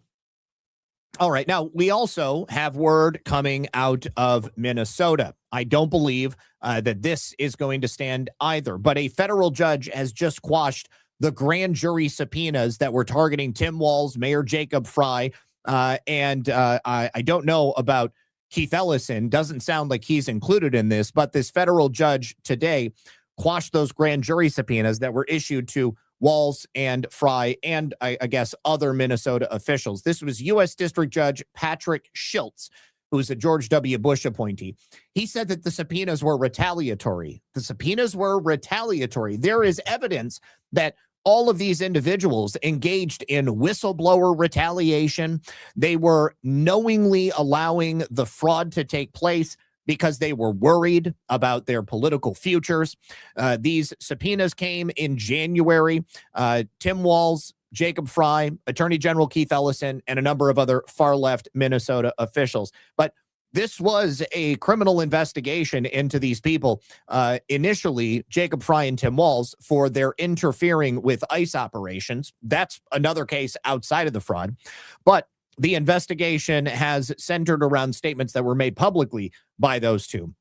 All right. Now, we also have word coming out of Minnesota. I don't believe that this is going to stand either, but a federal judge has just quashed the grand jury subpoenas that were targeting Tim Walz, Mayor Jacob Fry, and I don't know about Keith Ellison. Doesn't sound like he's included in this, but this federal judge today quashed those grand jury subpoenas that were issued to Walz and Fry and I guess other Minnesota officials. This was U.S. District Judge Patrick Schiltz, who's a George W. Bush appointee. He said that the subpoenas were retaliatory. The subpoenas were retaliatory. There is evidence that all of these individuals engaged in whistleblower retaliation. They were knowingly allowing the fraud to take place because they were worried about their political futures. These subpoenas came in January. Tim Walz, Jacob Fry, Attorney General Keith Ellison, and a number of other far-left Minnesota officials. But this was a criminal investigation into these people. Initially, Jacob Fry and Tim Walz for their interfering with ICE operations. That's another case outside of the fraud. But the investigation has centered around statements that were made publicly by those two.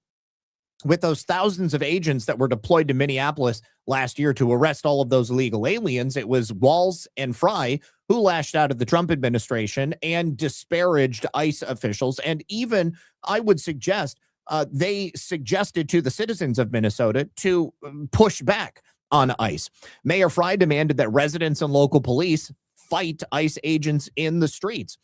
With those thousands of agents that were deployed to Minneapolis last year to arrest all of those illegal aliens, it was Walz and Fry who lashed out at the Trump administration and disparaged ICE officials. And even, I would suggest, they suggested to the citizens of Minnesota to push back on ICE. Mayor Fry demanded that residents and local police fight ICE agents in the streets.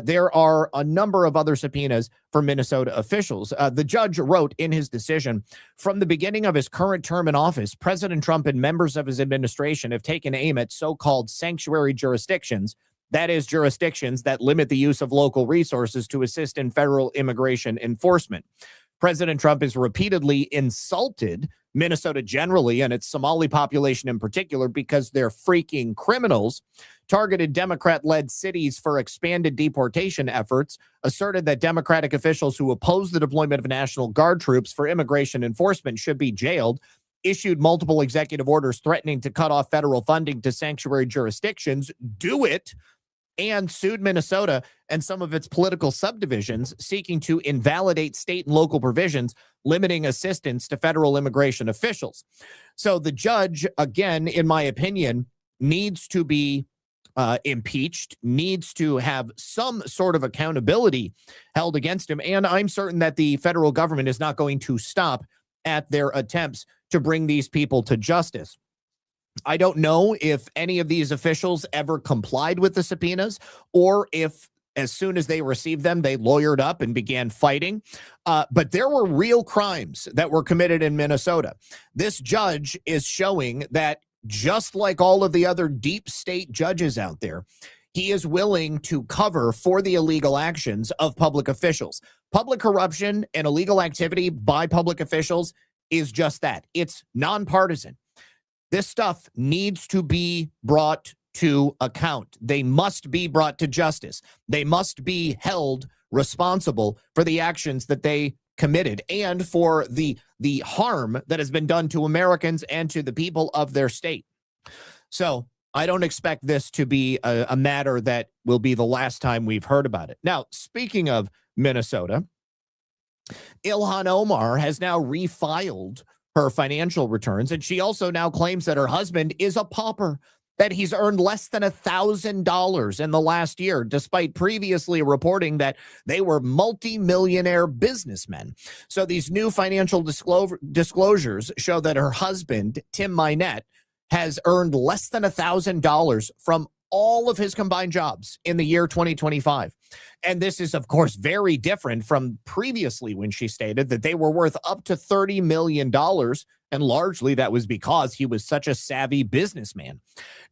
There are a number of other subpoenas for Minnesota officials. The judge wrote in his decision, from the beginning of his current term in office, President Trump and members of his administration have taken aim at so-called sanctuary jurisdictions, that is, jurisdictions that limit the use of local resources to assist in federal immigration enforcement. President Trump has repeatedly insulted Minnesota generally and its Somali population in particular because they're freaking criminals, targeted Democrat-led cities for expanded deportation efforts, asserted that Democratic officials who oppose the deployment of National Guard troops for immigration enforcement should be jailed, issued multiple executive orders threatening to cut off federal funding to sanctuary jurisdictions, do it, and sued Minnesota and some of its political subdivisions, seeking to invalidate state and local provisions limiting assistance to federal immigration officials. So the judge, again, in my opinion, needs to be impeached, needs to have some sort of accountability held against him. And I'm certain that the federal government is not going to stop at their attempts to bring these people to justice. I don't know if any of these officials ever complied with the subpoenas or if as soon as they received them, they lawyered up and began fighting. But there were real crimes that were committed in Minnesota. This judge is showing that just like all of the other deep state judges out there, he is willing to cover for the illegal actions of public officials. Public corruption and illegal activity by public officials is just that. It's nonpartisan. This stuff needs to be brought to account. They must be brought to justice. They must be held responsible for the actions that they committed and for the harm that has been done to Americans and to the people of their state. So I don't expect this to be a matter that will be the last time we've heard about it. Now, speaking of Minnesota, Ilhan Omar has now refiled her financial returns, and she also now claims that her husband is a pauper, that he's earned less than $1,000 in the last year, despite previously reporting that they were multi-millionaire businessmen. So these new financial disclosures show that her husband, Tim Minette, has earned less than $1,000 from all of his combined jobs in the year 2025. And this is, of course, very different from previously when she stated that they were worth up to $30 million. And largely that was because he was such a savvy businessman.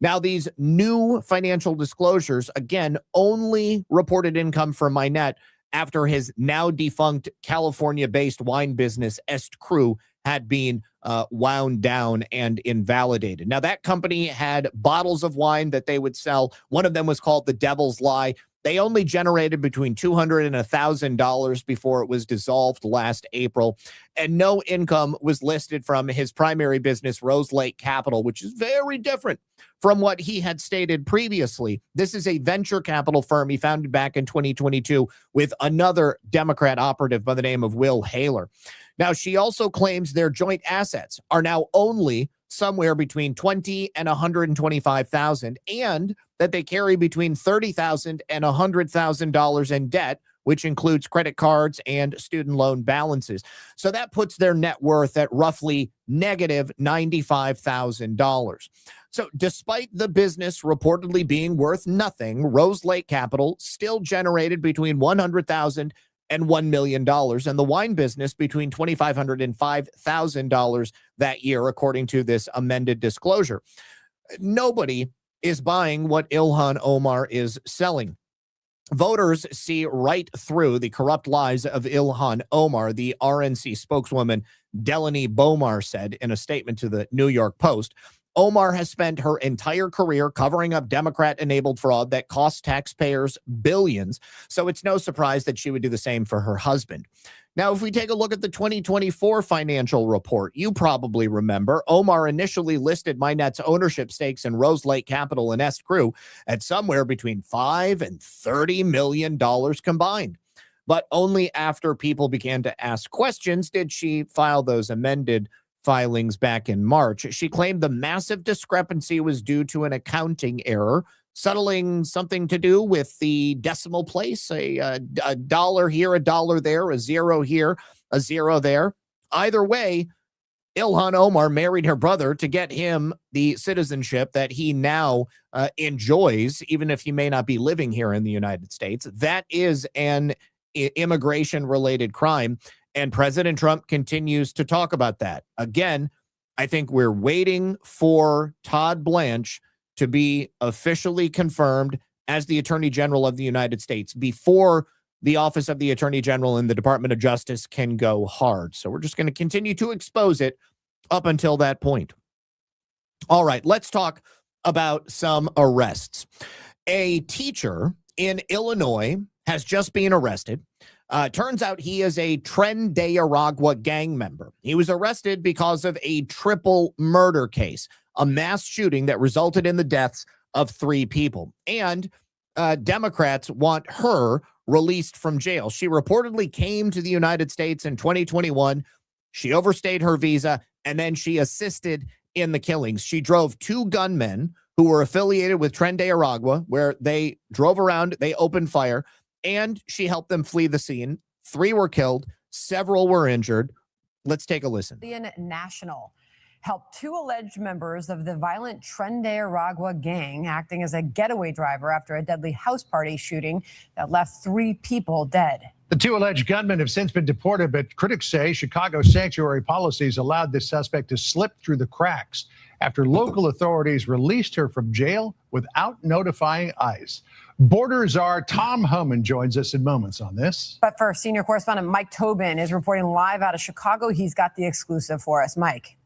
Now, these new financial disclosures, again, only reported income for Minette after his now defunct California-based wine business, Est Cru, had been wound down and invalidated. Now, that company had bottles of wine that they would sell. One of them was called the Devil's Lie. They only generated between $200 and $1,000 before it was dissolved last April, and no income was listed from his primary business, Rose Lake Capital, which is very different from what he had stated previously. This is a venture capital firm he founded back in 2022 with another Democrat operative by the name of Will Haler. Now, she also claims their joint assets are now only somewhere between $20,000 and $125,000, and that they carry between $30,000 and $100,000 in debt, which includes credit cards and student loan balances. So that puts their net worth at roughly negative $95,000. So despite the business reportedly being worth nothing, Rose Lake Capital still generated between $100,000 and $1 million, and the wine business between $2,500 and $5,000 that year, according to this amended disclosure. Nobody is buying what Ilhan Omar is selling. Voters see right through the corrupt lies of Ilhan Omar, the RNC spokeswoman Delaney Bomar said in a statement to the New York Post. Omar has spent her entire career covering up Democrat-enabled fraud that costs taxpayers billions, so it's no surprise that she would do the same for her husband. Now, if we take a look at the 2024 financial report, you probably remember Omar initially listed Minette's ownership stakes in Rose Lake Capital and Est Cru at somewhere between $5 and $30 million combined. But only after people began to ask questions did she file those amended filings back in March. She claimed the massive discrepancy was due to an accounting error, settling something to do with the decimal place, a dollar here, a dollar there, a zero here, a zero there. Either way, Ilhan Omar married her brother to get him the citizenship that he now enjoys, even if he may not be living here in the United States. That is an immigration-related crime, and President Trump continues to talk about that. Again, I think we're waiting for Todd Blanche to be officially confirmed as the Attorney General of the United States before the Office of the Attorney General and the Department of Justice can go hard. So we're just going to continue to expose it up until that point. All right, let's talk about some arrests. A teacher in Illinois has just been arrested. Turns out he is a Tren de Aragua gang member. He was arrested because of a triple murder case, a mass shooting that resulted in the deaths of 3 people. And Democrats want her released from jail. She reportedly came to the United States in 2021. She overstayed her visa, and then she assisted in the killings. She drove 2 gunmen who were affiliated with Tren de Aragua, where they drove around, they opened fire, and she helped them flee the scene. 3 were killed, several were injured. Let's take a listen. National helped 2 alleged members of the violent Tren de Aragua gang acting as a getaway driver after a deadly house party shooting that left 3 people dead. The 2 alleged gunmen have since been deported, but critics say Chicago's sanctuary policies allowed this suspect to slip through the cracks after local authorities released her from jail without notifying ICE. Border czar Tom Homan joins us in moments on this. But first, senior correspondent Mike Tobin is reporting live out of Chicago. He's got the exclusive for us. Mike.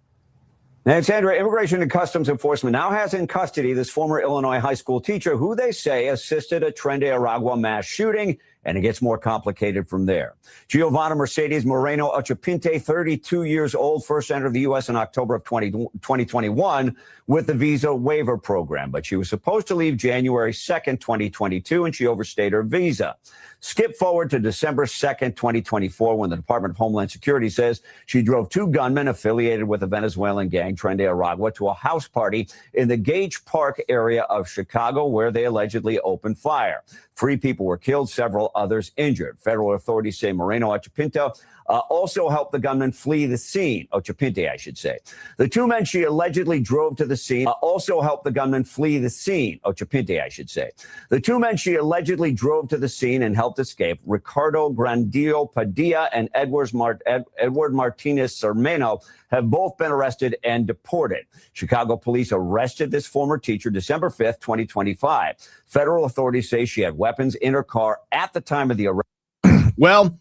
And Sandra, Immigration and Customs Enforcement now has in custody this former Illinois high school teacher who they say assisted a Tren de Aragua mass shooting, and it gets more complicated from there. Giovanna Mercedes Moreno Ochapinte, 32 years old, first entered the U.S. in October of 2021 with the visa waiver program, but she was supposed to leave January 2nd, 2022, and she overstayed her visa. Skip forward to December 2nd, 2024, when the Department of Homeland Security says she drove 2 gunmen affiliated with the Venezuelan gang Tren de Aragua to a house party in the Gage Park area of Chicago, where they allegedly opened fire. 3 people were killed, several others injured. Federal authorities say Moreno Ochapinte also helped the gunman flee the scene. Ochapinte, I should say. The 2 men she allegedly drove to the scene also helped the gunman flee the scene. Ochapinte, I should say. The 2 men she allegedly drove to the scene and helped escape, Ricardo Grandillo Padilla and Edward Martinez Sermeno, have both been arrested and deported. Chicago police arrested this former teacher December 5th, 2025. Federal authorities say she had weapons in her car at the time of the arrest. Well,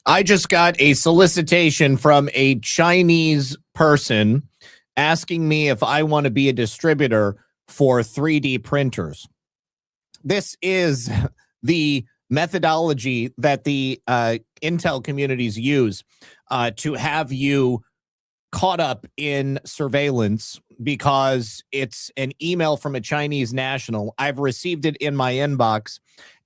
I just got a solicitation from a Chinese person asking me if I want to be a distributor for 3D printers. This is the methodology that the intel communities use to have you caught up in surveillance because it's an email from a Chinese national. I've received it in my inbox.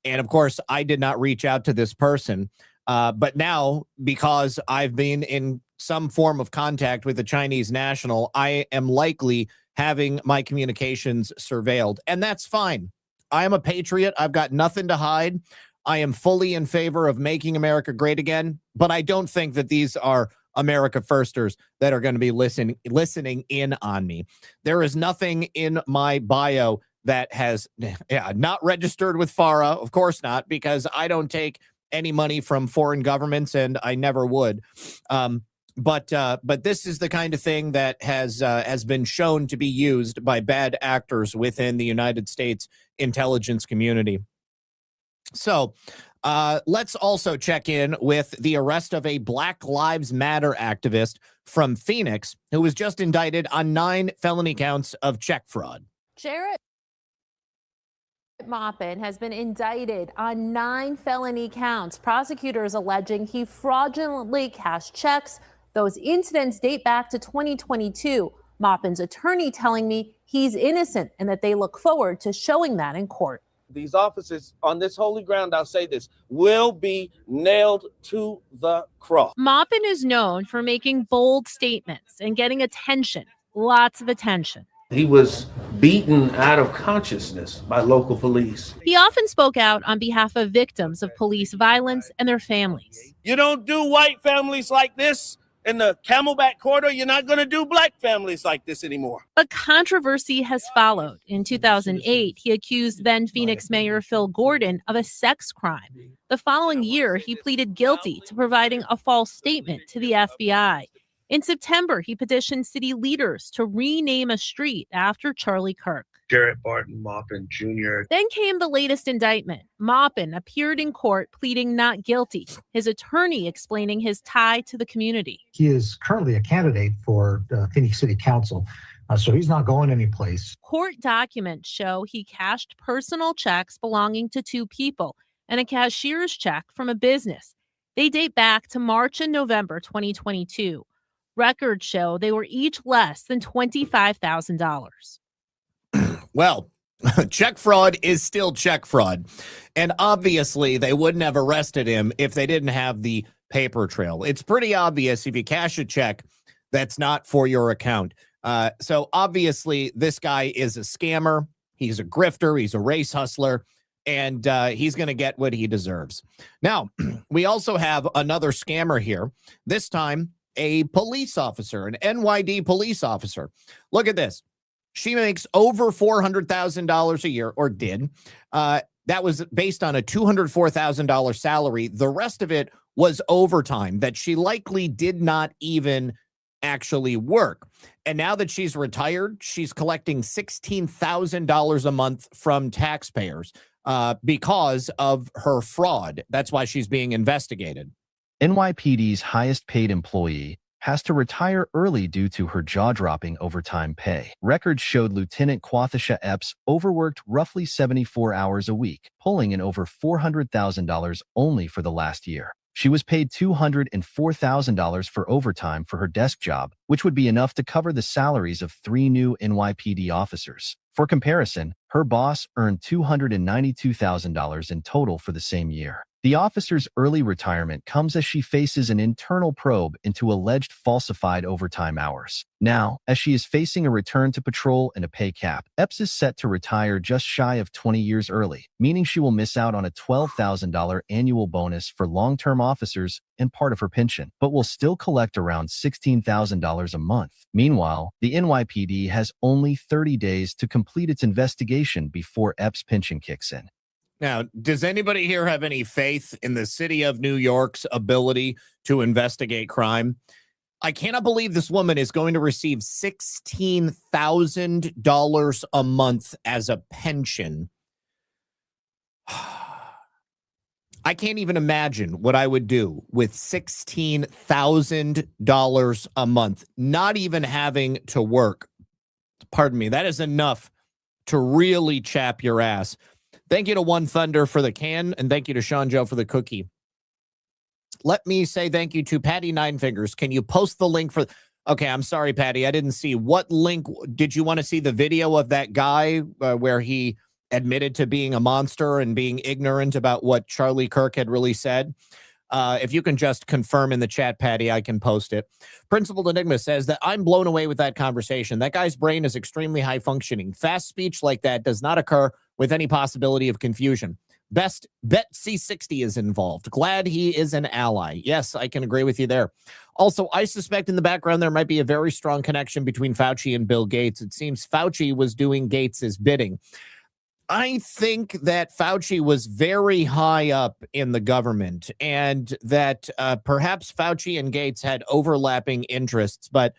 And of course, I did not reach out to this person. But now, because I've been in some form of contact with a Chinese national, I am likely having my communications surveilled. And that's fine. I am a patriot. I've got nothing to hide. I am fully in favor of making America great again. But I don't think that these are America firsters that are going to be listening in on me. There is nothing in my bio that has not registered with FARA. Of course not, because I don't take any money from foreign governments, and I never would. But this is the kind of thing that has been shown to be used by bad actors within the United States intelligence community. So let's also check in with the arrest of a Black Lives Matter activist from Phoenix who was just indicted on 9 felony counts of check fraud. Jarrett Maupin has been indicted on 9 felony counts. Prosecutors alleging he fraudulently cashed checks. Those incidents date back to 2022. Maupin's attorney telling me he's innocent and that they look forward to showing that in court. These officers on this holy ground, I'll say this, will be nailed to the cross. Maupin is known for making bold statements and getting attention, lots of attention. He was beaten out of consciousness by local police. He often spoke out on behalf of victims of police violence and their families. You don't do white families like this in the Camelback corridor, you're not going to do black families like this anymore. But controversy has followed. In 2008, he accused then Phoenix Mayor Phil Gordon of a sex crime. The following year, he pleaded guilty to providing a false statement to the FBI. In September, he petitioned city leaders to rename a street after Charlie Kirk. Garrett Barton Maupin Jr. Then came the latest indictment. Maupin appeared in court pleading not guilty, his attorney explaining his tie to the community. He is currently a candidate for Phoenix City Council, so he's not going anyplace. Court documents show he cashed personal checks belonging to two people and a cashier's check from a business. They date back to March and November 2022. Records show they were each less than $25,000. Well, check fraud is still check fraud. And obviously, they wouldn't have arrested him if they didn't have the paper trail. It's pretty obvious if you cash a check, that's not for your account. So obviously, this guy is a scammer. He's a grifter. He's a race hustler. And he's going to get what he deserves. Now, we also have another scammer here. This time, a police officer, an NYD police officer. Look at this. She makes over $400,000 a year, or did. That was based on a $204,000 salary. The rest of it was overtime that she likely did not even actually work. And now that she's retired, she's collecting $16,000 a month from taxpayers because of her fraud. That's why she's being investigated. NYPD's highest paid employee has to retire early due to her jaw-dropping overtime pay. Records showed Lieutenant Quathisha Epps overworked roughly 74 hours a week, pulling in over $400,000 only for the last year. She was paid $204,000 for overtime for her desk job, which would be enough to cover the salaries of 3 new NYPD officers. For comparison, her boss earned $292,000 in total for the same year. The officer's early retirement comes as she faces an internal probe into alleged falsified overtime hours. Now, as she is facing a return to patrol and a pay cap, Epps is set to retire just shy of 20 years early, meaning she will miss out on a $12,000 annual bonus for long-term officers and part of her pension, but will still collect around $16,000 a month. Meanwhile, the NYPD has only 30 days to complete its investigation before Epps' pension kicks in. Now, does anybody here have any faith in the city of New York's ability to investigate crime? I cannot believe this woman is going to receive $16,000 a month as a pension. I can't even imagine what I would do with $16,000 a month, not even having to work. Pardon me, that is enough to really chap your ass. Thank you to One Thunder for the can, and thank you to Sean Joe for the cookie. Let me say thank you to Patty Nine Fingers. Can you post the link for... Okay, I'm sorry, Patty. I didn't see. What link? Did you want to see the video of that guy where he admitted to being a monster and being ignorant about what Charlie Kirk had really said? If you can just confirm in the chat, Patty, I can post it. Principal Enigma says that I'm blown away with that conversation. That guy's brain is extremely high functioning. Fast speech like that does not occur with any possibility of confusion. Bet C60 is involved. Glad he is an ally. Yes, I can agree with you there. Also, I suspect in the background there might be a very strong connection between Fauci and Bill Gates. It seems Fauci was doing Gates's bidding. I think that Fauci was very high up in the government and that perhaps Fauci and Gates had overlapping interests, but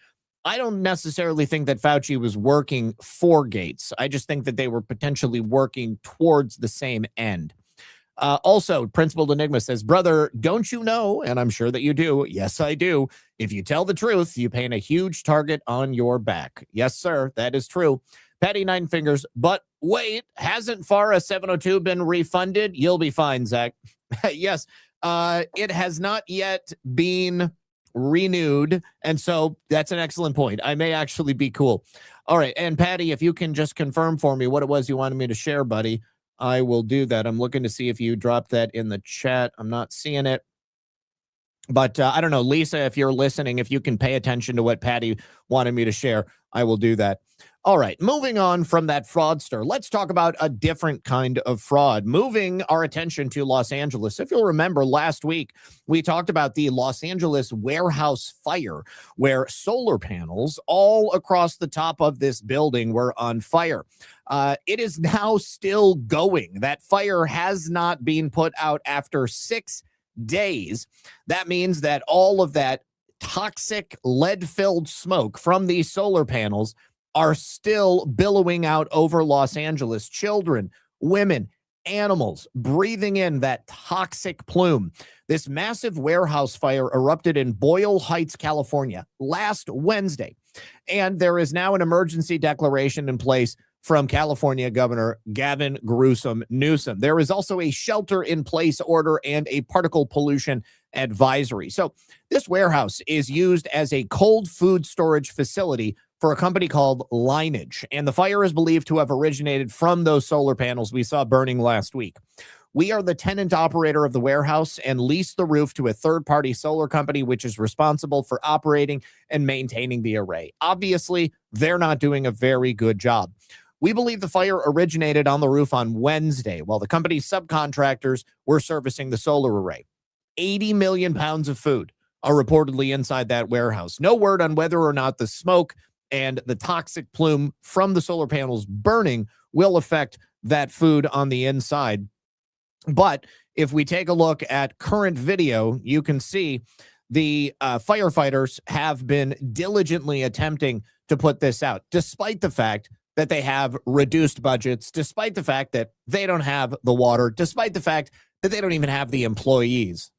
I don't necessarily think that Fauci was working for Gates. I just think that they were potentially working towards the same end. Also, Principal Enigma says, brother, don't you know, and I'm sure that you do, yes, I do, if you tell the truth, you paint a huge target on your back. Yes, sir, that is true. Patty Nine Fingers, but wait, hasn't FARA 702 been refunded? You'll be fine, Zach. Yes, it has not yet been renewed, and so that's an excellent point. I may actually be cool. All right, and Patty, if you can just confirm for me what it was you wanted me to share, buddy, I will do that. I'm looking to see if you dropped that in the chat. I'm not seeing it. But I don't know, Lisa, if you're listening, if you can pay attention to what Patty wanted me to share, I will do that. All right, moving on from that fraudster, let's talk about a different kind of fraud, moving our attention to Los Angeles. If you'll remember, last week, we talked about the Los Angeles warehouse fire, where solar panels all across the top of this building were on fire. It is now still going. That fire has not been put out after 6 days. That means that all of that toxic lead-filled smoke from these solar panels are still billowing out over Los Angeles. Children, women, animals breathing in that toxic plume. This massive warehouse fire erupted in Boyle Heights, California last Wednesday. And there is now an emergency declaration in place from California Governor Gavin Newsom. There is also a shelter-in-place order and a particle pollution advisory. So this warehouse is used as a cold food storage facility for a company called Lineage, and the fire is believed to have originated from those solar panels we saw burning last week. We are the tenant operator of the warehouse and lease the roof to a third-party solar company, which is responsible for operating and maintaining the array. Obviously, they're not doing a very good job. We believe the fire originated on the roof on Wednesday, while the company's subcontractors were servicing the solar array. 80 million pounds of food are reportedly inside that warehouse. No word on whether or not the smoke and the toxic plume from the solar panels burning will affect that food on the inside. But if we take a look at current video, you can see the firefighters have been diligently attempting to put this out, despite the fact that they have reduced budgets, despite the fact that they don't have the water, despite the fact that they don't even have the employees.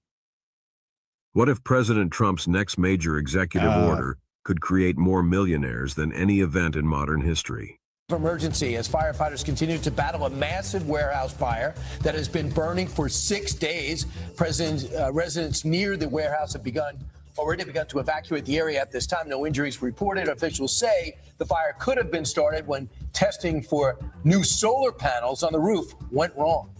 What if President Trump's next major executive order could create more millionaires than any event in modern history? Emergency as firefighters continue to battle a massive warehouse fire that has been burning for 6 days. Residents near the warehouse have already begun to evacuate the area at this time. No injuries reported. Officials say the fire could have been started when testing for new solar panels on the roof went wrong.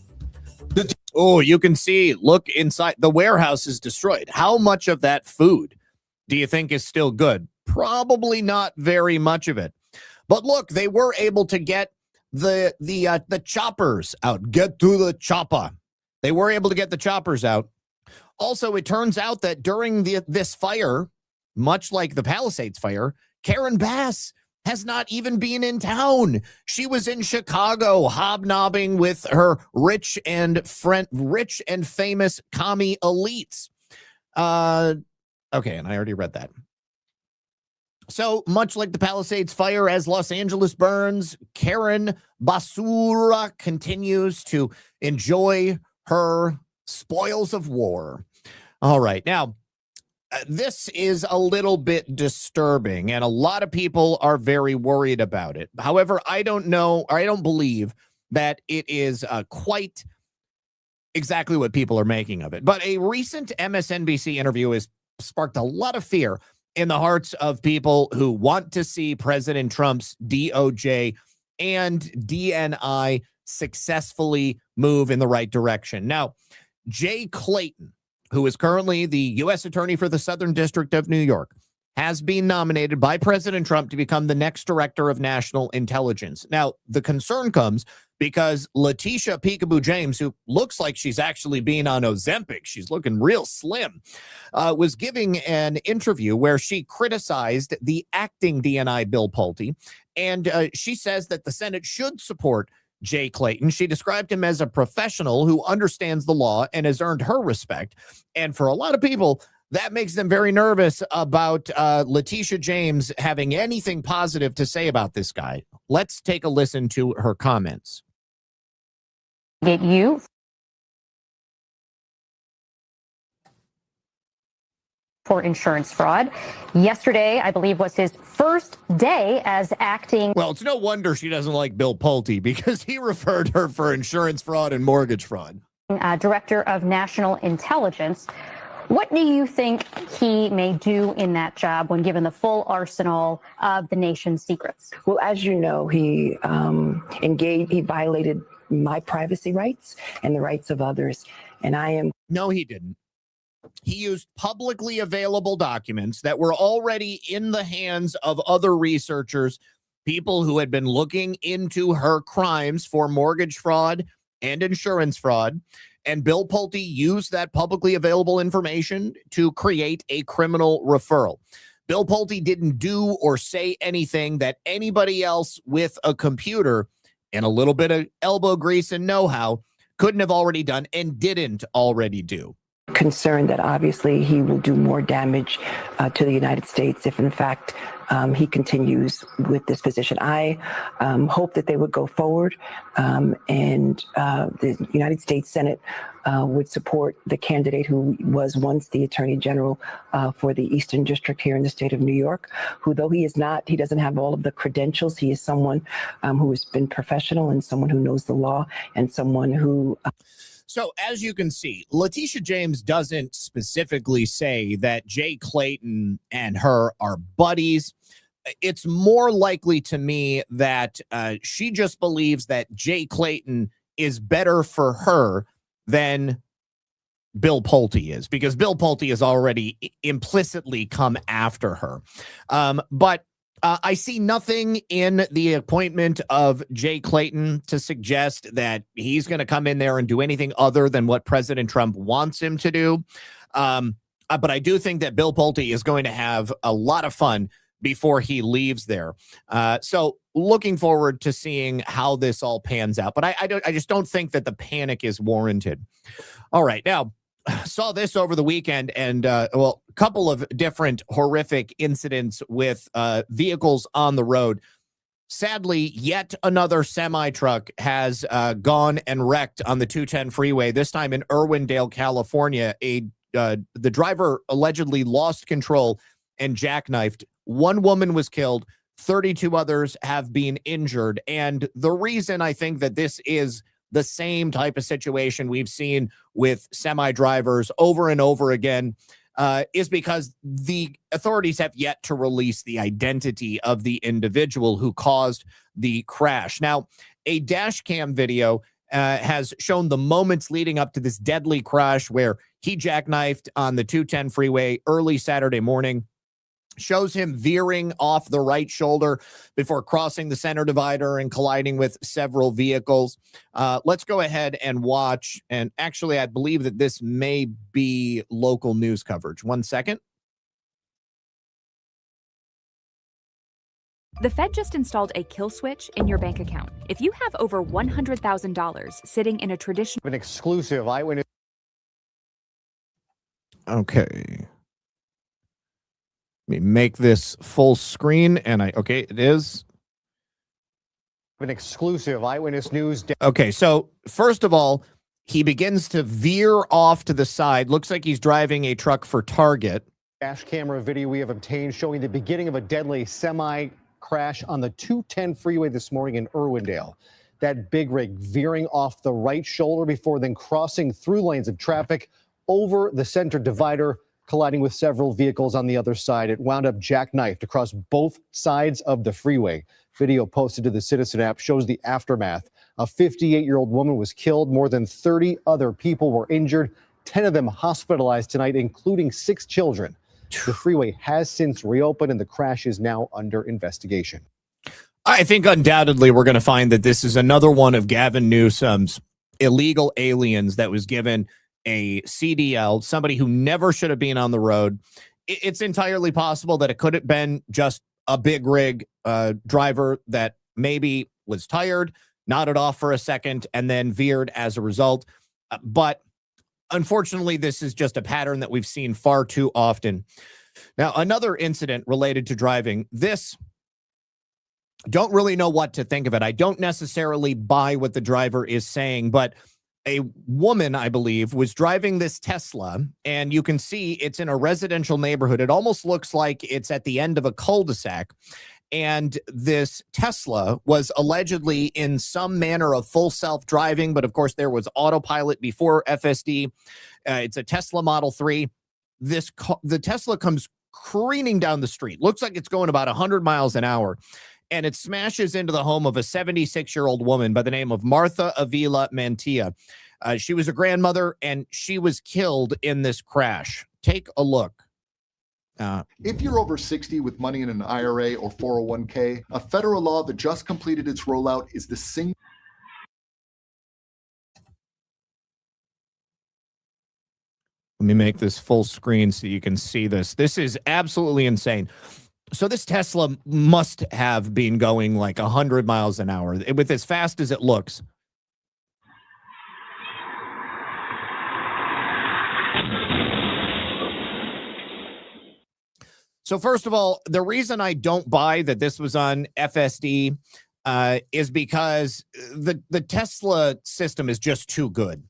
Oh, you can see, look inside. The warehouse is destroyed. How much of that food do you think is still good? Probably not very much of it. But look, they were able to get the choppers out. Get to the chopper. They were able to get the choppers out. Also, it turns out that during this fire, much like the Palisades fire, Karen Bass has not even been in town. She was in Chicago hobnobbing with her rich and famous commie elites. Okay, and I already read that. So much like the Palisades fire, as Los Angeles burns, Karen Basura continues to enjoy her spoils of war. All right, now, this is a little bit disturbing, and a lot of people are very worried about it. However, I don't know, or I don't believe that it is quite exactly what people are making of it. But a recent MSNBC interview has sparked a lot of fear in the hearts of people who want to see President Trump's DOJ and DNI successfully move in the right direction. Now, Jay Clayton, who is currently the U.S. Attorney for the Southern District of New York, has been nominated by President Trump to become the next Director of National Intelligence. Now, the concern comes because Letitia Pkwy James, who looks like she's actually being on Ozempic, she's looking real slim, was giving an interview where she criticized the acting DNI Bill Pulte, and she says that the Senate should support Jay Clayton. She described him as a professional who understands the law and has earned her respect. And for a lot of people, that makes them very nervous about Letitia James having anything positive to say about this guy. Let's take a listen to her comments. Get you for insurance fraud. Yesterday, I believe, was his first day as acting. Well, it's no wonder she doesn't like Bill Pulte, because he referred her for insurance fraud and mortgage fraud. Director of National Intelligence. What do you think he may do in that job when given the full arsenal of the nation's secrets? Well, as you know, he violated my privacy rights and the rights of others. And I am. No, he didn't. He used publicly available documents that were already in the hands of other researchers, people who had been looking into her crimes for mortgage fraud and insurance fraud. And Bill Pulte used that publicly available information to create a criminal referral. Bill Pulte didn't do or say anything that anybody else with a computer and a little bit of elbow grease and know-how couldn't have already done and didn't already do. Concerned that obviously he will do more damage to the United States if, in fact, he continues with this position. I hope that they would go forward and the United States Senate would support the candidate who was once the Attorney General for the Eastern District here in the state of New York, who, though he doesn't have all of the credentials, he is someone who has been professional and someone who knows the law and someone who... So as you can see, Letitia James doesn't specifically say that Jay Clayton and her are buddies. It's more likely to me that she just believes that Jay Clayton is better for her than Bill Pulte is, because Bill Pulte has already implicitly come after her. But I see nothing in the appointment of Jay Clayton to suggest that he's going to come in there and do anything other than what President Trump wants him to do. But I do think that Bill Pulte is going to have a lot of fun before he leaves there. So looking forward to seeing how this all pans out. But I just don't think that the panic is warranted. All right. Now, saw this over the weekend, and a couple of different horrific incidents with vehicles on the road. Sadly, yet another semi-truck has gone and wrecked on the 210 freeway, this time in Irwindale, California. The driver allegedly lost control and jackknifed. One woman was killed. 32 others have been injured. And the reason I think that this is the same type of situation we've seen with semi-drivers over and over again is because the authorities have yet to release the identity of the individual who caused the crash. Now, a dash cam video has shown the moments leading up to this deadly crash where he jackknifed on the 210 freeway early Saturday morning. Shows him veering off the right shoulder before crossing the center divider and colliding with several vehicles. Let's go ahead and watch. And actually, I believe that this may be local news coverage. 1 second. The Fed just installed a kill switch in your bank account. If you have over $100,000 sitting in a traditional... An exclusive eyewitness. Okay. Let me make this full screen, and okay, it is. An exclusive eyewitness news. Okay, so first of all, he begins to veer off to the side. Looks like he's driving a truck for Target. Dash camera video we have obtained showing the beginning of a deadly semi crash on the 210 freeway this morning in Irwindale. That big rig veering off the right shoulder before then crossing through lanes of traffic over the center divider, colliding with several vehicles on the other side. It wound up jackknifed across both sides of the freeway. Video posted to the Citizen app shows the aftermath. A 58-year-old woman was killed. More than 30 other people were injured, 10 of them hospitalized tonight, including 6 children. The freeway has since reopened, and the crash is now under investigation. I think undoubtedly we're going to find that this is another one of Gavin Newsom's illegal aliens that was given a CDL, somebody who never should have been on the road. It's entirely possible that it could have been just a big rig driver that maybe was tired, nodded off for a second, and then veered as a result. But unfortunately, this is just a pattern that we've seen far too often. Now, another incident related to driving. This, don't really know what to think of it. I don't necessarily buy what the driver is saying, but a woman, I believe, was driving this Tesla, and you can see it's in a residential neighborhood. It almost looks like it's at the end of a cul-de-sac. And this Tesla was allegedly in some manner of full self-driving, but of course there was autopilot before FSD. It's a Tesla Model 3. The Tesla comes careening down the street. Looks like it's going about 100 miles an hour. And it smashes into the home of a 76-year-old woman by the name of Martha Avila Mantilla. She was a grandmother, and she was killed in this crash. Take a look. If you're over 60 with money in an IRA or 401k, a federal law that just completed its rollout is the single. Let me make this full screen so you can see this. This is absolutely insane. So this Tesla must have been going like 100 miles an hour with as fast as it looks. So first of all, the reason I don't buy that this was on FSD is because the Tesla system is just too good.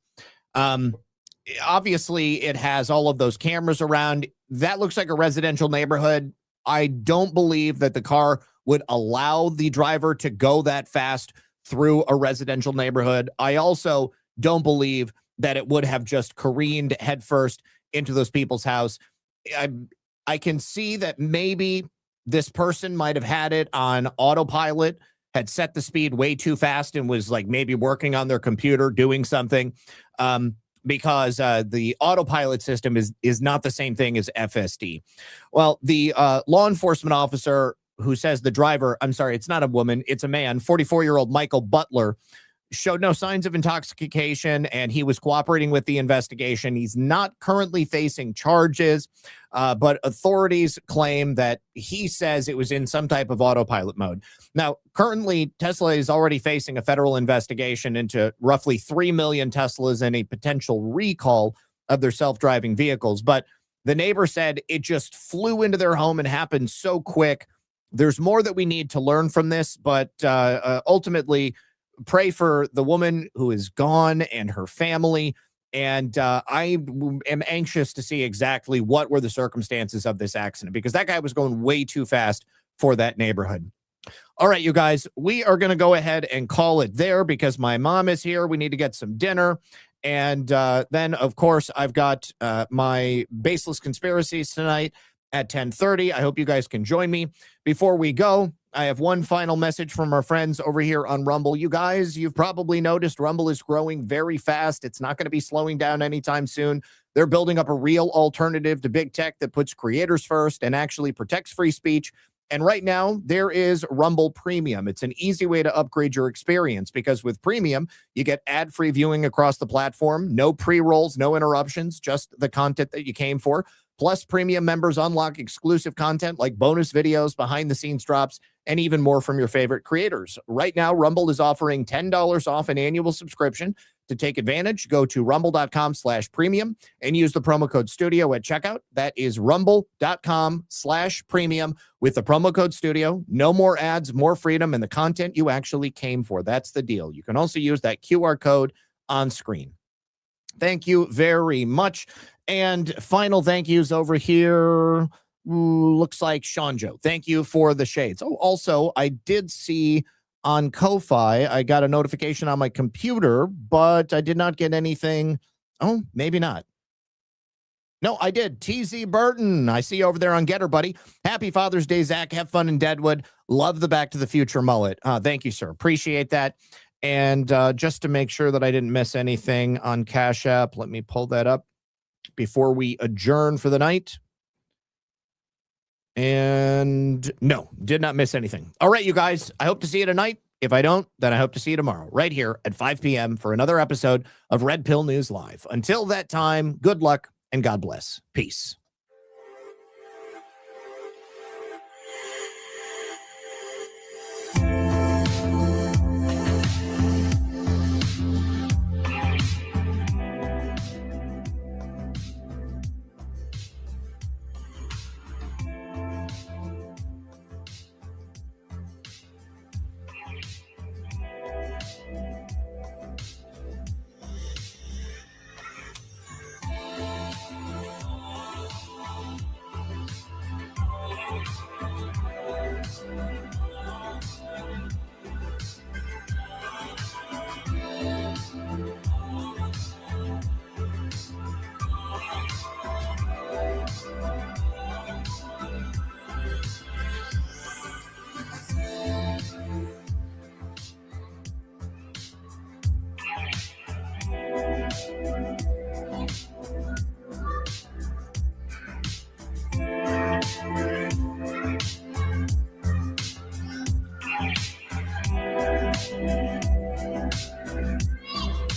Obviously, it has all of those cameras around. That looks like a residential neighborhood. I don't believe that the car would allow the driver to go that fast through a residential neighborhood. I also don't believe that it would have just careened headfirst into those people's house. I can see that maybe this person might have had it on autopilot, had set the speed way too fast and was like maybe working on their computer, doing something. Because the autopilot system is not the same thing as FSD. Well, the law enforcement officer who says the driver, I'm sorry, it's not a woman, it's a man, 44-year-old Michael Butler, showed no signs of intoxication, and he was cooperating with the investigation. He's not currently facing charges, but authorities claim that he says it was in some type of autopilot mode. Now, currently, Tesla is already facing a federal investigation into roughly 3 million Teslas and a potential recall of their self-driving vehicles. But the neighbor said it just flew into their home and happened so quick. There's more that we need to learn from this, but ultimately, pray for the woman who is gone and her family. And I am anxious to see exactly what were the circumstances of this accident, because that guy was going way too fast for that neighborhood. All right, you guys, we are going to go ahead and call it there because my mom is here. We need to get some dinner. And then, of course, I've got my Baseless Conspiracies tonight at 10:30. I hope you guys can join me. Before we go, I have one final message from our friends over here on Rumble. You guys, you've probably noticed Rumble is growing very fast. It's not going to be slowing down anytime soon. They're building up a real alternative to big tech that puts creators first and actually protects free speech. And right now, there is Rumble Premium. It's an easy way to upgrade your experience because with Premium, you get ad-free viewing across the platform, no pre-rolls, no interruptions, just the content that you came for. Plus, Premium members unlock exclusive content like bonus videos, behind-the-scenes drops, and even more from your favorite creators. Right now, Rumble is offering $10 off an annual subscription. To take advantage, go to rumble.com/premium and use the promo code STUDIO at checkout. That is rumble.com/premium with the promo code STUDIO. No more ads, more freedom, and the content you actually came for. That's the deal. You can also use that QR code on screen. Thank you very much. And final thank yous over here. Looks like Sean Joe. Thank you for the shades. Oh, also, I did see on Ko-Fi, I got a notification on my computer, but I did not get anything. Oh, maybe not. No, I did. TZ Burton. I see you over there on Getter, buddy. Happy Father's Day, Zach. Have fun in Deadwood. Love the Back to the Future mullet. Thank you, sir. Appreciate that. And just to make sure that I didn't miss anything on Cash App, let me pull that up before we adjourn for the night. And no, did not miss anything. All right, you guys, I hope to see you tonight. If I don't, then I hope to see you tomorrow right here at 5 p.m. for another episode of Red Pill News Live. Until that time, good luck and God bless. Peace.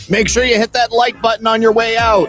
Make sure you hit that like button on your way out.